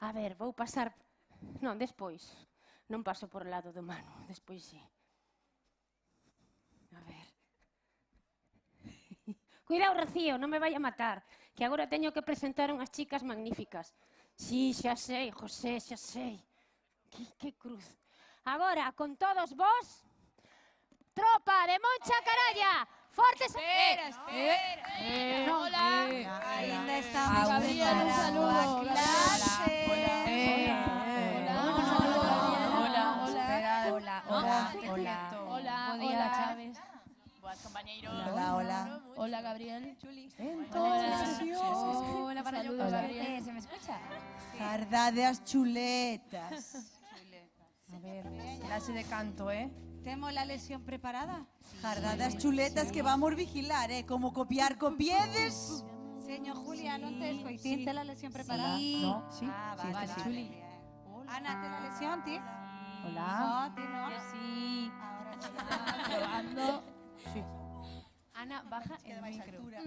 A ver, vou pasar... Non, despois. Non paso por o lado do Manu, despois sí. A ver. Cuidado, Rocío, non me vai a matar, que agora teño que presentar unhas chicas magníficas. Sí, xa sei, José, xa sei. Que cruz. Agora, con todos vos, tropa de Moncha Caralla, fortes... Espera. Hola. Ainda estamos... Gabriel, un saludo. Hola, Chávez. Boas, compañeiros. Hola, Gabriel. Hola, saludos, Gabriel. ¿Se me escucha? Jardade as chuletas. A ver, clase de canto, ¿Temos la lesión preparada? Jardade as chuletas que vamos vigilar, Como copiar copiedes. Señor Julia, non te escoitín, te la lesión preparada? Sí. No, sí. Vale. Chuli. Ana, ¿te la lesión, ti? Hola. No, ti no. Sí. Probando. Sí. Ana, baja el micro. Hola.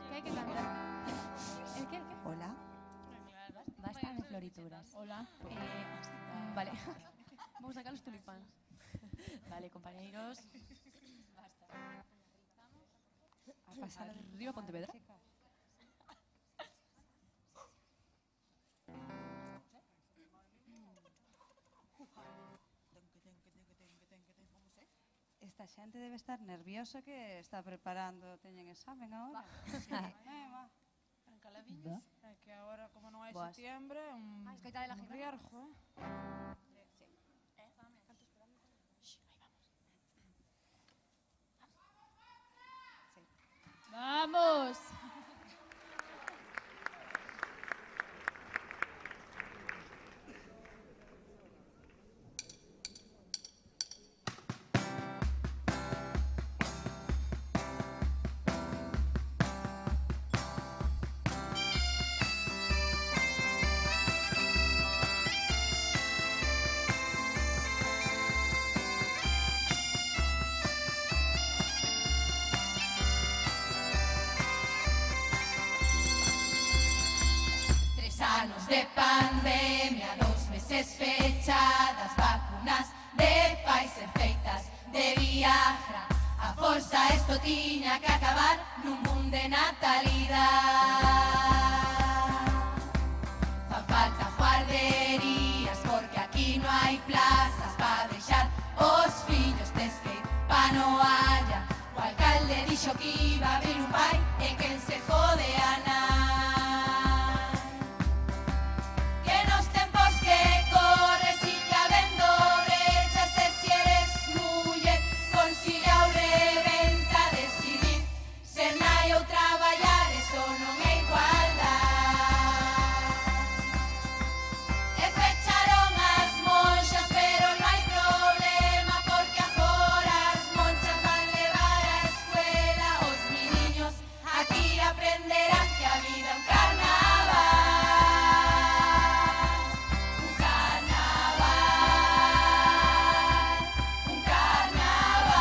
¿Qué hay que cantar? ¿El qué? Hola. Basta de florituras. Hola. Vale. Vamos a sacar los tulipanes. Vale, compañeiros. Basta. A pasar arriba Pontevedra. Esta xente debe estar nerviosa que está preparando, teñen examen agora. Caladillos. Que agora, como non hai setiembre, é un riesgo, ¡Vamos! Anos de pandemia, 2 meses fechadas, vacunas de Pfizer feitas de Viagra. A forza esto tiña que acabar nun boom de natalidad. Fan falta guarderías porque aquí no hai plazas para deixar os fillos de skate pa no haya. O alcalde dixo que iba a abrir un pai e que el se jode a nai. Que nos tempos que corre sigue habendo brechas e si eres muller concilia o reventa decidir ser nai ou traballar, eso non é igualdade. E fecharon as monxas pero non hai problema porque agora as monxas van levar a escuela os meniños. Aquí aprenderán que a vida é un carnaval. Un carnaval. Un carnaval.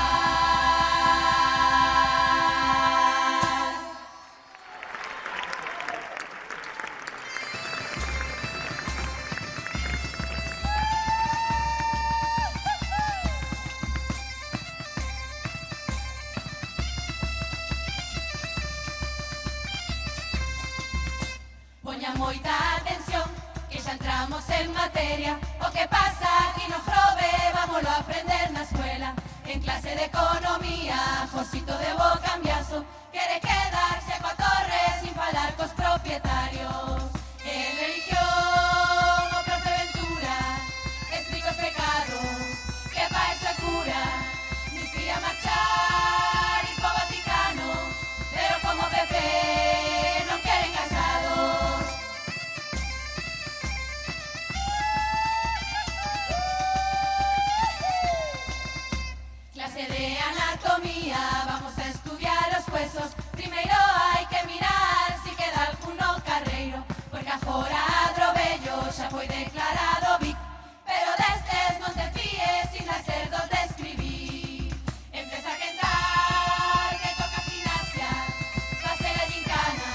Poña moita atención, que xa entramos en materia. O que pasa aquí no Jove, vámoslo a aprender na escuela. En clase de economía, Josito de Bocambiaso quere quedarse coa torre sin falar cos propietarios. En religión, o profe Ventura explica os pecados, que pa eso é cura. Nos quería marchar y po Vaticano, pero como Pepe non queren casados. Clase de anatomía, vamos a estudiar os huesos. Primeiro hai que mirar si queda alguno carreiro, porque agora Adrobello xa foi declarado Vic. Pero destes non te fíes sin hacer dos de escribir. Empieza a quentar, que toca gimnasia, pase la gincana,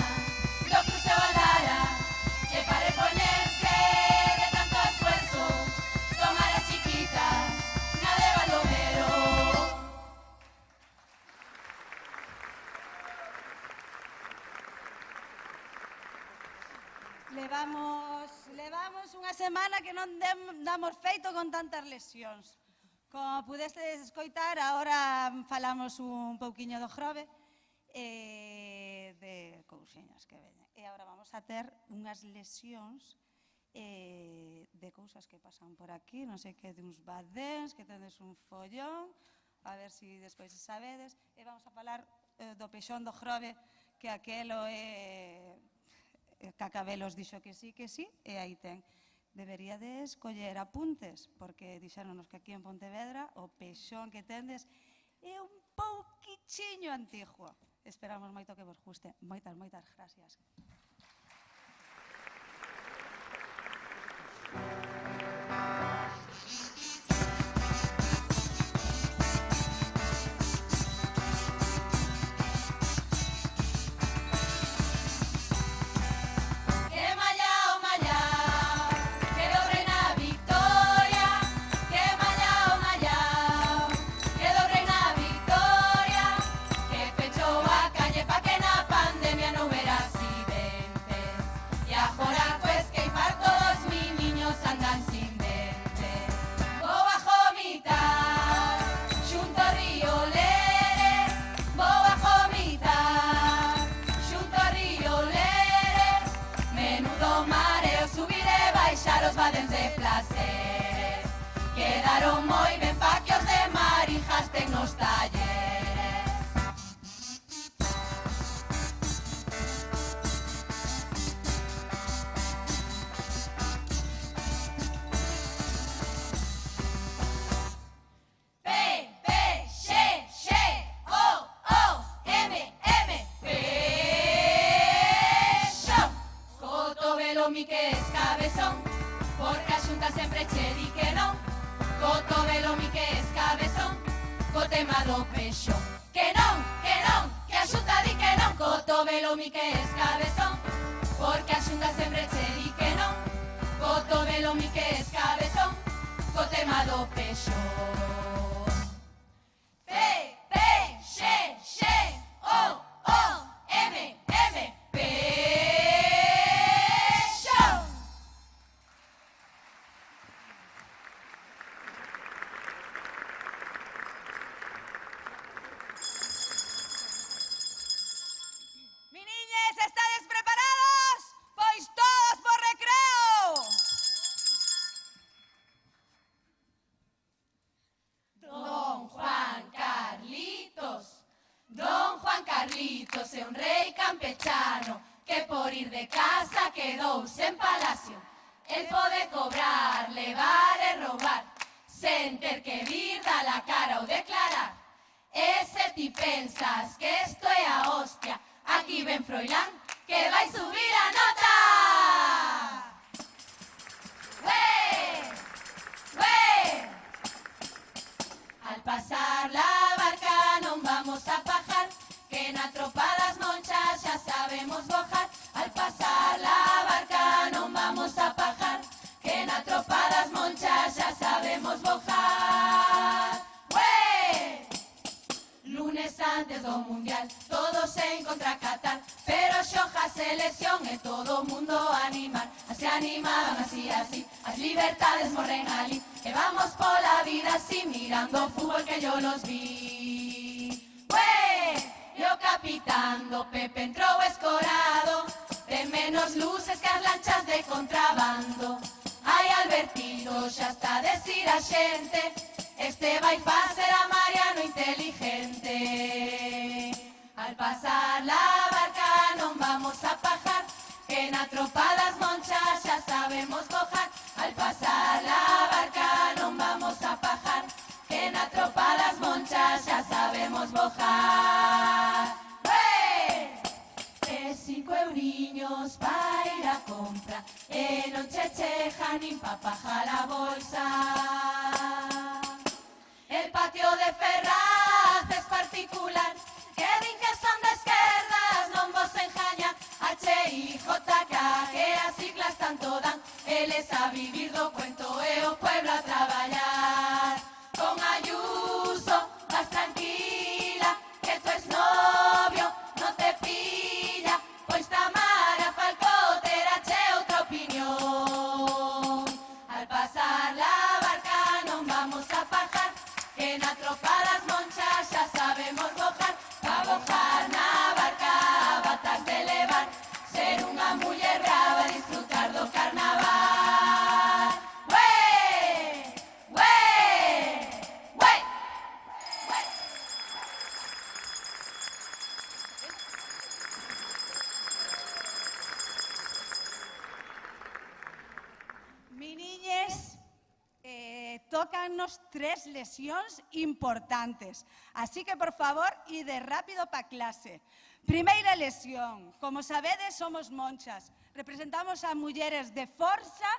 do cruceo al Lara, que para repoñerse de tanto esfuerzo, toma las chiquitas, na de Baldomero. Levamos unha semana que non damos feito con tantas lesións. Como pudestes escoitar, agora falamos un pouquiño do Jove de cousiñas que veñen. E agora vamos a ter unhas lesións de cousas que pasan por aquí, non sei que de uns badéns, que tendes un follón, a ver se despois sabedes. E vamos a falar do peixón do Jove, que aquelo é... Cacabelos dixo que sí, e aí ten. Deberíades coller apuntes, porque dixéronos que aquí en Pontevedra o peixón que tendes é un pouquichiño antiguo. Esperamos moito que vos guste. Moitas gracias. De placeres quedaron moi ben pa que os de Marijas ten nos talleres. P, P, X, X, O, O, M, M, peixón. Cotovelo mi que es cabezón, porque a xunta sempre che di que non. Cotovelo mi que es cabezón, co tema do peixón. Que non, que a xunta di que non. Cotovelo mi que es cabezón, porque a xunta sempre che di que non. Cotovelo mi que es cabezón, co tema do peixo. P, P, X, X, O, O, M, M, peixo. Miniñes, estades preparados? Pois todos por recreo. Don Juan Carlitos é un rei campechano que por ir de casa quedou sen palacio. El pode cobrar, levar e roubar sen ter que vir dar la cara ou declarar. E se ti pensas que esto é a hostia, aquí ven Froilán que vai subir a nota. ¡Ué! ¡Ué! Al pasar la barca non vamos a pajar, que na tropa das monchas xa sabemos bojar. Al pasar la barca non vamos a pajar, que na tropa das monchas xa sabemos bojar. ¡Ué! Lunes antes do mundial, todos en contra Qatar, pero xoja selección e todo o mundo a animar. Se animaban así, así, as libertades morren ali, e vamos pola vida así, mirando o fútbol que yo los vi. ¡Ué! E o capitán do Pepe entrou escorado, de menos luces que as lanchas de contrabando. Ai, Albertino, xa está a decir a xente, este vai facer a Mariano inteligente. Al pasar la barca non vamos a pajar, que na tropa das monchas xa sabemos bojar. Al pasar la barca non vamos a pajar, que na tropa das monchas xa sabemos bojar. ¡Ué! E 5 euriños pa ir a compra, e non che cheja nin pa pajar a bolsa. El patio de Ferraz es particular, que din que son de esquerdas, non vos enjaña. HIJK, que as siglas tanto dan, eles a vivir do cuento e o pueblo a traballar. Con Ayuso vas tranquila, que tu exnovio no te pilla, pois Tamara Falcó terá che outra opinión. Al pasar la barca non vamos a pajar, que na tropa das monchas xa sabemos bojar. Pa bojar na barca batas de levar, ser unha muller brava, disfrutar do carnaval. ¡Ué! ¡Ué! ¡Ué! ¡Ué! Miniñes, tócannos 3 lesións importantes. Así que, por favor, ide rápido pa clase. Primeira lesión. Como sabedes, somos monchas. Representamos a mulleres de forza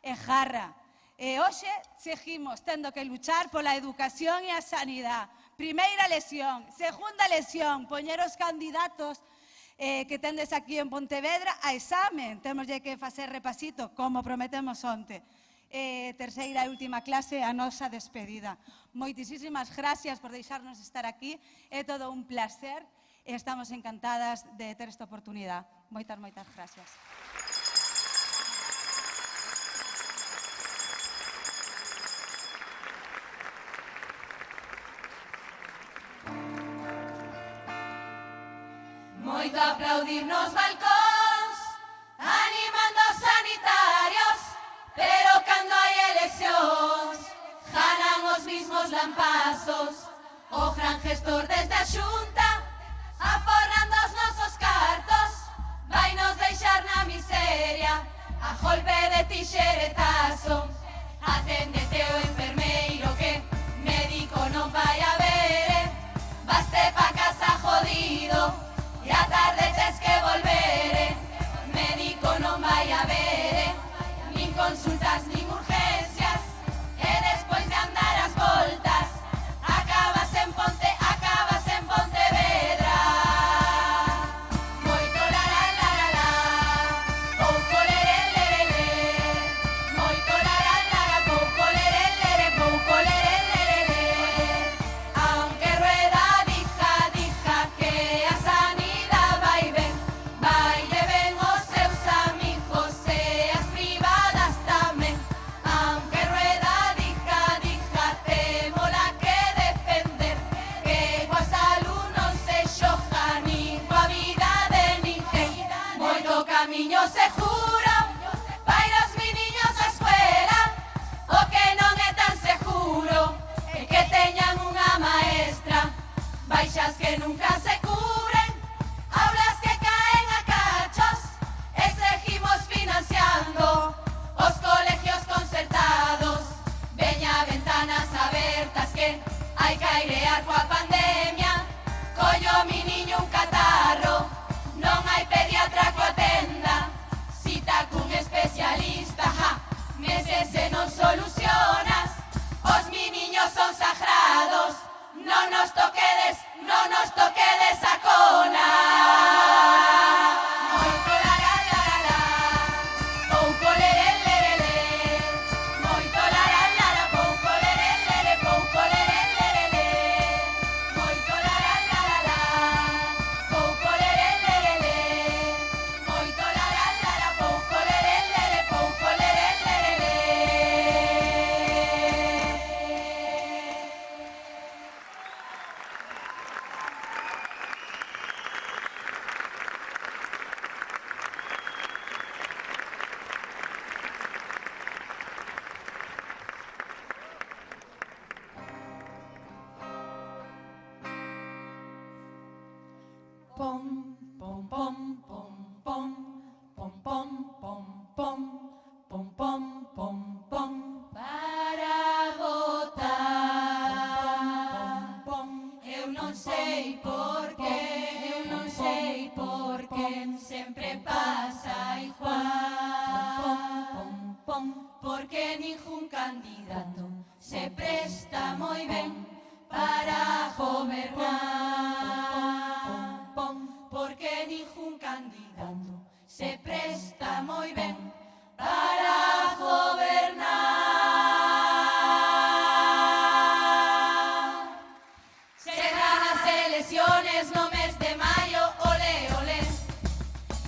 e jarra. E hoxe seguimos tendo que luchar pola educación e a sanidade. Primeira lesión. Segunda lesión, poñer os candidatos que tendes aquí en Pontevedra a examen. Temos que facer repasito, como prometemos onte. Terceira e última clase, a nosa despedida. Moitísimas gracias por deixarnos estar aquí. É todo un placer e estamos encantadas de ter esta oportunidade. Moitas gracias. Moito aplaudir nos balcóns, animando os sanitarios, pero cando hai eleccións, ganan os mismos lampazos. O gran gestor desde a Xunta, aforrando os nosos cartos, vai nos deixar na miseria, a golpe de tixeretazo. Atendete o enfermeiro que médico non vai a ver, vaste pa casa jodido e a tarde tes que volver. Médico non vai a ver, nin consultas nin urgencias, e despois de andar as voltas acabas en Pontevedra. Moito la la la la la, pouco lerele, niño seguro, vai os miniños á escuela. O que non é tan seguro é que teñan unha maestra. Baixas que nunca se cubren, aulas que caen a cachos, e seguimos financiando os colegios concertados. Veña ventanas abertas que hai que airear coa pandemia. Collo mi niño un catarro, non hai pediatra coa tenda. Cita cun especialista, meses e non solucionas. Os mi niños son sagrados, non nos toquedes a cona. Moito la la la la la, pouco lere lere le. Moito la la la la, pouco lere lere, pouco lere lere le. Moito la la la la la, pouco lere lere le. Moito la la la la, pouco lere lere, pouco lere lere le. Pom, pom, pom, pom, pom, pom, pom, pom, pom, pom, pom, pom, pom, para votar. Eu non sei por qué, sempre pasa igual. Porque ningún candidato se presta moi ben para gobernar. Porque ningún candidato se presta moi ben para gobernar. Chegan as elecciones no mes de maio, ole, ole.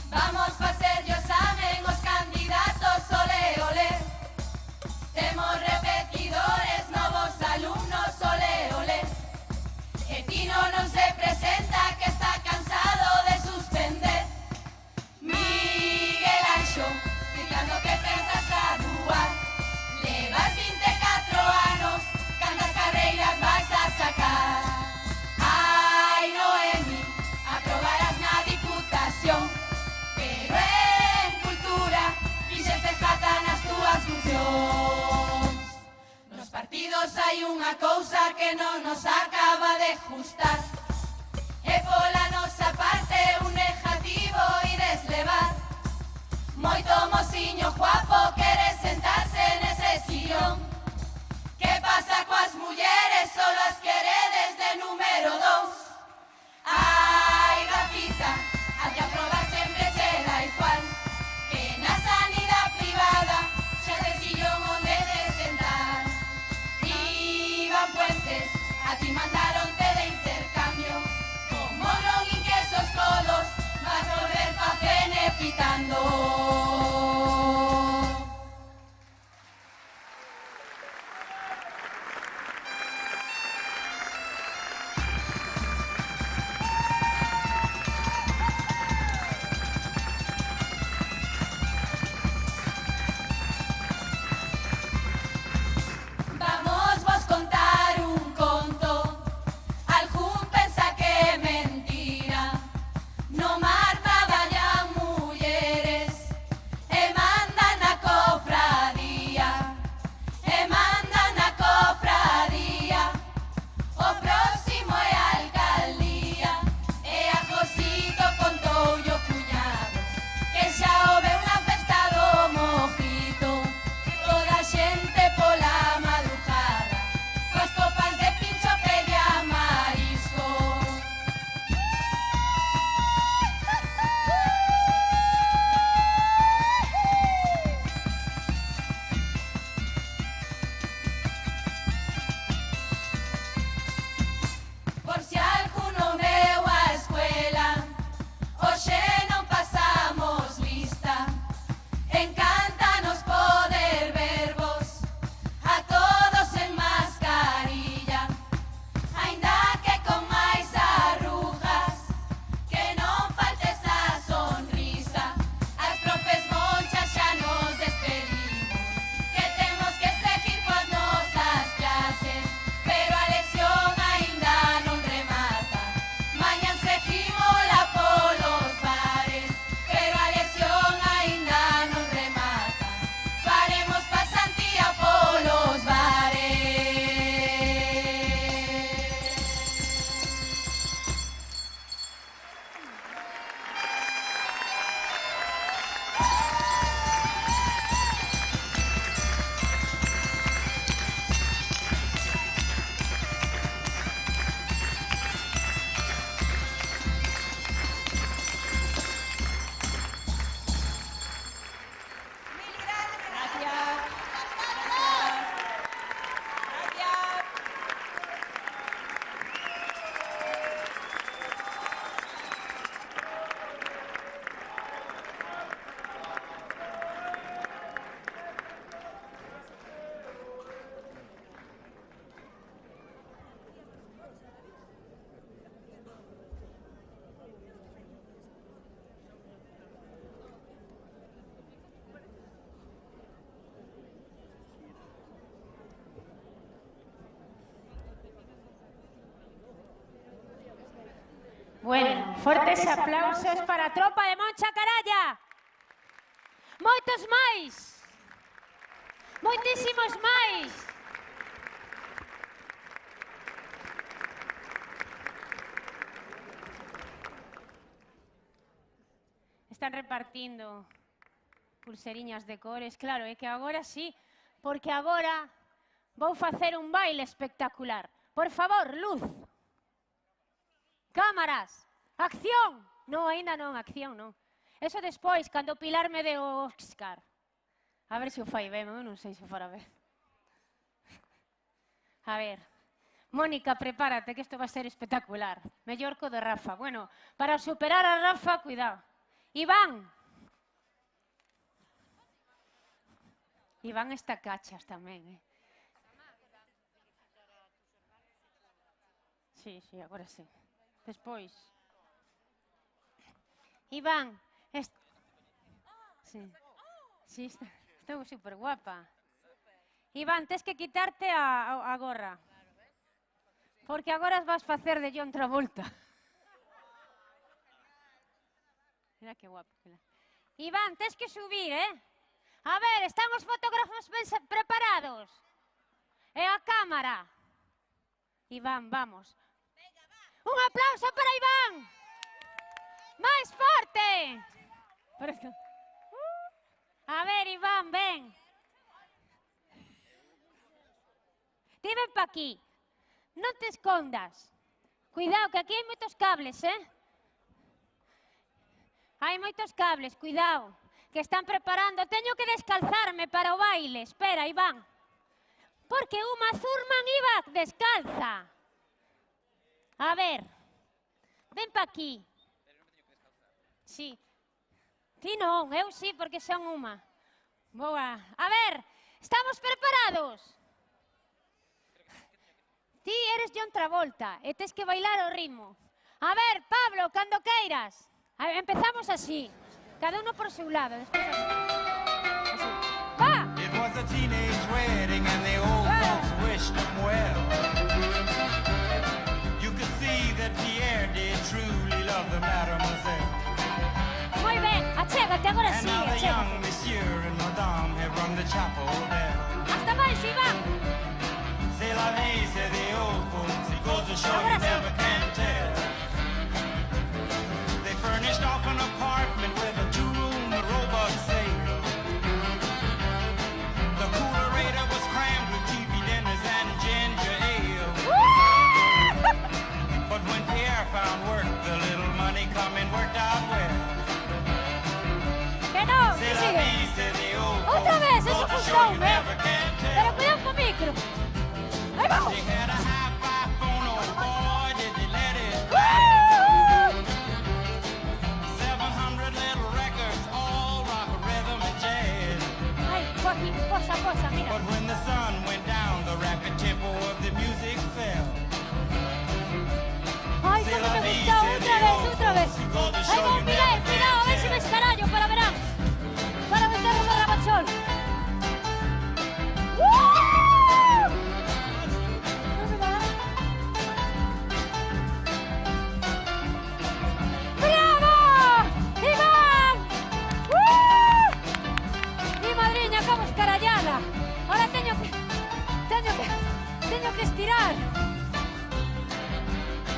Vamos facer o examen os candidatos, ole, ole. Temos repetidores, novos alumnos, ole, ole. E Tino non se presenta, que está cansado de suspender. Miguel Anxo, que cando que pensas graduar, levas 24 anos, cantas carreiras vais a sacar. Ai, Noemi, aprobarás na diputación, pero en cultura fixeste falta nas túas funcións. Nos partidos hai unha cousa que non nos acaba de gustar, e pola nosa parte un negativo ides levar. Moito mociño guapo quere sentarse nese sillón. Que pasa coas mulleres, solo as queredes de número 2. Ai, Rafita, a te aprobar sempre che da igual, que na sanidade privada xa te sillón onde te sentar. Iván Puentes, a ti mandaronte de intercambio, como non inques os codos, vas volver pa cene pitando. Bueno, fortes aplausos para a tropa de Moncha Caralla. Moitos máis. Moitísimos máis. Están repartindo pulseriñas de cores. Claro, é que agora sí, porque agora vou facer un baile espectacular. Por favor, luz. Cámaras. Acción. Non, ainda non, acción non. Eso despois, cando Pilar me dé o Óscar. A ver se o fai ben, eu non sei se o fará ben. A ver. Mónica, prepárate, que isto va a ser espectacular. Mellor co de Rafa. Bueno, para superar a Rafa, cuidado. Iván. Iván está cachas tamén, Sí, agora sí. Despois. Iván. Sí, estou super guapa. Iván, tes que quitarte a gorra. Porque agora vas facer de John Travolta. Mira que guapo. Iván, tes que subir, A ver, están os fotógrafos preparados? E a cámara? Iván, vamos. Un aplauso para Iván. Máis forte. A ver, Iván, ven. Ti ven pa aquí. Non te escondas. Cuidado, que aquí hai moitos cables, Hai moitos cables, cuidado. Que están preparando. Teño que descalzarme para o baile. Espera, Iván. Porque Uma Thurman iba descalza. A ver. Ven pa aquí. Sí. Ti non, eu sí, porque son Uma. Boa. A ver, estamos preparados? Ti eres John Travolta e tes que bailar o ritmo. A ver, Pablo, cando queiras. Empezamos así. Cada uno por seu lado. Después así. Va! It was a teenage wedding and the old folks wished them well. You could see that Pierre did truly love the mademoiselle. Moi ben, achégate, agora sí, And now the achégate. young monsieur and madame have rung the chapel bell. Hasta baixo, Iván. C'est la vie, say the old folks. It goes to show you never can tell. They furnished off an apartment with a two-room robot sale. The coolerator was crammed with TV dinners and ginger ale. But when Pierre found work, the little money coming worked out well. Que no, que sigue. Outra vez, eso gustou, Pero cuidado co micro. Aí vamos. They had a hi-fi phone, oh boy, did they let it. 700 little records, all rock, rhythm, and jazz. Ay, posa, mira. But when the sun went down, the rapid tempo of the music fell. Ay, como me gustou, outra vez. Aí vou, Miguel, cuidado, a ver se me escarallo para verán. Para meterlo no rabachol. ¡Bravo! ¡Iván! Mi madriña, como escarallada. Ahora teño que estirar.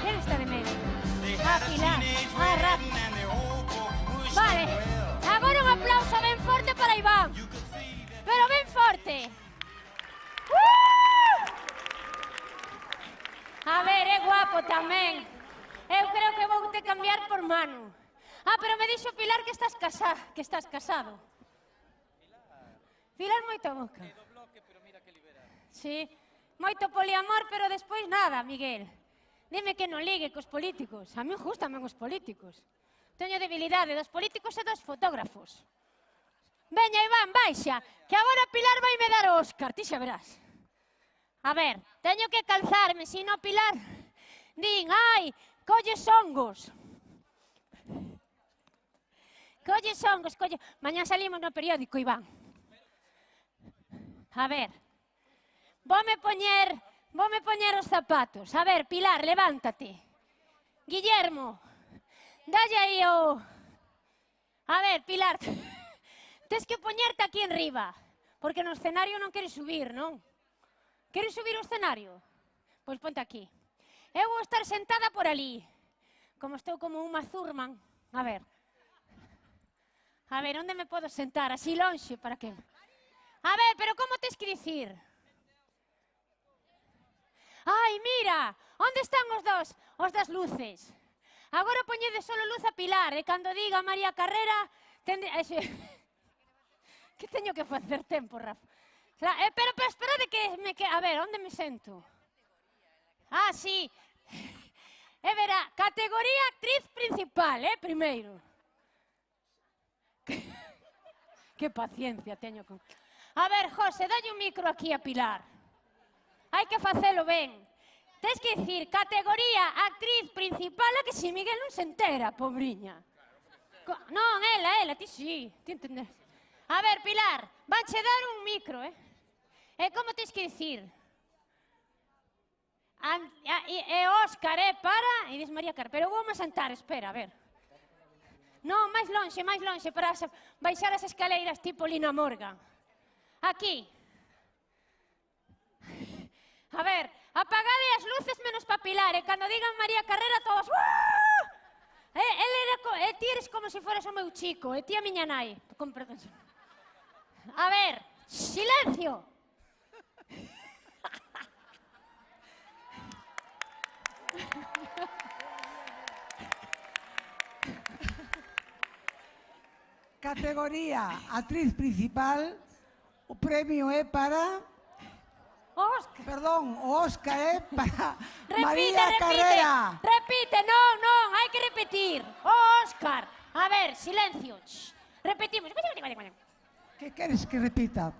¿Quién está de medio? Pilar. Rafa. Vale. Agora un aplauso ben forte para Iván. Pero ben forte. A ver, é guapo tamén. Eu creo que vou te cambiar por Manu. Pero me dixo Pilar que estás casado. Pilar moito boca. Sí, moito poliamor, pero despois nada, Miguel. Dime que non ligue cos políticos. A mí gustan os políticos. Teño debilidade dos políticos e dos fotógrafos. Veña, Iván, baixa, que agora Pilar vai me dar o Óscar, ti xa verás. A ver, teño que calzarme, si no Pilar din, ai, colles hongos. Colles hongos, Mañá salimos no periódico, Iván. A ver, voume poñer os zapatos. A ver, Pilar, levántate. Guillermo, Dalle aí o... A ver, Pilar, tes que poñerte aquí en riba, porque no escenario non queres subir, non? Queres subir o escenario? Pois ponte aquí. Eu vou estar sentada por ali, como estou como unha Thurman. A ver, onde me podo sentar? Así lonxe, para que... A ver, pero como tes que dicir? Ai, mira, onde están os dos? Os das luces. Agora poñede solo luz a Pilar, e cando diga María Carrera... Que teño que facer tempo, Rafa? Pero esperade que me... A ver, onde me sento? Ah, sí. E verá, categoría actriz principal, primeiro. Que paciencia teño con... A ver, José, dalle un micro aquí a Pilar. Hai que facelo ben. Tens que dicir categoría actriz principal, a que si Miguel non se entera, pobriña. Non, ela, ti sí, ti entendés. A ver, Pilar, vanche dar un micro, E como tens que dicir? E Óscar, para... E dis María Carrera, pero vou me sentar, espera, a ver. Non, máis lonxe, para baixar as escaleiras tipo Lina Morgan. Aquí. A ver, apagade as luces menos pa Pilar, e cando digan María Carrera todos... Ti eres como se foras o meu chico, e ti a miña nai. Con perdón. A ver, silencio. Categoría actriz principal, o premio é para... Óscar. Perdón, o Óscar é para María Carrera. Repite, non, hai que repetir. O Óscar. A ver, silencio. Repetimos. Que queres que repita?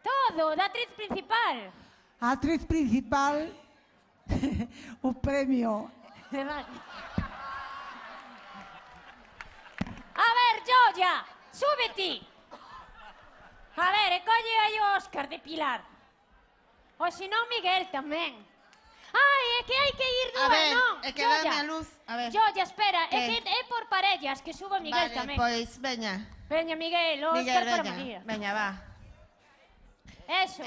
Todo, da actriz principal. A actriz principal, o premio... A ver, Joya, súbete. A ver, e colle aí o Óscar de Pilar. O se non, Miguel tamén. Ai, é que hai que ir dúas, non? É que dame a luz. A ver. Joya, espera, é que é por parellas, que suba Miguel tamén. Vale, pois, veña. Veña, Miguel, o Óscar para María. Veña, va. Eso.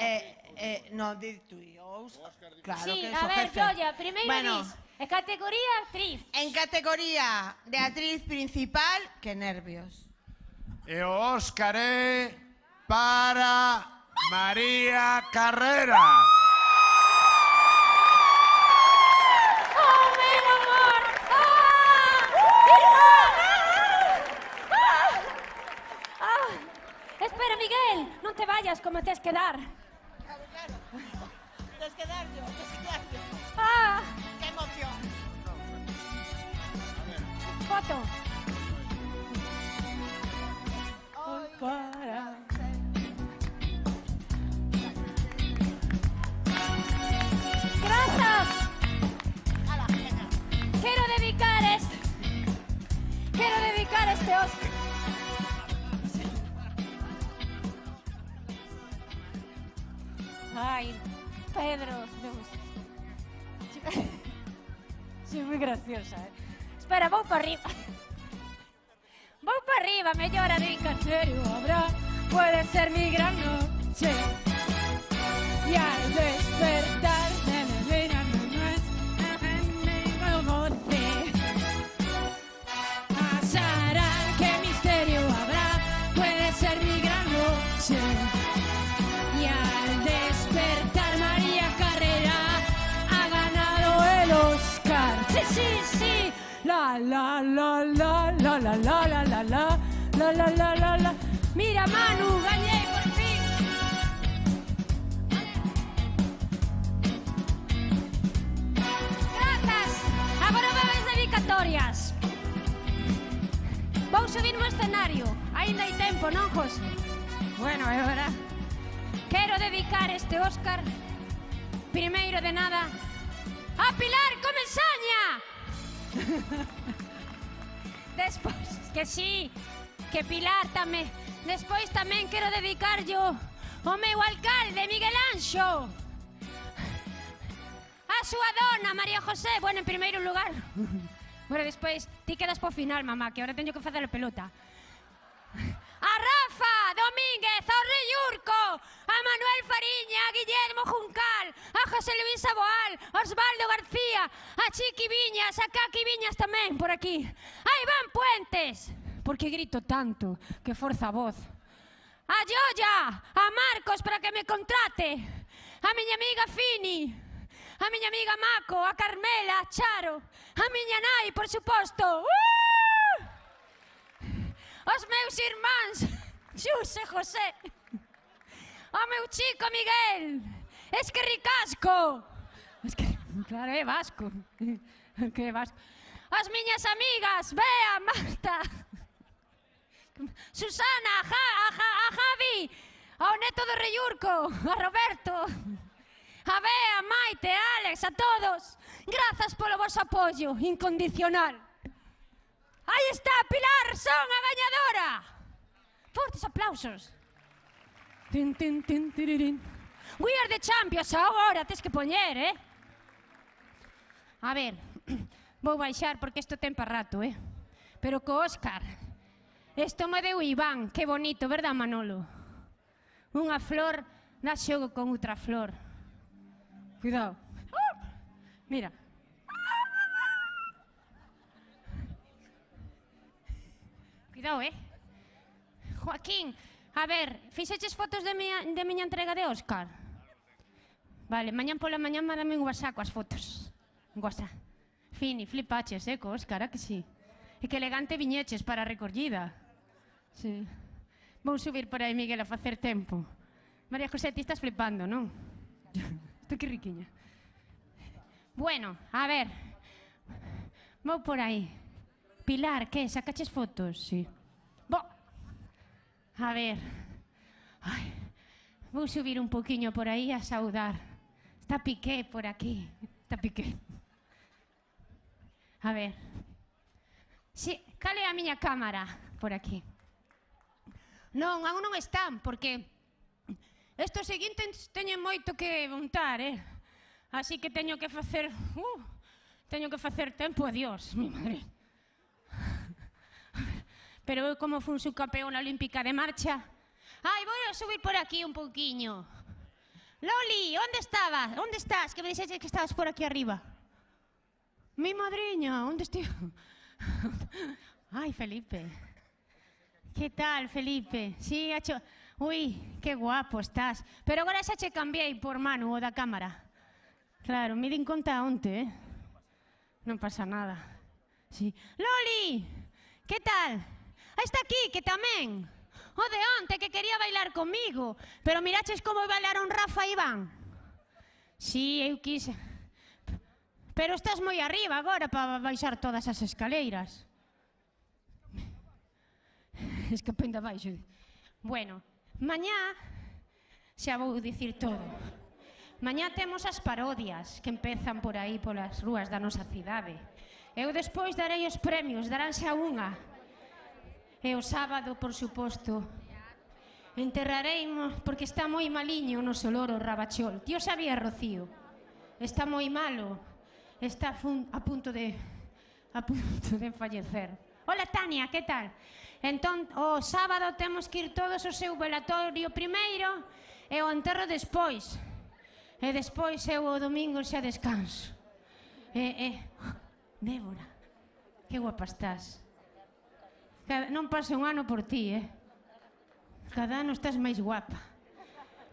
No, di tú e Óscar. Claro sí, que é o jefe. A ver, Joya, primeiro dis, categoría actriz. En categoría de actriz principal, que nervios. E o Óscar é para María Carrera. ¡Oh, meu amor! Espera, Miguel, non te vayas como tes que dar. Claro. Tes que dar yo. ¡Qué emoción! Foto. Hoy para... ¡Gracias! Quiero dedicar este Óscar. Ay, Pedro. Soy muy graciosa, Espera, vou para arriba. Vou para arriba, mellor a dica, en serio, habrá. Puede ser mi gran noche. Y al despertar de mi vida no es pasará, qué misterio habrá. Puede ser mi gran noche. Y al despertar María Carrera ha ganado el Oscar. Sí. La. Mira, Manu, gañei por fin. Grazas. Agora bebes dedicatorias. Vou subir no escenario. Ainda hai tempo, non, José? Bueno, é hora. Quero dedicar este Óscar, primeiro de nada, a Pilar Comensaña. Despois, que sí, que Pilar tamén. Despois tamén quero dedicarllo ao meu alcalde, Miguel Anxo. A a súa dona, María José. Bueno, en primeiro lugar. Bueno, despois, ti quedas po final, mamá, que ahora teño que facer a pelota. A Rafa Domínguez, ao Rei Urco, a Manuel Fariña, a Guillermo Juncal, a José Luis Aboal, a Osvaldo García, a Chiqui Viñas, a Kaki Viñas tamén, por aquí. A Iván Puentes, porque grito tanto, que forza a voz. A Joya, a Marcos para que me contrate, a miña amiga Fini, a miña amiga Mako, a Carmela, a Charo, a miña nai, por suposto. Os meus irmáns, Xus e José. O meu chico Miguel, Esquerricasco. Claro, é vasco. Que é vasco. As miñas amigas, Bea, Marta, Susana, a Javi, ao neto do Rei Urco, a Roberto, a Bea, Maite, Alex, a todos. Grazas polo vosso apoio incondicional. Aí está, Pilar, son a gañadora. Fortes aplausos. Tin, tin, tin, tirirín. We are the champions agora, tes que poñer, A ver, vou baixar porque isto ten para rato, Pero co Óscar. Isto me deu Iván, que bonito, verdad, Manolo? Unha flor dá xogo con outra flor. Cuidado. Mira. Cuidado, Joaquín, a ver, fixeches fotos de miña entrega de Óscar? Vale, mañán pola mañán mándame un WhatsApp coas fotos. Un WhatsApp. Fini, flipaches, co Óscar, a que sí? E que elegante viñeches para a recollida. Sí. Vou subir por aí, Miguel, a facer tempo. María José, ti estás flipando, non? Estou que riquiña. Bueno, a ver. Vou por aí. Pilar, que? Sacaches fotos? Sí. Bo. A ver. Ai. Vou subir un poquinho por aí a saudar. Está Piqué por aquí. Está Piqué. A ver. Si, cal é a miña cámara? Por aquí. Non, aún non están, porque estos seguintes teñen moito que montar, Así que teño que facer... teño que facer tempo, adiós, mi madre. Pero eu como fun subcampeona olímpica de marcha... Ai, vou a subir por aquí un pouquiño. Loli, onde estabas? Onde estás? Que me dixeches que estabas por aquí arriba. Mi madriña, onde estou? Ai, Felipe. Que tal, Felipe? Sí, hacho... Ui, que guapo estás. Pero agora xa che cambiei por Manu, o da cámara. Claro, me din conta onte, Non pasa nada. Sí. Loli, que tal? Está aquí, que tamén. O de onte, que quería bailar comigo. Pero miraches como bailaron Rafa e Iván? Sí, eu quise. Pero estás moi arriba agora para baixar todas as escaleiras. Escapendo abaixo. Bueno, mañá xa vou dicir todo. Mañá temos as parodias que empezan por aí polas rúas da nosa cidade. Eu despois darei os premios, daránse a unha. E o sábado, por suposto, enterrareimos, porque está moi maliño o noso loro Rabachol. Tío sabía, Rocío, está moi malo, está a punto de fallecer. Hola, Tania, que tal? Entón, o sábado temos que ir todos ao seu velatorio primeiro e o enterro despois. E despois eu o domingo xa descanso. Débora, que guapa estás. Non pase un ano por ti, Cada ano estás máis guapa.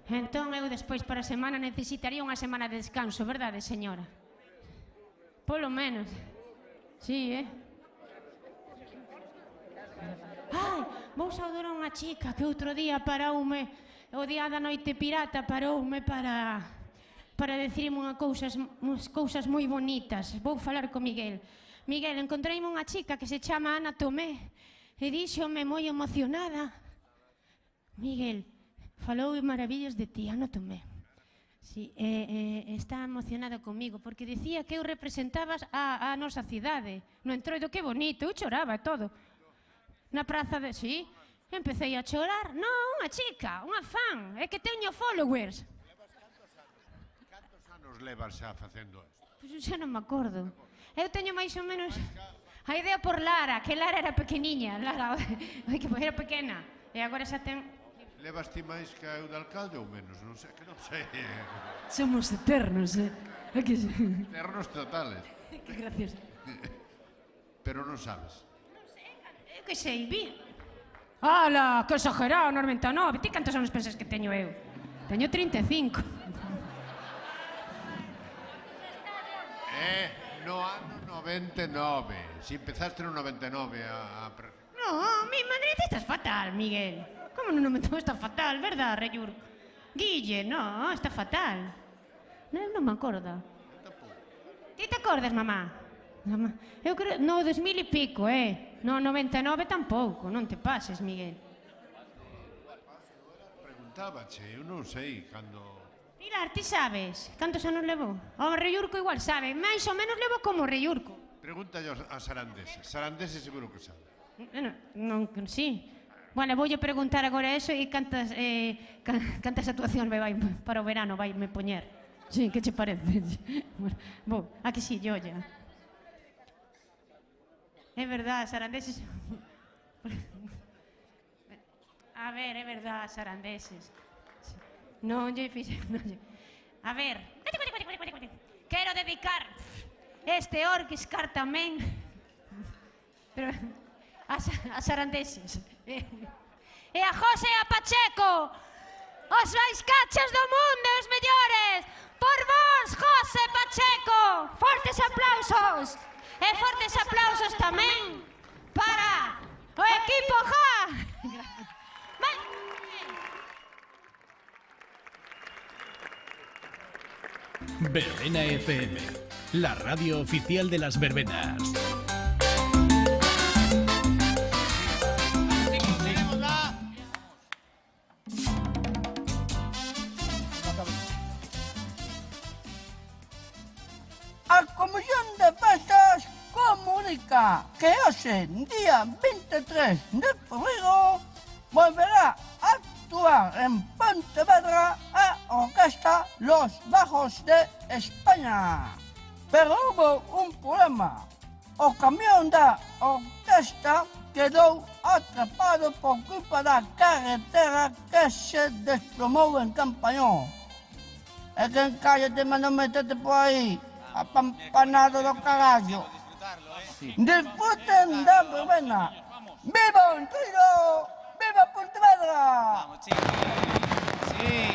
Entón eu despois para a semana necesitaría unha semana de descanso, verdade, señora? Polo menos. Sí, Ai, vou saudar a unha chica que outro día paroume, o día da noite pirata paroume para decirme unhas cousas moi bonitas. Vou falar con Miguel. Miguel, encontreime unha chica que se chama Ana Tomé e díxome moi emocionada. Miguel, falou maravillas de ti, Ana Tomé. Sí, está emocionada comigo porque dicía que eu representaba a nosa cidade no Entroido. Que bonito, eu choraba e todo. Na praza de... Sí, empecé a chorar. Non, unha chica, unha fan, é que teño followers. Cantos anos anos levas xa facendo isto? Pois xa non me acordo. Eu teño máis ou menos a idea por Lara, que Lara era pequeniña. Lara, oi, que era pequena. E agora xa ten... Levas ti máis que eu de alcalde ou menos? Non sei, que non sei. Somos eternos, Eternos totales. Que gracioso. Pero non sabes. Eu que sei, vi. Ala, que exagerado, 99. Ti cantos anos pensas que teño eu? Teño 35. No ano 99. Si empezaste no 99 a... No, mi madre, ti estás fatal, Miguel. Como no 99 está fatal, verdad, Reyur? Guille, no, está fatal. Non me acorda. Ti te acordas, mamá? Eu creo... No, 2000 e pico, No, 99 tampouco, non te pases, Miguel. Preguntábache, eu non sei cando... Pilar, ti sabes cantos anos levou? O Reyurco igual sabe, máis ou menos levo como o Reyurco. Pregúntalle a Sarandese. Sarandese seguro que sabe. Non, sí. Bueno, voulle preguntar agora eso e cantas actuacións me vai para o verano vai me poñer. Sí, que che parece? Bueno, a que sí, olla. É verdad, Sarandeses... A ver, é verdad, Sarandeses. Non lle fixe... A ver... Quero dedicar este Orquescar tamén a Sarandeses e a José e a Pacheco, os máis cachas do mundo, os mellores. Por vos, José Pacheco, fortes aplausos e fortes aplausos tamén para o equipo JA. Verbena FM, la radio oficial de las verbenas. A Comisión de Festas comunica que hoxe, día 23 de febrero, volverá a actuar en Pontevedra a Orquesta Los Bajos de España. Pero hubo un problema. O camión da orquesta quedou atrapado por culpa da carretera que se desplomou en Campañón. E quen cállate, mas non metete por aí, apampanado do carallo. Disfruten da verbena. ¡Viva o Entroido! ¡Viva Pontevedra! Vamos, chicos. Sí.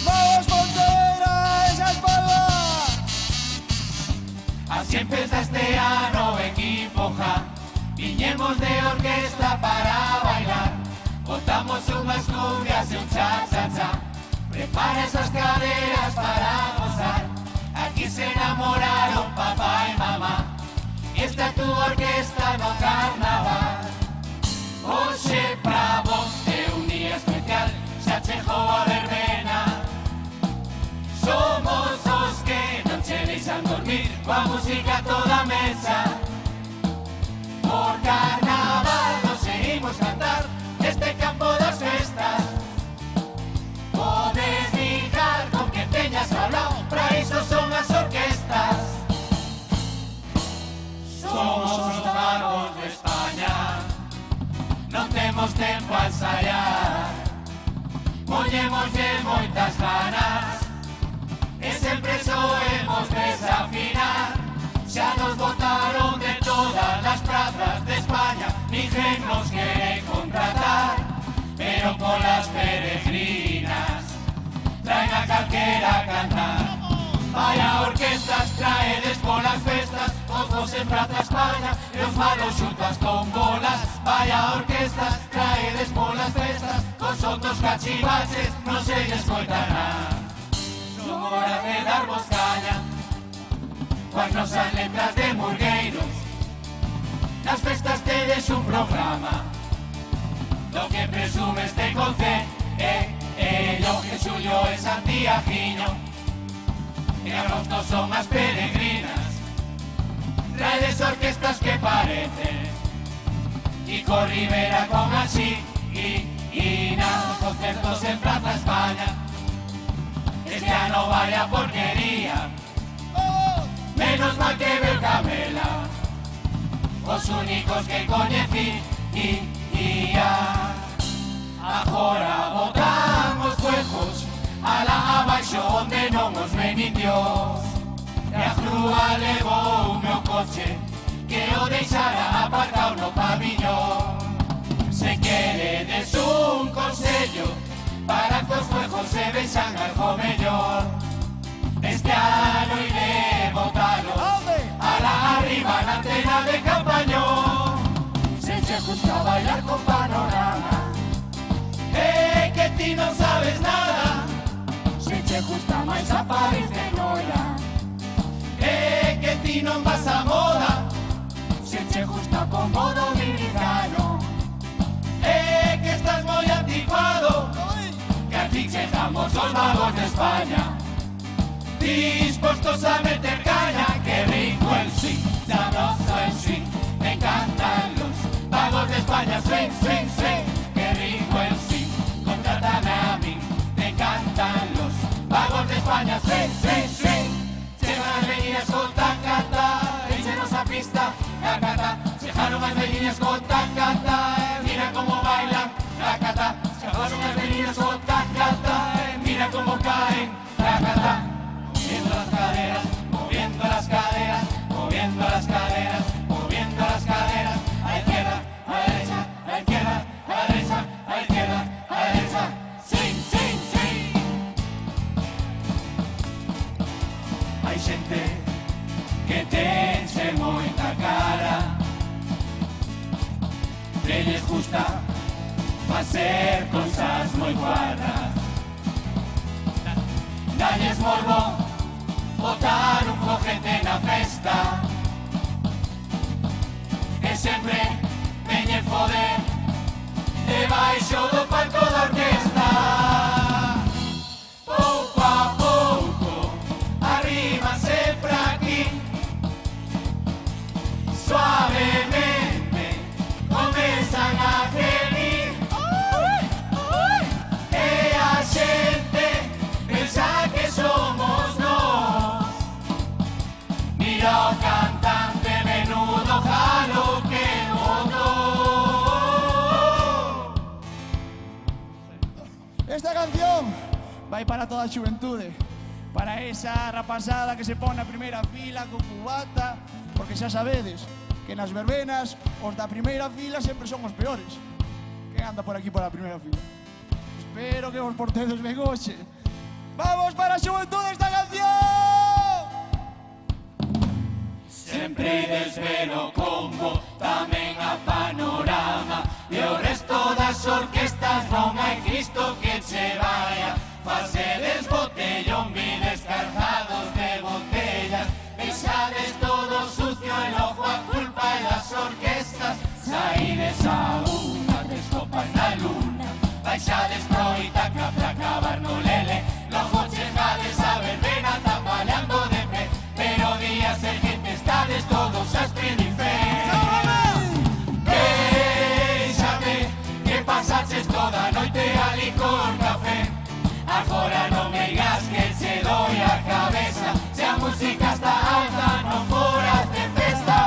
¡Vamos, Pontevedra! ¡Esa es palma! Así empieza este ano equipo JA. Viñemos de orquesta para bailar. Botamos unhas cumbias e un cha-cha-cha. Prepara esas caderas para gozar. Aquí se enamoraron papá y mamá. Y esta é tu orquesta no carnaval. Hoxe pra vos é un día especial. Xa chegou a verbena. Somos os que non che deixan dormir, coa música a toda mesa. Por carnaval nos seguimos cantar este campo das festas. Podes ligar con que teñas ao lado, pra iso son as orquestas. Somos os vagos de España, non temos tempo a ensayar. Poñémoslle moitas ganas e sempre soemos desafinar. Xa nos botaron de todas las plazas de España, ninguén nos quiere contratar, pero con las peregrinas traen a calquera a cantar. Vaya orquestas traedes polas festas, os vos en Praza España e os malos xunto as tombolas. Vaya orquestas traedes polas festas, con son dos cachivaches non se lles coita nada. Son hora de darvos caña coas nosas letras de murgueiros. Nas festas tedes un programa do que presume este concello, que Xulio e Santiaguiño. En agosto son as peregrinas, traedes orquestas que parecen Kiko Rivera con así y los concertos en Plaza España. Este ano vaya porquería, menos mal que veo Camela, os únicos que coñecí y ya. Agora botamos fuegos a la abaixo onde non os ven nin Dios. E a grúa levou o meu coche que o deixara aparcado no pabillón. Se queredes un consello para que os fuegos se vexan algo mellor, este ano iré botalo a la arriba na antena de Campañón. Se che gusta bailar con panorama, que ti non sabes nada. Se che gusta máis a París de Noia, que ti non vas a moda. Se che gusta como dominicano, que estás moi anticuado. Que aquí chegamos os vagos de España, dispostos a meter caña. Que rico el swing, sabroso el swing, me encantan los vagos de España. Swing, swing, swing, que rico el swing, contrátame a mí, me encantan los vagos de España. Swing, swing, swing, llegan las venidas con tacata, échenos a pista, tacata. Llegaron las venidas con tacata, mira cómo bailan, tacata. Llegaron las venidas con tacata, mira cómo caen, tacata. Moviendo las caderas, moviendo las caderas, moviendo las caderas, moviendo las caderas. A la izquierda, a la derecha, a la izquierda, a la derecha, a la izquierda, a la derecha. Swing, swing, swing. Hai xente que tense moita cara, que les gusta facer cosas moi guarras. Dalles morbo botar un foguete na festa, que sempre veñen foder debaixo do palco da orquesta. Pouco a pouco arrímanse pra aquí, suavemente comezan a gemir, e a xente pensa que somos nós. Mira o cantante, menudo jalo que botou. Esta canción vai para toda a xuventude, para esa rapazada que se pon na primeira fila con cubata, porque xa sabedes que nas verbenas os da primeira fila sempre son os peores. Quen anda por aquí por a primeira fila? Espero que vos portedes ben hoxe. Vamos para a xuventude esta canción! Sempre ides ver o combo, tamén a panorama, e o resto das orquestas non hai Cristo que che vaya. Facedes botellón, vides cargados de botellas, deixades todo sucio en ojo a culpa de las orquestas. Saídes a unha, tres copas na luna, baixades pro Itaca pra acabar no Lele. Logo chegades a verbena tapaleando de pé, pero día seguinte estades todos a espirifer. Quéixame que pasaches toda a noite a licor café. Agora non me digas que che doi a cabeza, se a música está alta non foras de festa.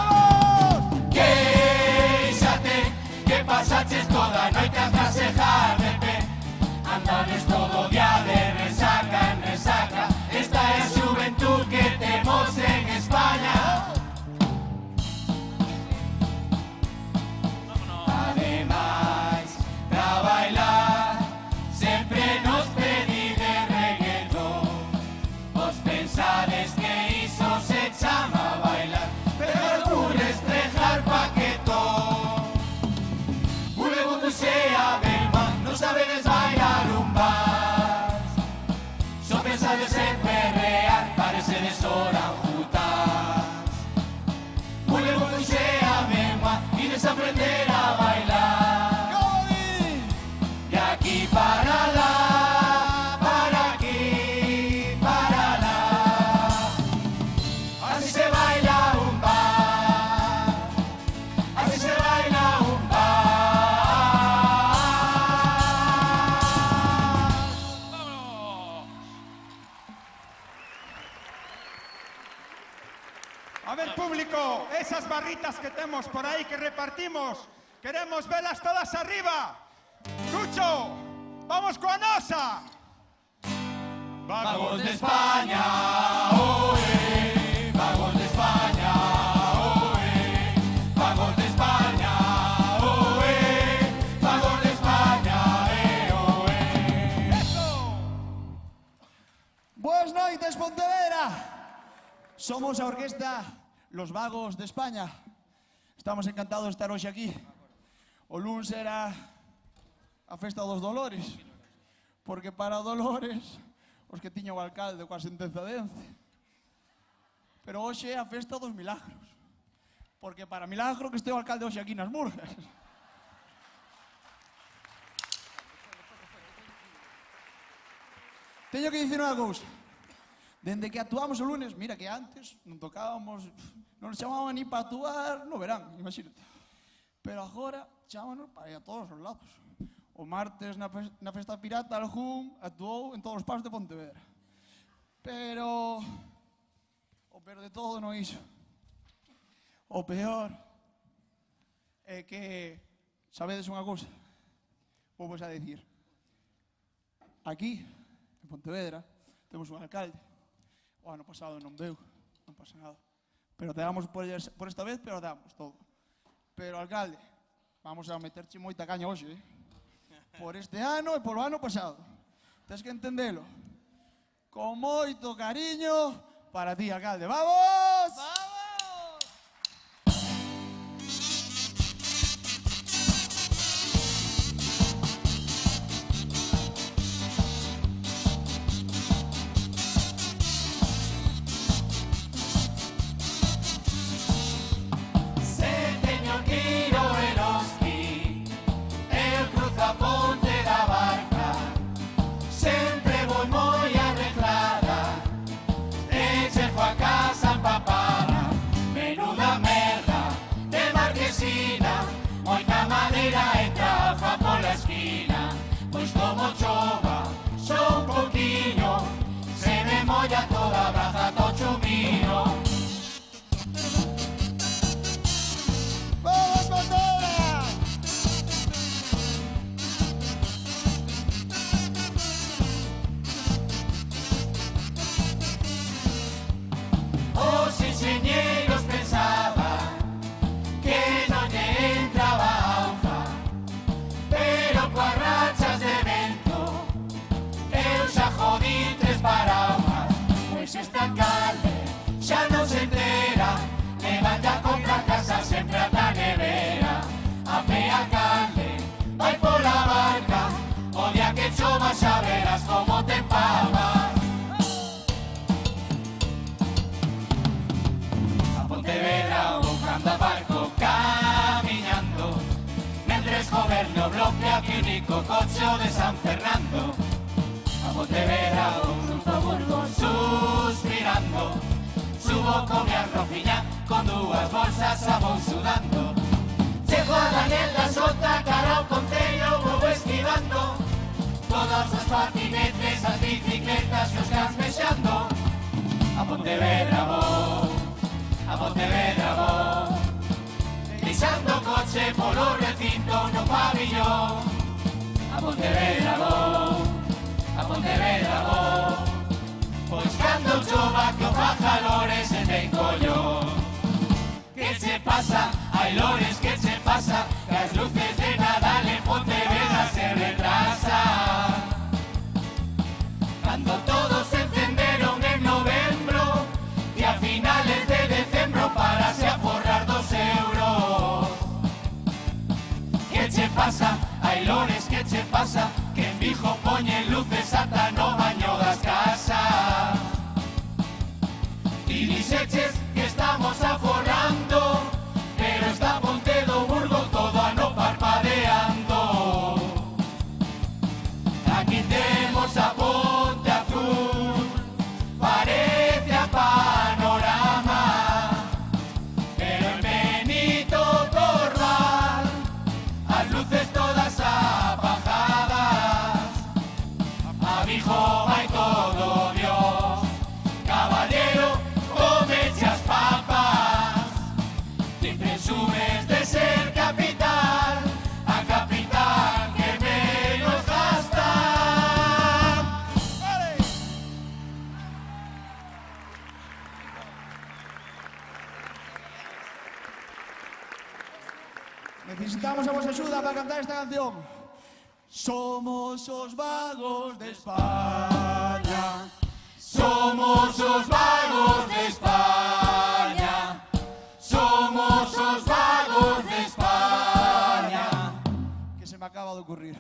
Quéixate que pasaches toda a noite a trasejar de pé, andades todo o día de resaca en resaca. Esta é a xuventud que temos en España. Ademais, pra bailar sempre nos pedide reggaetón. Vos pensades que iso se chama bailar, pero ocurre estrejar paquetón. Luego tú sea Belma, no sabedes bailar un vals. esas barritas que temos por aí que repartimos, queremos velas todas arriba. Chucho, vamos coa nosa. Vagos de España, oe, vagos de España, oe, vagos de España, oe, vagos de España, oe. Boas noites, Pontevedra. Somos a orquesta Los Vagos de España. Estamos encantados de estar hoxe aquí. O luns era a festa dos Dolores, porque para Dolores os que tiña o alcalde coa sentenza de Ence. Pero hoxe é a festa dos milagros, porque para milagro que este o alcalde hoxe aquí nas Murgas. Teño que dicir unha cousa. Dende que actuamos o lunes, mira que antes non tocábamos, non nos chamaban ni para actuar no verán, imagínate. Pero agora chámanos para ir a todos os lados. O martes na festa pirata algún actuou en todos os pasos de Pontevedra. Pero o peor de todo non iso. O peor é que, sabedes unha cousa, vou vos a dicir. Aquí, en Pontevedra, temos un alcalde. O ano pasado non veu, non pasa nada. Pero te damos por esta vez, pero damos todo. Pero, alcalde, vamos a meterche moita caña hoxe, por este ano e polo ano pasado. Tens que entendelo. Con moito cariño para ti, alcalde. ¡Vamos! ¡Vamos! Ya verás cómo te empapas. A Pontevedra buscando a barco camiñando, mentres goberno bloque aquí único coche de San Fernando. A Pontevedra un burgo suspirando, subo con mi arrofiña con dúas bolsas a vou sudando. Llego a Daniel da Sota, cara ao concello vou esquivando. Todas as patinetes, as bicicletas e os cans mexando. A Pontevedra vou, a Pontevedra vou, deixando o coche polo recinto no pabillón. A Pontevedra vou, a Pontevedra vou, pois cando chova que o faja lores e ten collón. Que che pasa? Hai lores, que che pasa? Que as luces de Nadal en Pontevedra se retrasan. Cuando todos se encenderon en novembro y a finales de decembro parase a forrar 2 euros. ¿Qué che pasa? Hai lores, que che pasa? Que en Vigo poñen luces ata no baño das casas. Y dixeches que estamos aforrando, pero está Ponte do Burgo todo ano parpadeando. Aquí temos a Ponte Azul, parece a panorama, pero en Benito Corral as luces todas apagadas. A Vigo vai todo Dios, caballero, comeche as papas. axuda para cantar esta canción. Somos os vagos de España. Somos os vagos de España. Somos os vagos de España. Que se me acaba de ocurrir.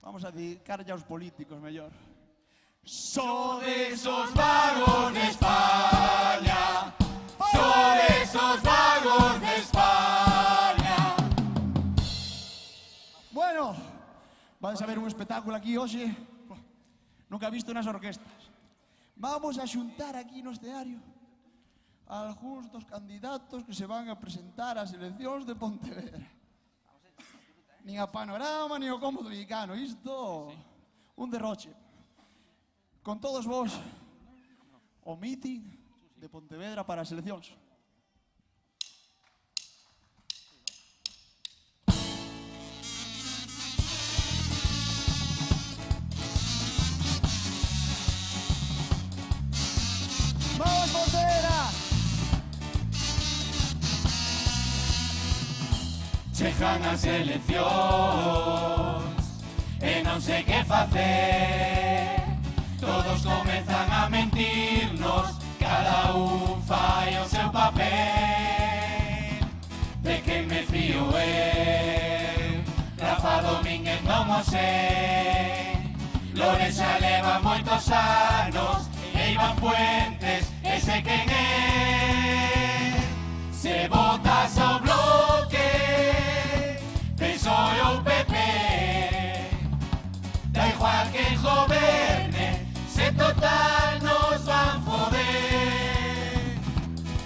Vamos a dedicar ya aos políticos, mellor. Sodes os vagos de España. Sodes os vagos de España. Bueno, vais a ver un espectáculo aquí hoxe. Nunca he visto nas orquestas. Vamos a xuntar aquí no escenario algúns dos candidatos que se van a presentar ás eleccións de Pontevedra. Nin a Panorama, nin o Cómodo Mexicano. Isto, un derroche. Con todos vos, o meeting de Pontevedra para as eleccións. Vamos, Pontevedra! Chegan as eleccións e non sei que facer. Todos comezan a mentirnos, cada un fai o seu papel. De que me fío eu, Rafa Domínguez non o sei. Lores xa leva moitos anos e Iván Puentes, ese quen é. Se votas ao Bloque, PSOE ou PP, da igual que goberne, se total nos van foder.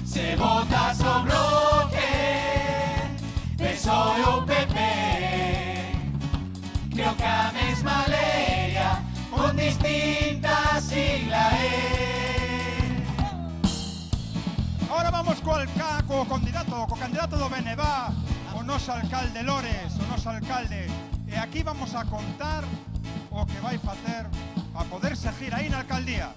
Se votas ao Bloque, PSOE ou PP, creo que a mesma leia, con distintas siglas Ahora vamos co candidato do Benevá, o noso alcalde Lores, o noso alcalde. E aquí vamos a contar o que vai facer a poder seguir aí na alcaldía.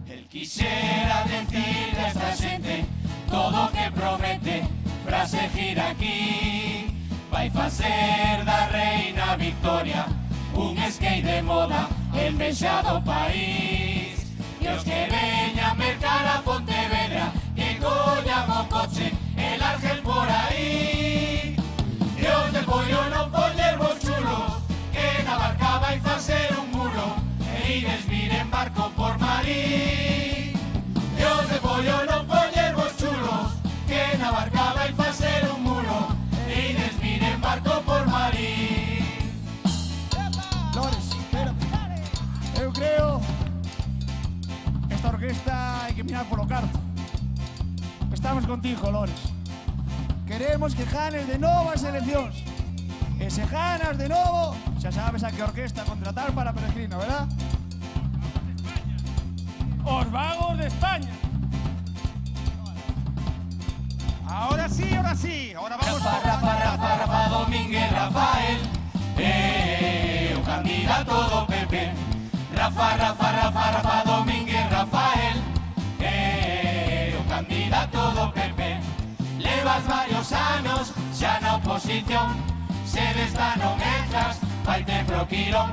El quixera decirle a esta xente todo o que promete para seguir aquí. Vai facer da reina Victoria un skate de moda envexado país. E os que veñan mercar a Pontevedra, que collan o coche el Argel por aí. E os de pollo non pollervos chulos, que na barca vai facer un muro e ides vir en barco por marí. E os de pollo non pollervos chulos, que na barca vai facer un muro e ides vir en barco por marí. Lores, espérate. Eu creo esta orquesta hai que mirar polo carto. Estamos contigo, Lores. Queremos que ganes de novo as eleccións. E se ganas de novo, xa sabes a que orquesta contratar para Peregrino, verdad? Os vagos de España. Ahora sí, ahora vamos Rafa Domínguez Rafael, o candidato do PP. Rafa Domínguez Rafael, o candidato do PP. Levas varios anos xa na oposición, se desta non entras, vai te proquirón.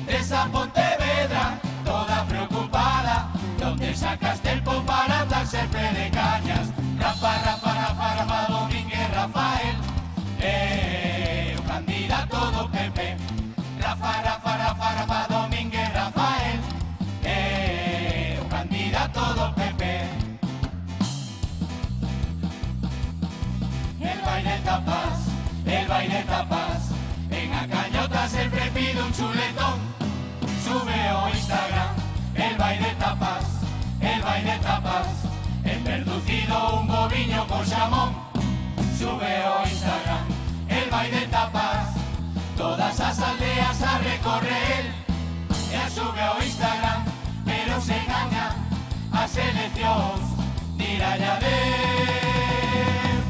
Desa Pontevedra, toda preocupada, donde sacas tempo para andar sempre de cañas. Rafa Domínguez Rafael, o candidato do PP. Rafa Domínguez Rafael, o candidato do PP. El baile tapas, en a cañota sempre pide un chuletón. Sube o Instagram, el baile tapas, en verducido un boviño con xamón. Sube o Instagram, el baile tapas, todas as aldeas a recorrer. E a sube o Instagram, pero se gaña as eleccións, tiralle a Deus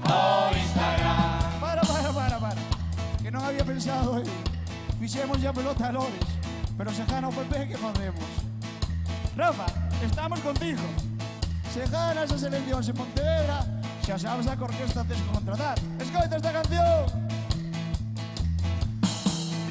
o Instagram. Para. Que non había pensado en... Fixemos ya pelota a Lores, pero se gana o PP, que facemos? Rafa, estamos contigo. Se ganas as eleccións en Pontevedra, xa sabes a que orquesta tes que contratar. Escoita esta canción.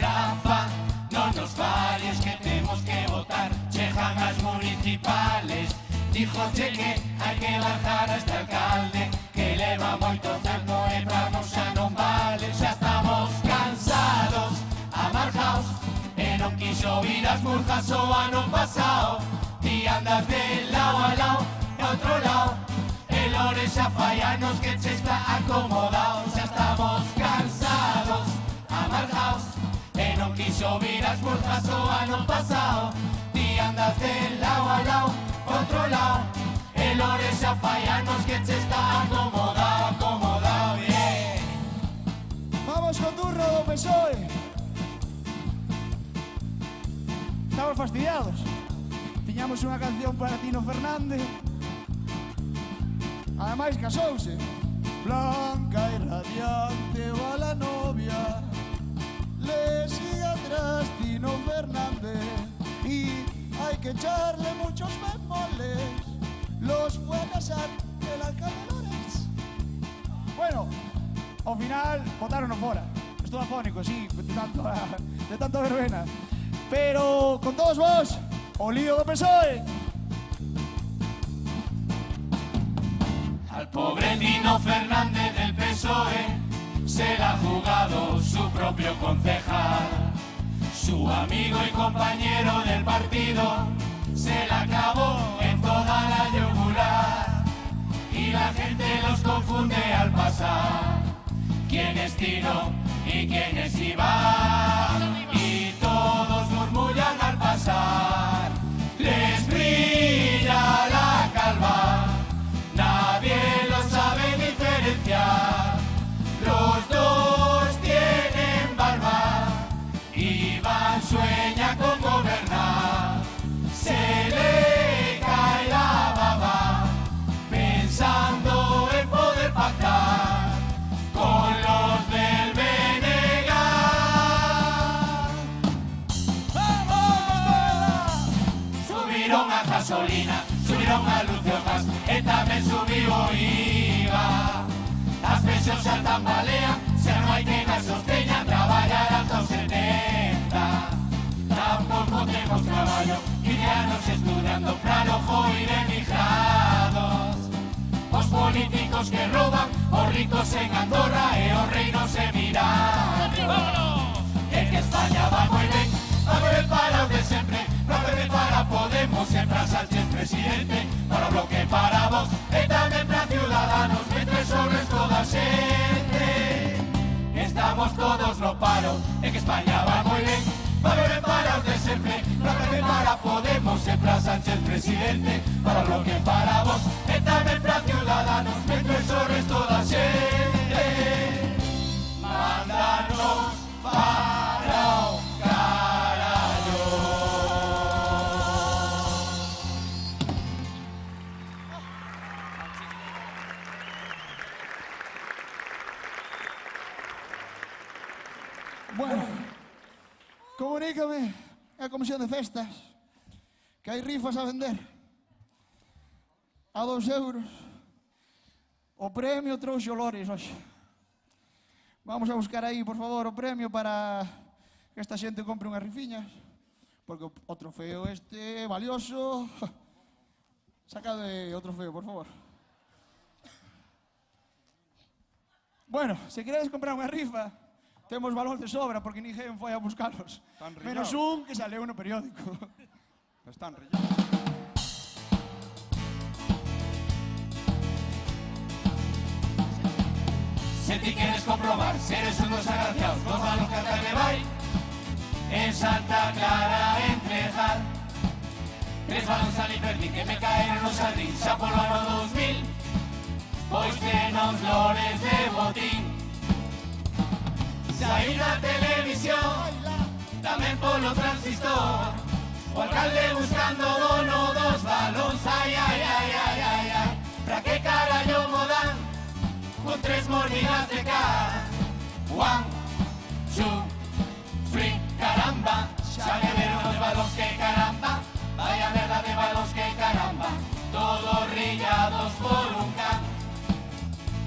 Rafa, non nos falles que temos que votar. Chegan as municipales, díjoche que hai que lanzar a este alcalde, que leva moito tempo e pra nos xa non vale. Xa estamos cansados, amargaos, e non quixo vir as murjas o ano pasado. Ti andas de lao a lao, e outro lao, e lore xa fai anos que che está acomodado. Xa estamos cansados, amargaos, e non quixo vir as murjas o ano pasado. Ti andas de lao a lao, outro lao, e lore xa fai anos que che está acomodado, acomodado, yeah. Vamos co turno do PSOE. Estamos fastidiados. Tiñamos unha canción para Tino Fernández. Ademais casouse. Blanca e radiante va la novia, le sigue atrás Tino Fernández y hay que echarle muchos bemoles, los fue a casar el alcalde Lores. Bueno, ao final botaron fora. Estou afónico, sí, de tanto verbena. Pero con todos vos, o lío do PSOE. Al pobre Tino Fernández del PSOE se le ha jugado su propio concejal. Su amigo y compañero del partido se la acabó en toda la yugular. Y la gente los confunde al pasar. ¿Quién es Tino y quién es Iván? Y todos murmullan al pasar. Les brilla la calva. Nadie lo sabe diferenciar. Los dos tienen barba. Iván sueña con gobernar. Se le cae la baba pensando en poder pactar con los del BNG. Subieron a gasolina, subieron a luz de hojas, e tamén subiu o IVA. As pensións xa tambalean, xa non hai quen as sosteña, traballar ata os 70. Tampouco temos traballo, 15 anos estudiando para logo ir emigrados. Os políticos que roban, os ricos en Andorra e os reinos en Irán. É que España va moi ben, va moi ben para os de sempre, va moi ben para Podemos, e para Sánchez presidente, para o Bloque, para Vox, e tamén para Ciudadanos, mentres o resto da xente. Estamos todos no paro, é que España va moi ben, va moi ben para os de sempre, va moi ben para Podemos, e para Sánchez presidente, para o Bloque, para Vox, e tamén para Ciudadanos, mentres o resto da xente. Mándanos para o carallo. Bueno, comunícame a Comisión de Festas que hai rifas a vender a 2 euros. O premio trouxe o Lores hoxe. Vamos a buscar aí, por favor, o premio para que esta xente compre unhas rifiñas, porque o trofeo este é valioso. Sacade o trofeo, por favor. Bueno, se queredes comprar unha rifa, temos balóns de sobra porque ninguén foi a buscarlos. Menos un que saleu no periódico. Están rillados. Se ti queres comprobar, se eres unos agraciados, dos malos que ata me vai en Santa Clara entregar 3 balóns ali perdí que me caeron no xardín xa polo ano 2000, pois tenos Lores de botín. Saí na televisión, tamén polo transistor, o alcalde buscando dono dos balóns. Ai, ai, ai, ai, ai, ai, pra que carallo mo dan con 3 mordidas de cá. 1, 2, 3, caramba, xa me veron os balóns que caramba, vaya merda de balóns que caramba, todo río. arrodillados por un can.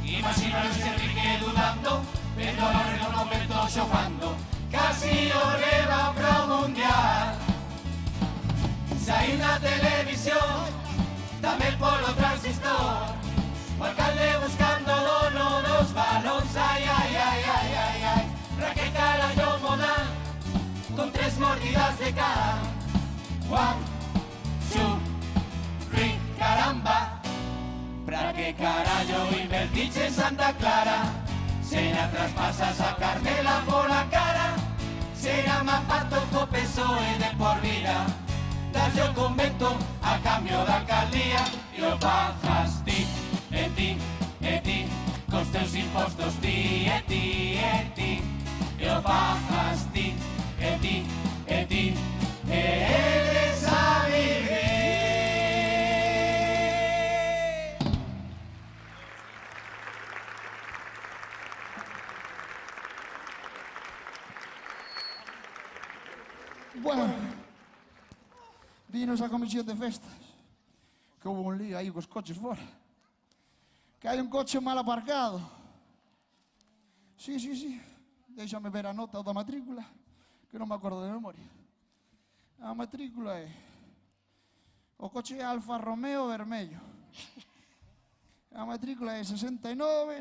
Imaginaros Enrique dudando, pero ahora no converto xogando, casi o leva pro mundial. Saí na televisión, tamén polo transistor, o alcalde buscando o dono dos balóns. Ai, ai, ai, ai, ai, ai, pra que carallo moda con 3 mordidas de can. 1, 2, 3, caramba. Pra que carallo invertiche en Santa Clara, se na traspasas a Carmela pola cara, se llama Pato co PSOE de por vida, das yo convento a cambio da alcaldía. E o bajas ti, cos teus impostos ti, e o bajas ti, e eles a vivir. Bueno, dinos a comisión de festas que hubo un lío aí cos coches fora, que hai un coche mal aparcado. Sí, déixame ver a nota da matrícula, que non me acordo de memoria. A matrícula é... O coche é Alfa Romeo vermello. A matrícula é 69,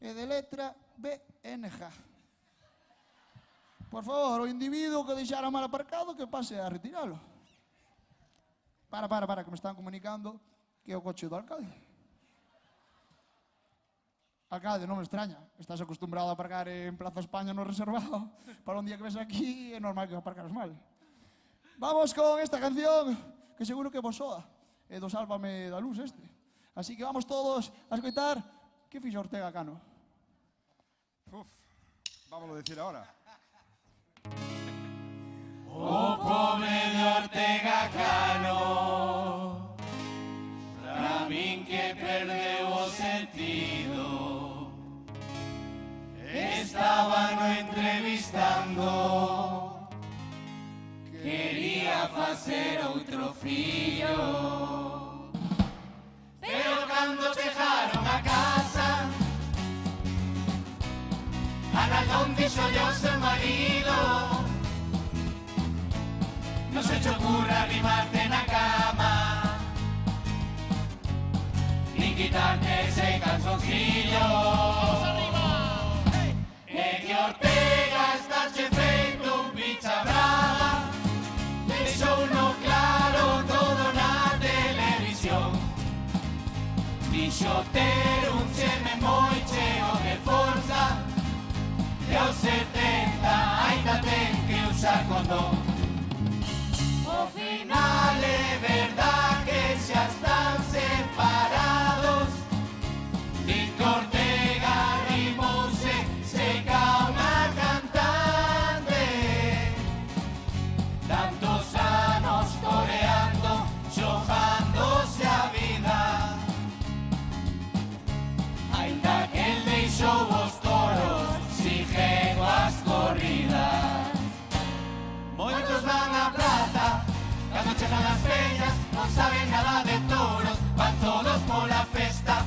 e de letra BNG. Por favor, o individuo que deixara mal aparcado que pase a retiralo. Para, que me están comunicando que é o coche do alcalde. Alcalde, non me extraña. Estás acostumbrado a aparcar en Plaza España no reservado. Para un día que ves aquí é normal que aparcaras mal. Vamos con esta canción que seguro que vos soa. É do Sálvame da Luz este. Así que vamos todos a escoitar que fixo Ortega Cano. Vámonos a decir ahora. O pobre de Ortega Cano, pra min que perdeu o sentido, estaba no entrevistando, quería facer outro fillo, pero cando chegaron a casa, Analdón dixo yo seu marido, no se te ocurra arrimarte na cama, ni quitarte ese calzoncillo. É que Ortega está che feito un picha brava, deixou no claro todo na televisión. Dixo ter un cheme moi cheo de forza, e aos 70 ainda ten que usar condón. Ao final é verdad que xa están separados, din que Ortega rimouse seca unha cantante, tantos anos toreando, xogándose a vida, ainda que el deixou os toros, siguen as corridas. Moitos van á praza, cando chegan as peñas, non saben nada de toros, van todos pola festa,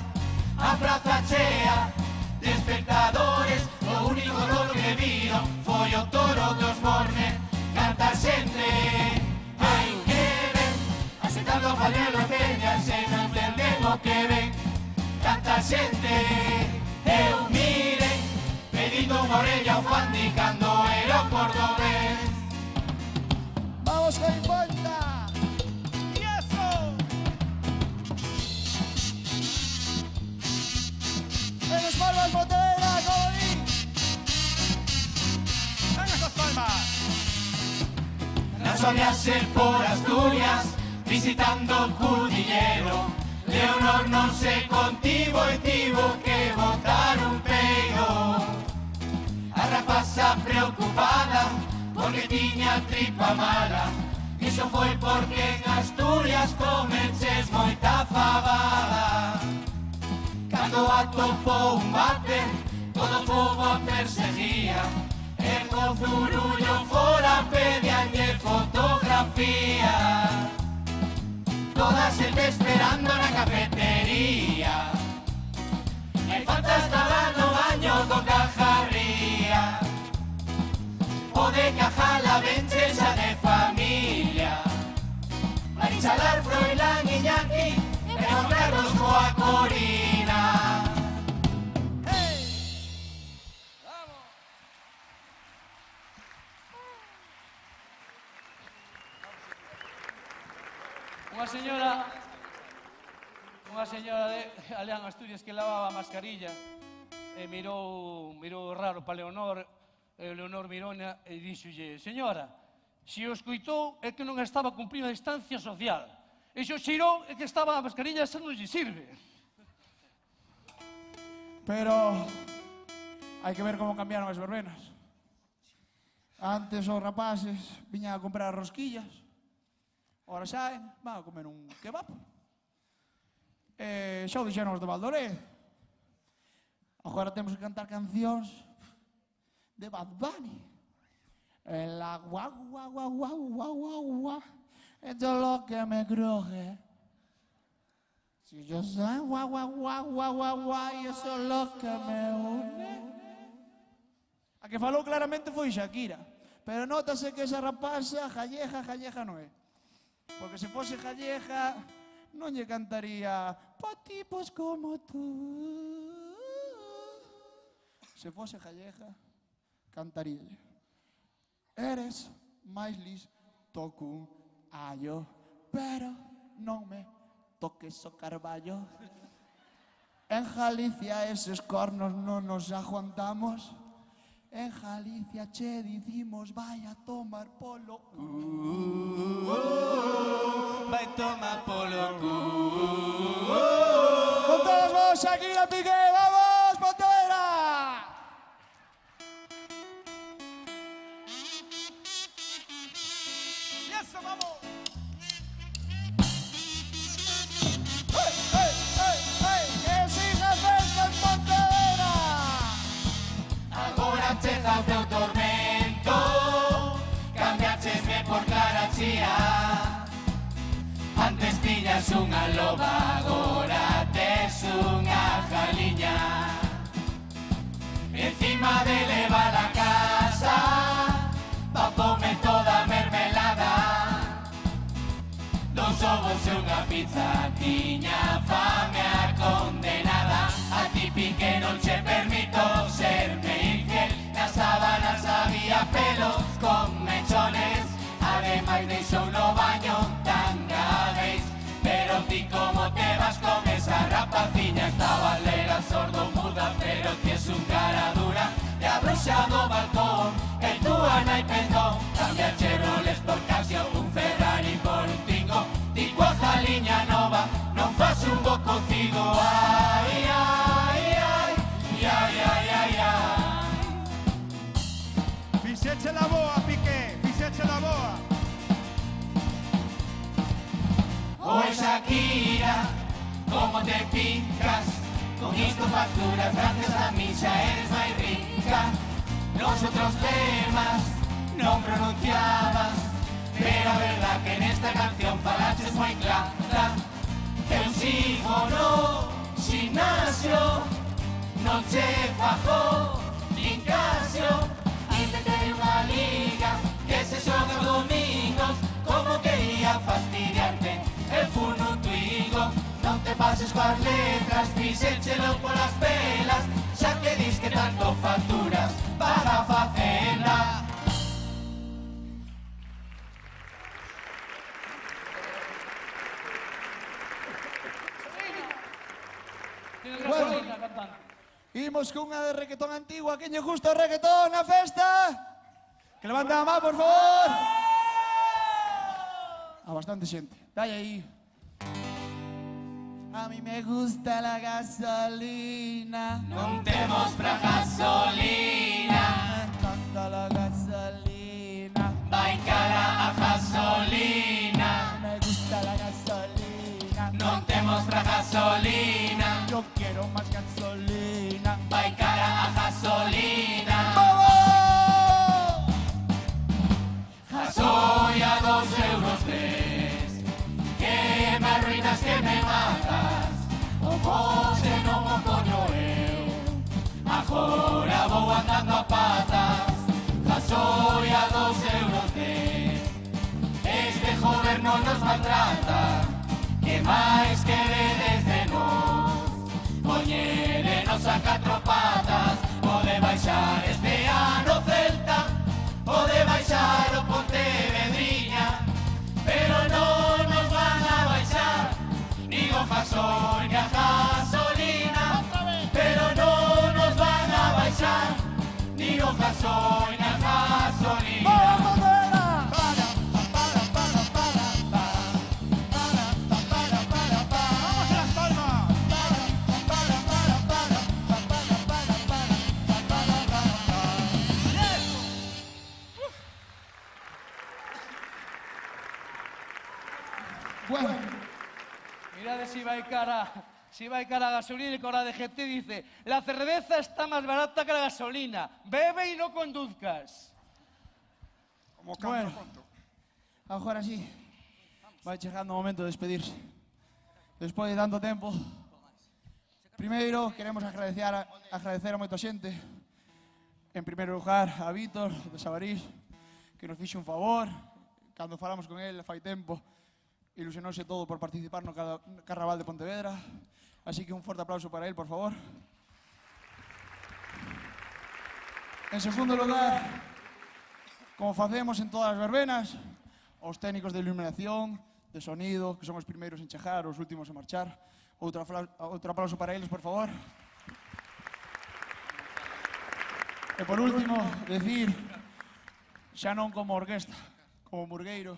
a praza chea de espectadores, o único toro que viron foi o toro dos Borne, canta xente, hai que ven, asentando o pañuelo en peñas, e non entenden o que ven, canta xente, eu miren, pedindo unha orella ao fandi cando era o cordobés. Vamos con Infanta. ¡Y eso! ¡En las palmas, Pontevedra, como di! ¡En esas palmas! Na súa viaxe por Asturias, visitando o Cudillero, Leonor non se contivo e tivo que botar un peido. A rapaza preocupada, porque tiña tripa mala, iso foi porque en Asturias comeches moita fabada. Cando atopou un váter, todo o fogo a perseguía, e co zurullo fora pedíanlle fotografía. toda xente esperando na cafetería. E falta estaba no baño con cajarría. O de Cajala ben chexa de familia. Marichalar, Froilán, Iñaki e Juan Carlos coa Corina. Unha señora de Aleán, Asturias, que lavaba a mascarilla e mirou raro para Leonor, e Leonor mirouna e dixolle: señora, se o escoitou é que non estaba cumprindo a distancia social, e se o xirou é que estaba a mascarilla, esa non lle sirve. Pero hai que ver como cambiaron as verbenas. Antes os rapaces viñan a comprar rosquillas, ora saen, van a comer un kebab. Xa o dixeron os de Valdoré. Agora temos que cantar cancións de Bad Bunny. El agua, agua, agua, agua, agua, agua, esto es lo que me cruje. Si yo soy agua, agua, agua, agua, agua, agua, y eso es lo que me une. A que falou claramente foi Shakira, pero nótase que esa rapaza jalleja non é. Porque se fose jalleja non lle cantaría pa tipos como tú. Se fose jalleja, cantaríalle: eres máis listo cun allo, pero non me toques o carballo. En Galicia eses cornos non nos aguantamos. En Galicia che dicimos vai a tomar polo vai tomar polo Con todos vos, Shakira, Piqué, vamos, Pontevedra. Y eso, vamos. Que siga festa en Pontevedra. Agora chega o teu tormento, cambiachesme por cara chía. Antes tiñas unha loba, agora tes unha jaliña. Encima de levar a casa, papome toda mermelada. Dos ovos e unha pizza, tiña fame a condenada. A ti, Piqué, non che permito serme infiel. Nas sábanas había pelos con mechones, ademais deixou no baño tanga beis. Pero ti como te vas con esa rapaciña, estaba lega, sordo, muda, pero ti es un cara dura. Te ha bruxado o balcón, el túa nai pendón. Cambia Cheroles por Casio, un Ferrari por un Twingo. Ti coa jaliña nova, non fas un bo cocido. Ai, ai, ai, ai, ai, ai, ai. Fixeche la boa, Piqué, fixeche la boa. Oi, Shakira, como te pincas. Con isto facturas, gracias a mí xa eres máis rica. Los outros temas non pronunciabas, pero a verdad que nesta canción falaches moi clara. Eu sigo no gimnasio, non che fajo nin casio. Inventei unha liga que se xoga os domingos, como quería fastidiarte. El fun un Twingo, non te pases coas letras, fixéchelo polas pelas. Xa que dis que tanto facturas para a facenda. Bueno, imos con unha de reggaetón antigua. Quen lle gusta o reggaetón na festa? Que levante a má, por favor. A bastante xente. Dalle aí. A mí me gusta la gasolina. Non temos pra gasolina. Me encanta la gasolina. Vai cara a gasolina. Me gusta la gasolina. Non temos pra gasolina. Yo quiero más gasolina. Vai cara a gasolina. ¡Vamos! Gasoil a 2,3 €. Que me Hoxe non o coño eu. Agora vou andando a patas, gasoi a 2,10 €. Este goberno nos maltrata, que máis queredes de nós? Poñerenos a 4 patas, pode baixar este ano Celta, pode baixar o Pontevedriña, pero non nos van a baixar nin o gasol ni a gasolina, pero non nos van a baixar nin o gasol ni a gasolina. Bueno, mirade si vai cara a gasolina y con la DGT dice: la cerveza está más barata que la gasolina, bebe y no conduzcas. Bueno, agora sí, vai chegando o momento de despedirse. Despois de tanto tempo, primeiro queremos agradecer a moita xente. En primeiro lugar, a Víctor de Sabarís, que nos fixe un favor. Cando falamos con él fai tempo, ilusionóse todo por participar no Carnaval de Pontevedra. Así que un forte aplauso para él, por favor. En segundo lugar, como facemos en todas as verbenas, os técnicos de iluminación, de sonido, que son os primeiros en chegar, os últimos en marchar. Outro aplauso para eles, por favor. E por último, decir, xa non como orquesta, como murgueiro,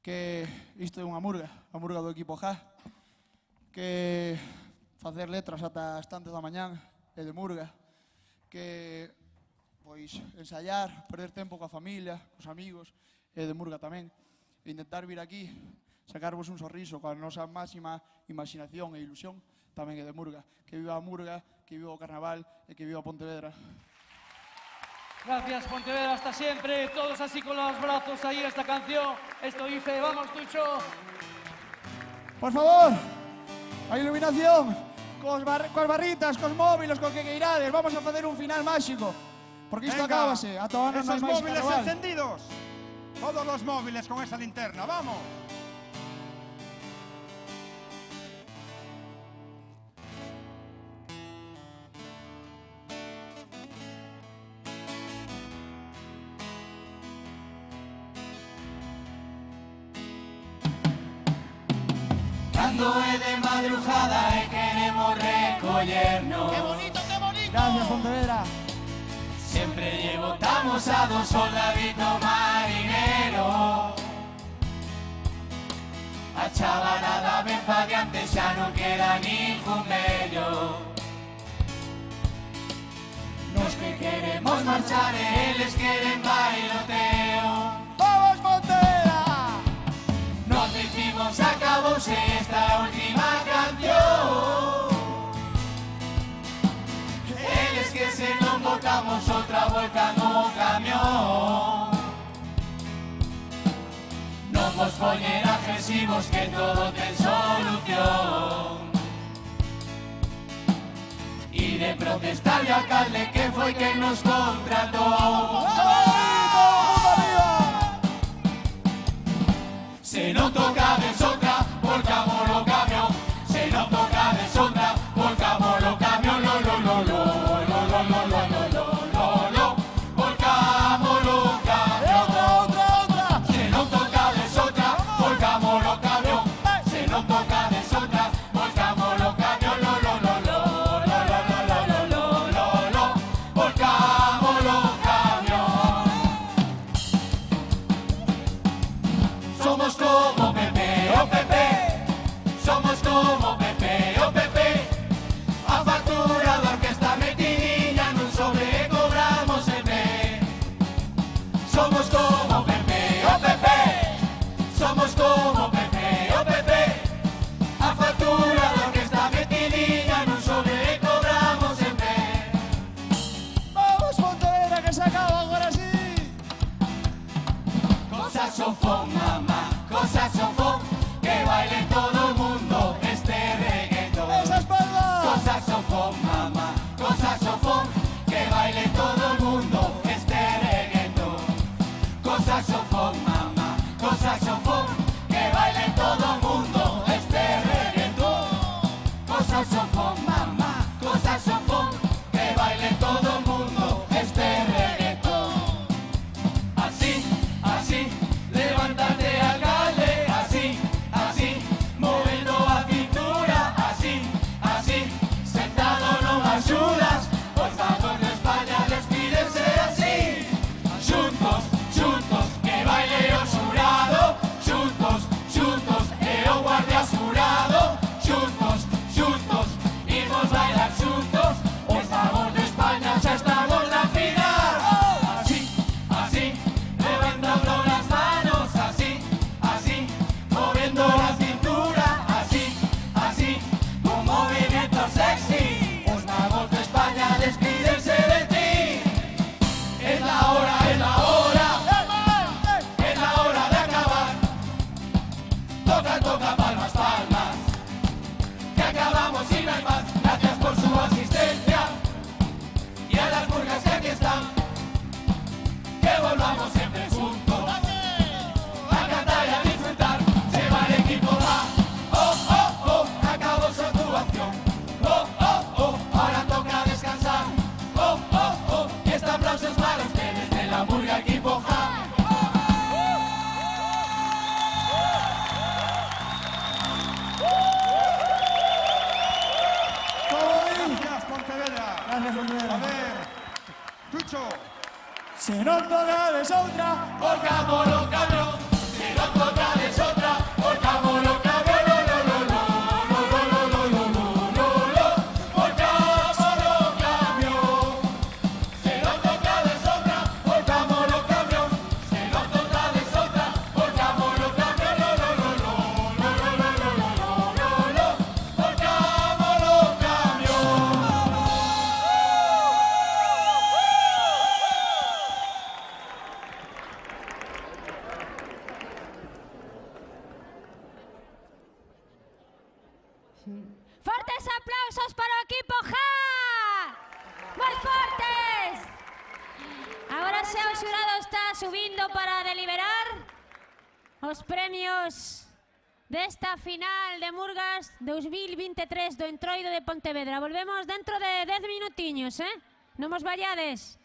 que isto é unha murga, a murga do equipo J, que facer letras ata as tantas da mañán é de murga, que pois ensayar, perder tempo coa familia, cos amigos, é de murga tamén, e intentar vir aquí, sacarvos un sorriso coa nosa máxima imaginación e ilusión, tamén é de murga. Que viva a murga, que viva o carnaval e que viva Pontevedra. Gracias, Pontevedra, hasta siempre. Todos así con los brazos ahí esta canción. Esto dice: vamos, Tucho. Por favor, a iluminación, cos barritas, cos móviles, cos que queirades. Vamos a facer un final máxico, porque isto acábase. A toda non hai máis móviles carnaval. encendidos. Todos los móviles con esa linterna. ¡Vamos! Cando é de madrugada e queremos recollernos. ¡Qué bonito, qué bonito! Gracias, Pontevedra. Siempre lle botamos a dos soldadito marinero. A chavalada ven pa diante, xa non queda ningún mello. Nos que queremos marchar e eles queren bailoteo. ¡Vamos, Pontevedra! Nos dicimos acabouse esta última canción. Eles que se non botamos outra volta no camión. Non vos poñer agresivos que todo ten solución. E de protestar al alcalde que foi quen nos contratou. Se non tocades outra, volcamos o camión. Se non tocades outra, volcamos o camión. Lo, lo, lo, lo, lo, lo, lo, lo, lo, lo, lo, lo. Volcamos o camión. Outra. Se non tocades outra, volcamos o camión. Se non tocades outra, volcamos o camión. Lo, lo, lo, lo, lo, lo, lo, lo, lo, lo, lo, lo. Volcamos o camión. Somos como Pepe o escucho. Se non tocades outra, Volcámoslo camión, si no tocades otra, volcámoslo camión, lo, lo, lo, lo, lo, lo, lo, lo, lo, lo, volcámoslo camión. Si no tocades otra, volcámoslo camión, si no tocades otra, volcámoslo camión, lo, lo, lo, lo, lo, lo, lo, lo, lo, lo, volcámoslo camión. Fortes aplausos para o equipo Ja! Moi fortes! Agora xa o xurado está subindo para deliberar os premios desta final de Murgas 2023 do Entroido de Pontevedra. Volvemos dentro de 10 minutiños, Non vos vallades.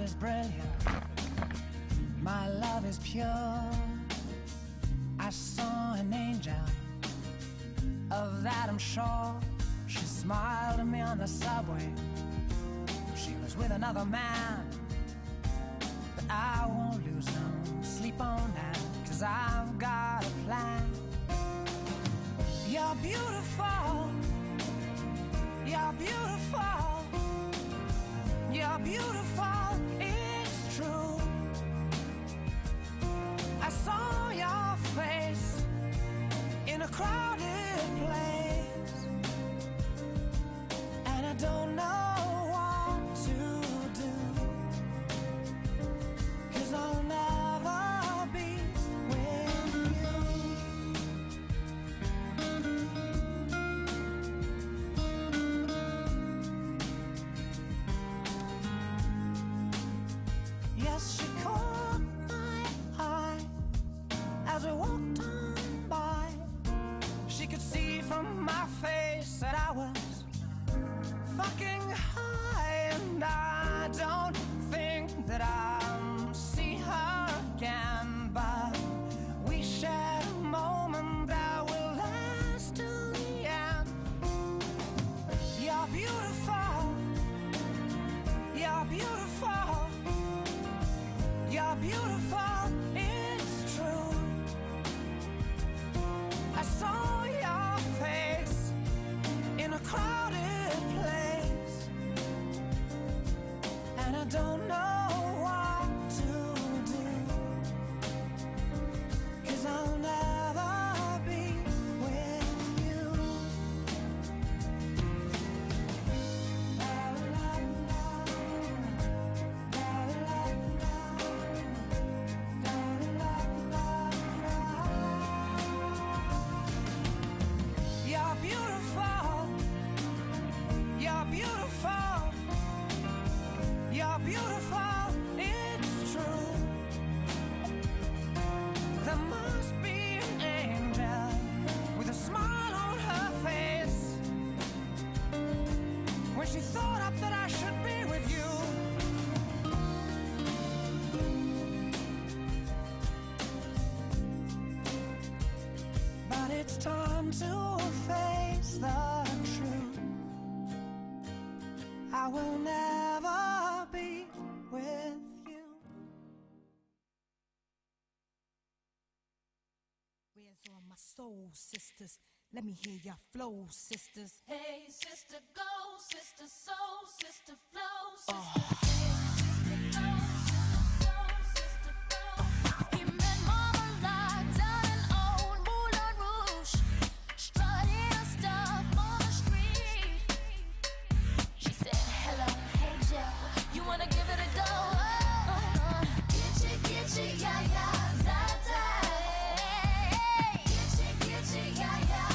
is brilliant. My love is pure. I saw an angel, of that I'm sure. She smiled at me on the subway. She was with another man, but I won't lose no sleep on that, 'cause I've got a plan. You're beautiful. You're beautiful. You're beautiful. It's true. I saw your face in a crowded place, and I don't know what to do, 'cause I'll never be with you. Yes, she caught my eye as we walked on by. She could see from my face that I was fucking high, and I don't think that I'll see her again, but we shared a moment that will last till the end. You're beautiful. You're beautiful. You're beautiful. It's true. I saw your face in a crowded place, and I don't know what to do, 'cause I'll never be with you. You're beautiful. You're beautiful. You're beautiful. It's true. There must be an angel with a smile on her face when she thought up that I should be with you. But it's time to face the truth. I will never be with you. Where's all my soul sisters? Let me hear your flow, sisters. Hey, sister, go, sister, soul, sister, flow, sister. Hey, sister, go, sister, soul, sister, flow. He met Mama Light down in old Moulin Rouge, strutting her stuff on the street. She said, hello, hey, Joe, you wanna give it a go? Gitchy, yeah, yeah, za-za. Gitchy, yeah, yeah,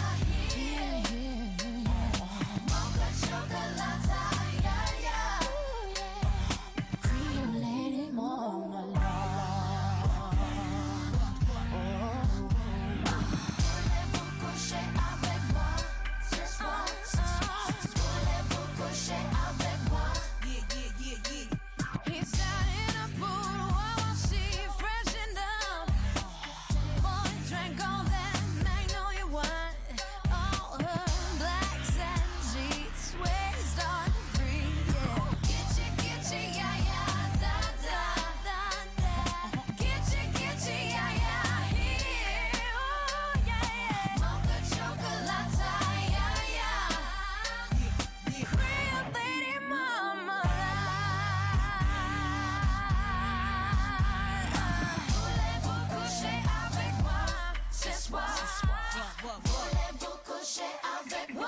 mocha chocolate, yeah, yeah. Cream lady Mona Voulez-vous coucher avec moi ce soir? Voulez-vous coucher avec moi? He sat in a pool while she freshened up. Boy drank all that magnolia wine. All her blacks and sheets swayed on free. Yeah. Gitchy, yeah, yeah, da da da da. Gitchy, yeah, yeah, here, oh yeah, yeah. Mocha chocolate, yeah, yeah. Cream lady mama. Voulez-vous coucher avec moi ce soir? Voulez-vous coucher avec moi?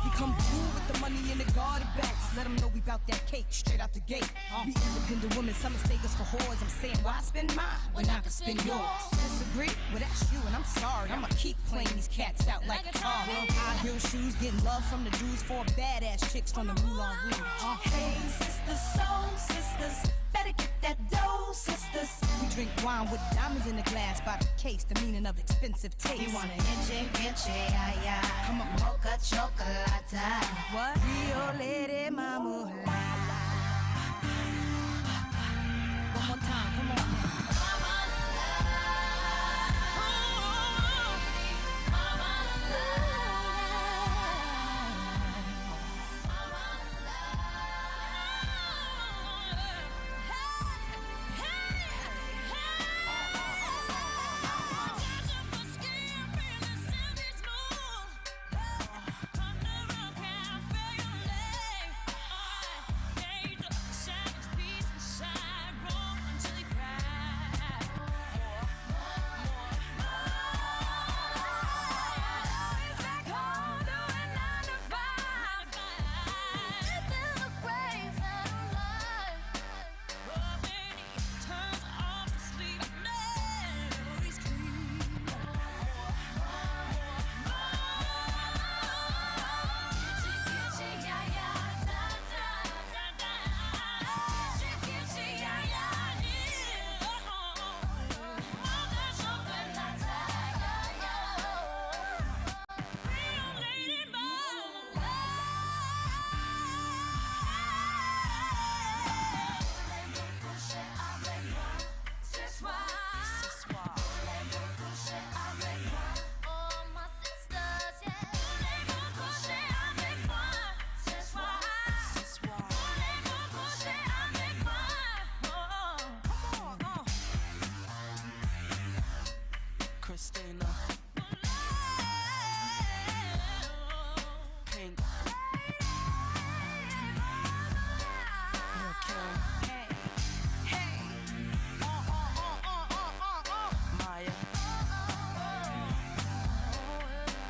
We come through with the money in the garden bags. Let them know we bout that cake straight out the gate. We independent women, some mistake us for whores. I'm saying, why spend mine when I can spend yours? Disagree? Well, that's you, and I'm sorry. I'ma keep playing these cats out like a car. High heel shoes, getting love from the dudes, 4 badass chicks from the Moulin Rouge. Hey, sisters, soul sisters, better get that dough, sisters. We drink wine with diamonds in the glass by the case, the meaning of expensive taste. You want a gitchy, yeah, yeah. Come on. Mocha chocolate. What? Rio lady mama, la la. Hey, hey. Maya.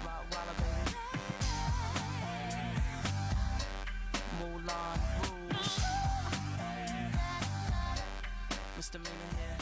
Rottweiler, baby. Moulin Rouge. Misdemeanor here.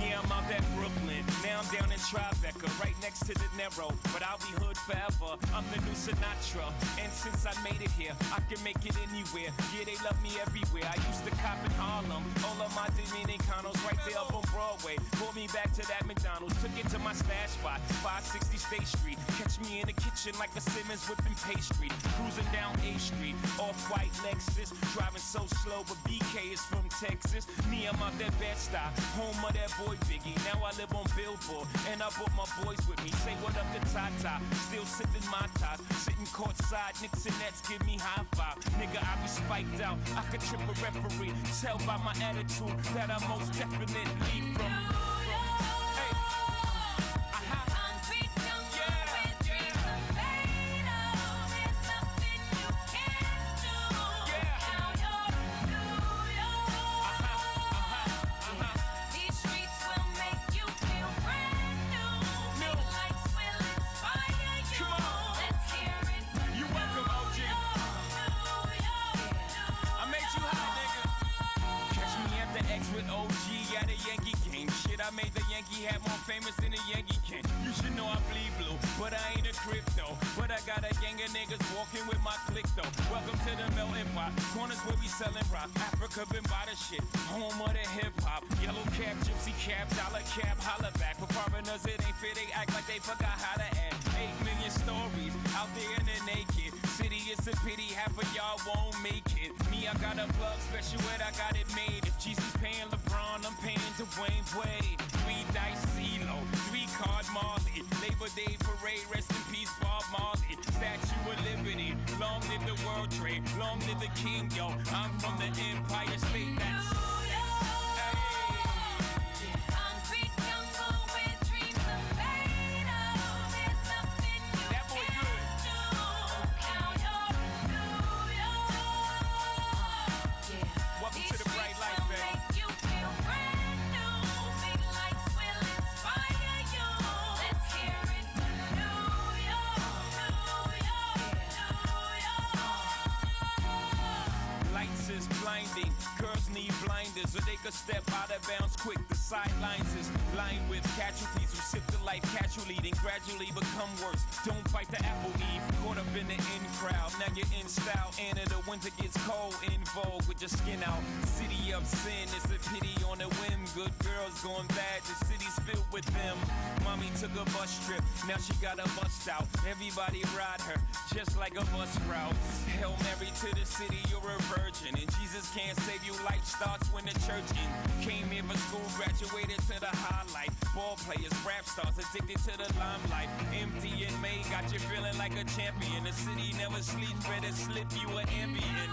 Yeah, I'm out at Brooklyn. Now I'm down in Tribeca, right next to the Narrow. But I'll be hood forever. I'm the new Sinatra. And since I made it here, I can make it anywhere. Yeah, they love me everywhere. I used to cop in Harlem. All of my Dominicanos right there up on Broadway. Pulled me back to that McDonald's. Took it to my stash spot, 560 State Street. Catch me in the kitchen like a Simmons whipping pastry. Cruising down A Street, off-white Lexus. Driving so slow, but BK is from Texas. Me, I'm out that Bed-Stuy, home of that boy Biggie. Now I live on Billboard, and I brought my boys with me. Say what up to Tata, still sipping my ties. Sitting courtside, Knicks and Nets give me high five. Nigga, I be spiked out, I could trip a referee. Tell by my attitude that I'm most definitely from. I made the Yankee hat more famous than the Yankee can. You should know I bleed blue, but I ain't a crypto. But I got a gang of niggas walking with my click though. Welcome to the melting pot. Corners where we selling rock. Africa been by the shit. Home of the hip hop. Yellow cap, gypsy cap, dollar cap, holla back. For foreigners it ain't fair, they act like they forgot how to act. 8 million stories out there in the naked city. It's a pity half of y'all won't make it. Me, I got a plug special and I got it made. If Jesus paying LeBron, I'm paying Dwayne Wade. 3 dice CeeLo, 3 card Marley. Labor Day parade, rest in peace Bob Marley. Statue of Liberty, long live the World Trade, long live the King, yo. I'm from the Empire State, that's... Blinding, girls need blinders, or they could step out of bounds quick. The sidelines is lined with casualties who sip the life casually, then gradually become worse. Don't bite the apple, Eve. Caught up in the in crowd, now you're in style. And in the winter gets cold, in vogue with your skin out. City of sin, it's a pity on a whim. Good girls going bad, the city's filled with them. Mommy took a bus trip, now she got a bust out. Everybody ride her, just like a bus route. Hail Mary to the city, you're a virgin. And Jesus can't save you, life starts when the church ends. Came here for school, graduated to the highlight. Ball players, rap stars, addicted to the limelight. Empty in May, got you feeling like a champion. The city never sleeps, better slip you an ambient.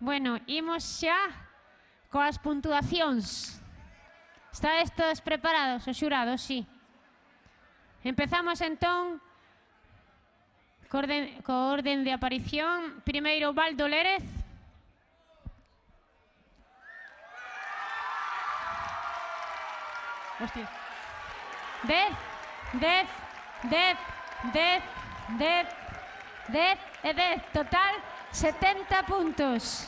Bueno, imos xa coas puntuacións. Estades todos preparados, os xurados? Sí. Empezamos entón co orden de aparición. Primeiro, Baldo Lérez. Hostia. 10 e 10. Total, 70 puntos.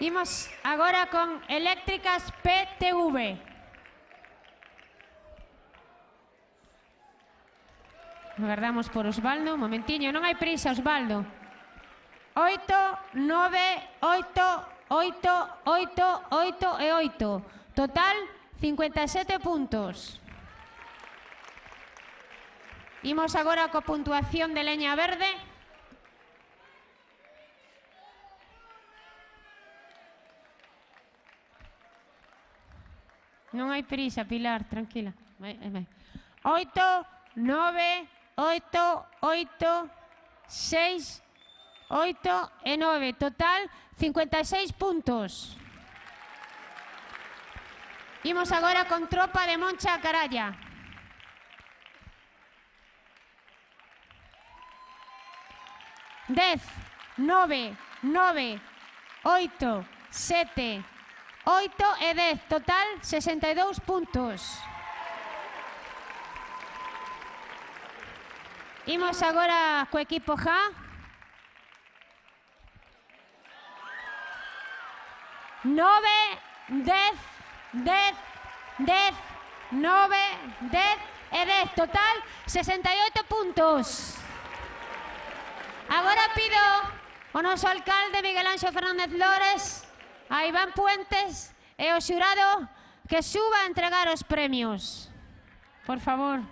Imos agora con Eléctricas PTV. Agardamos por Osvaldo. Un momentiño, non hai prisa, Osvaldo. 8, 9, 8, 8, 8, 8 e 8. Total, 57 puntos. Imos agora coa puntuación de Leña Verde. Non hai prisa, Pilar, tranquila. 8, 9, 8, 8, 6, 8 e 9. Total, 56 puntos. Imos agora con Tropa de Moncha a Caralla. 10, 9, 9, 8, 7, 8 e 10. Total, 62 puntos. Imos agora co equipo J. 9, 10, 10, 10, 9, 10 e 10. Total, 68 puntos. Agora pido ao noso alcalde Miguel Anxo Fernández Lores, a Iván Puentes e ao xurado que suba a entregar os premios. Por favor.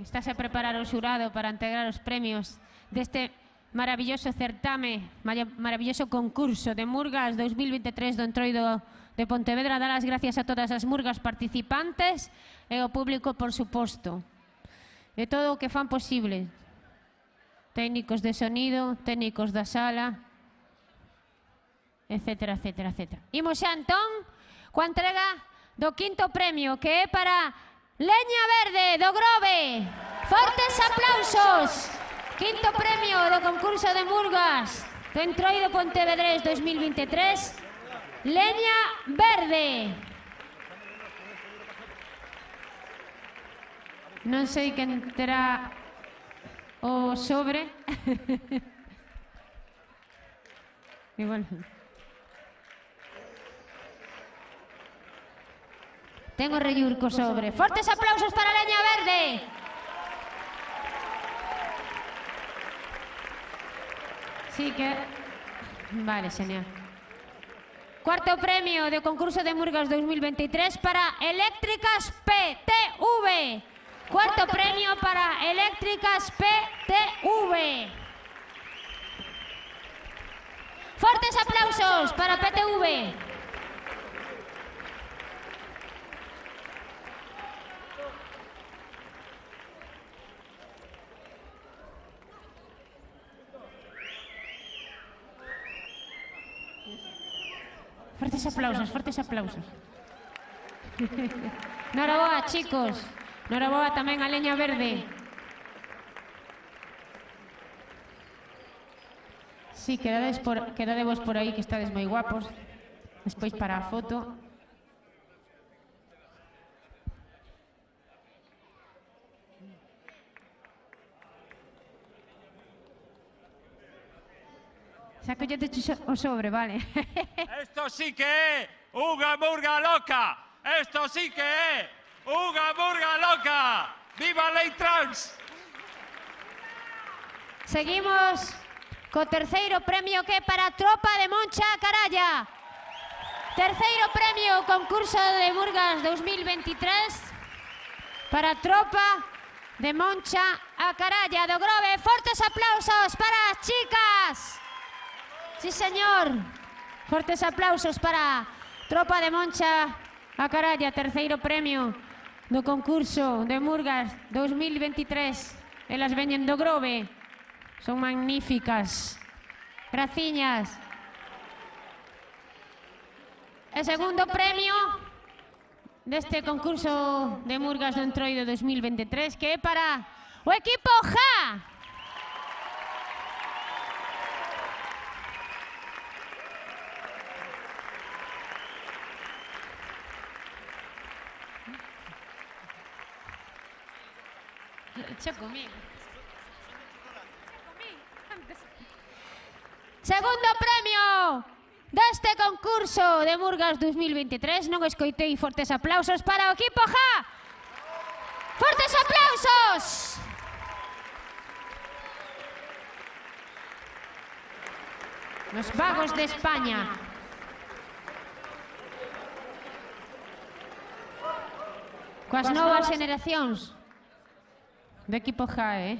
Estáse a preparar o xurado para entregar os premios deste maravilloso certame, maravilloso concurso de Murgas 2023 do Entroido de Pontevedra. Dar as gracias a todas as murgas participantes e ao público, por suposto. E todo o que fan posible. Técnicos de sonido, técnicos da sala, etcétera, etcétera, etcétera. Imos xa entón coa entrega do quinto premio, que é para Leña Verde do Grove. Fortes aplausos. Quinto premio do concurso de Murgas do Entroido Pontevedrés 2023. Leña Verde. Non sei quen terá o sobre. Igual. Tengo rellurco sobre. Fortes aplausos para Leña Verde. Sí que... Vale, genial. Cuarto premio do concurso de Murgas 2023 para Eléctricas PTV. Cuarto premio para Eléctricas PTV. Fortes aplausos para PTV. Fortes aplausos, fortes aplausos. Noraboa, chicos. Noraboa tamén a Leña Verde. Sí, quedadevos por aí que estades moi guapos. Despois para a foto. Sacollete o sobre, vale. Esto sí que é unha murga loca. Esto sí que é unha murga loca. ¡Viva Ley Trans! Seguimos co terceiro premio que é para a Tropa de Moncha a Caralla. Terceiro premio concurso de Murgas 2023 para a Tropa de Moncha a Caralla do Grove. Fortes aplausos para as chicas. Sí, señor. Fortes aplausos para a Tropa de Moncha a Caralla, terceiro premio do concurso de Murgas 2023. Elas veñen do Grove. Son magníficas. Graciñas. E segundo premio deste concurso de Murgas do Entroido 2023 que é para o equipo JA. Xa comí. Segundo premio deste concurso de Murgas 2023. Non escoitei fortes aplausos para o equipo JA. Fortes aplausos. Los vagos de España. Coas novas generacións do equipo JA,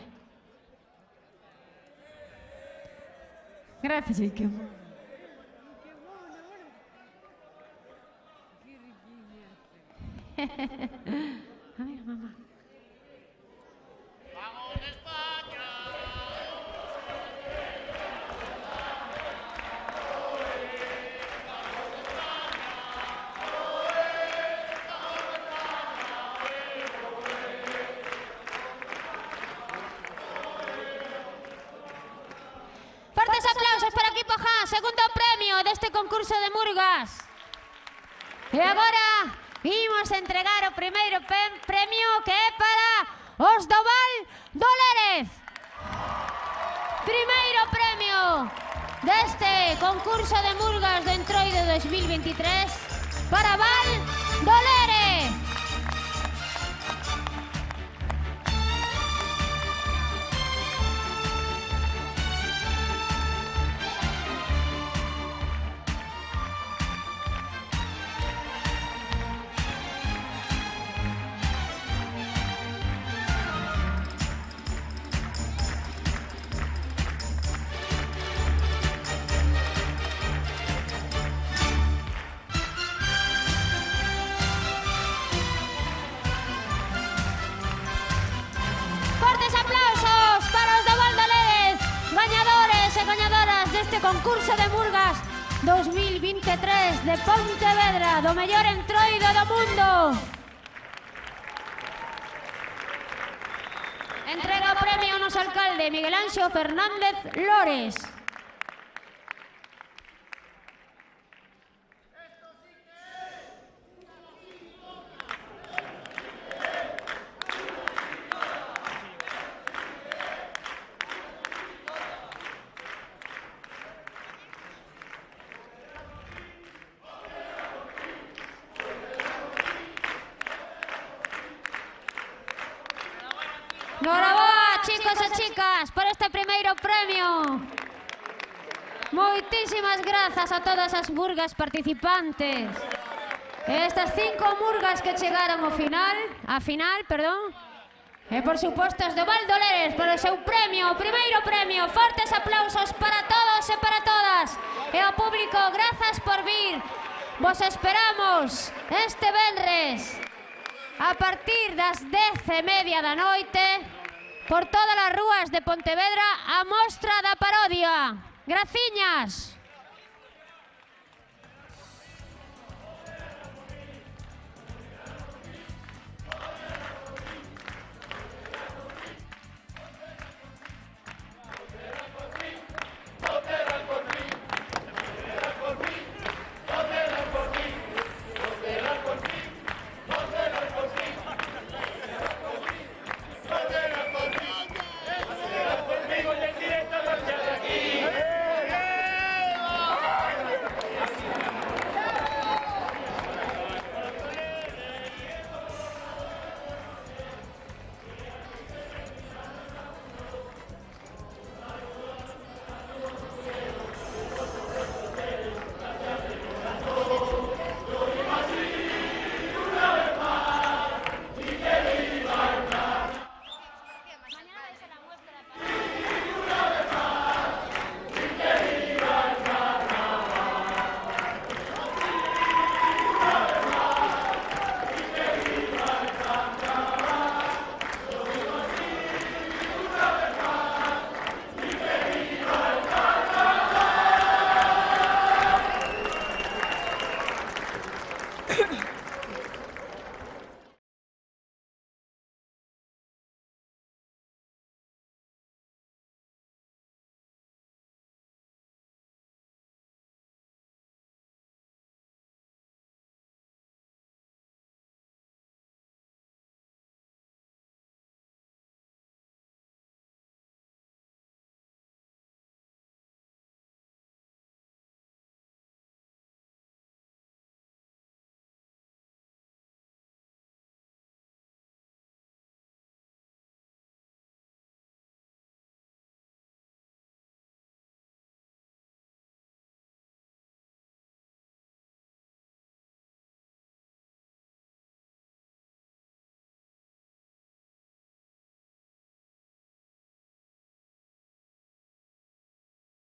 Gracias, que a ver, mamá. ¡Vamos, España! Fortes aplausos para o equipo JA, segundo premio deste concurso de Murgas. E agora imos entregar o primeiro premio que é para os do Val do Lérez. Primeiro premio deste concurso de Murgas do Entroido 2023 para Val do Lérez. Concurso de Murgas 2023 de Pontevedra, do mellor entroido do mundo. Entrega o premio ao noso alcalde Miguel Anxo Fernández Lores. Noraboa, chicos e chicas, por este primeiro premio. Moitísimas grazas a todas as murgas participantes. Estas 5 murgas que chegaron ao final, e por suposto os do Val do Lérez por o seu premio, o primeiro premio. Fortes aplausos para todos e para todas. E ao público, grazas por vir. Vos esperamos este venres a partir das 10:30 da noite por todas as rúas de Pontevedra a mostra da parodia. Graciñas.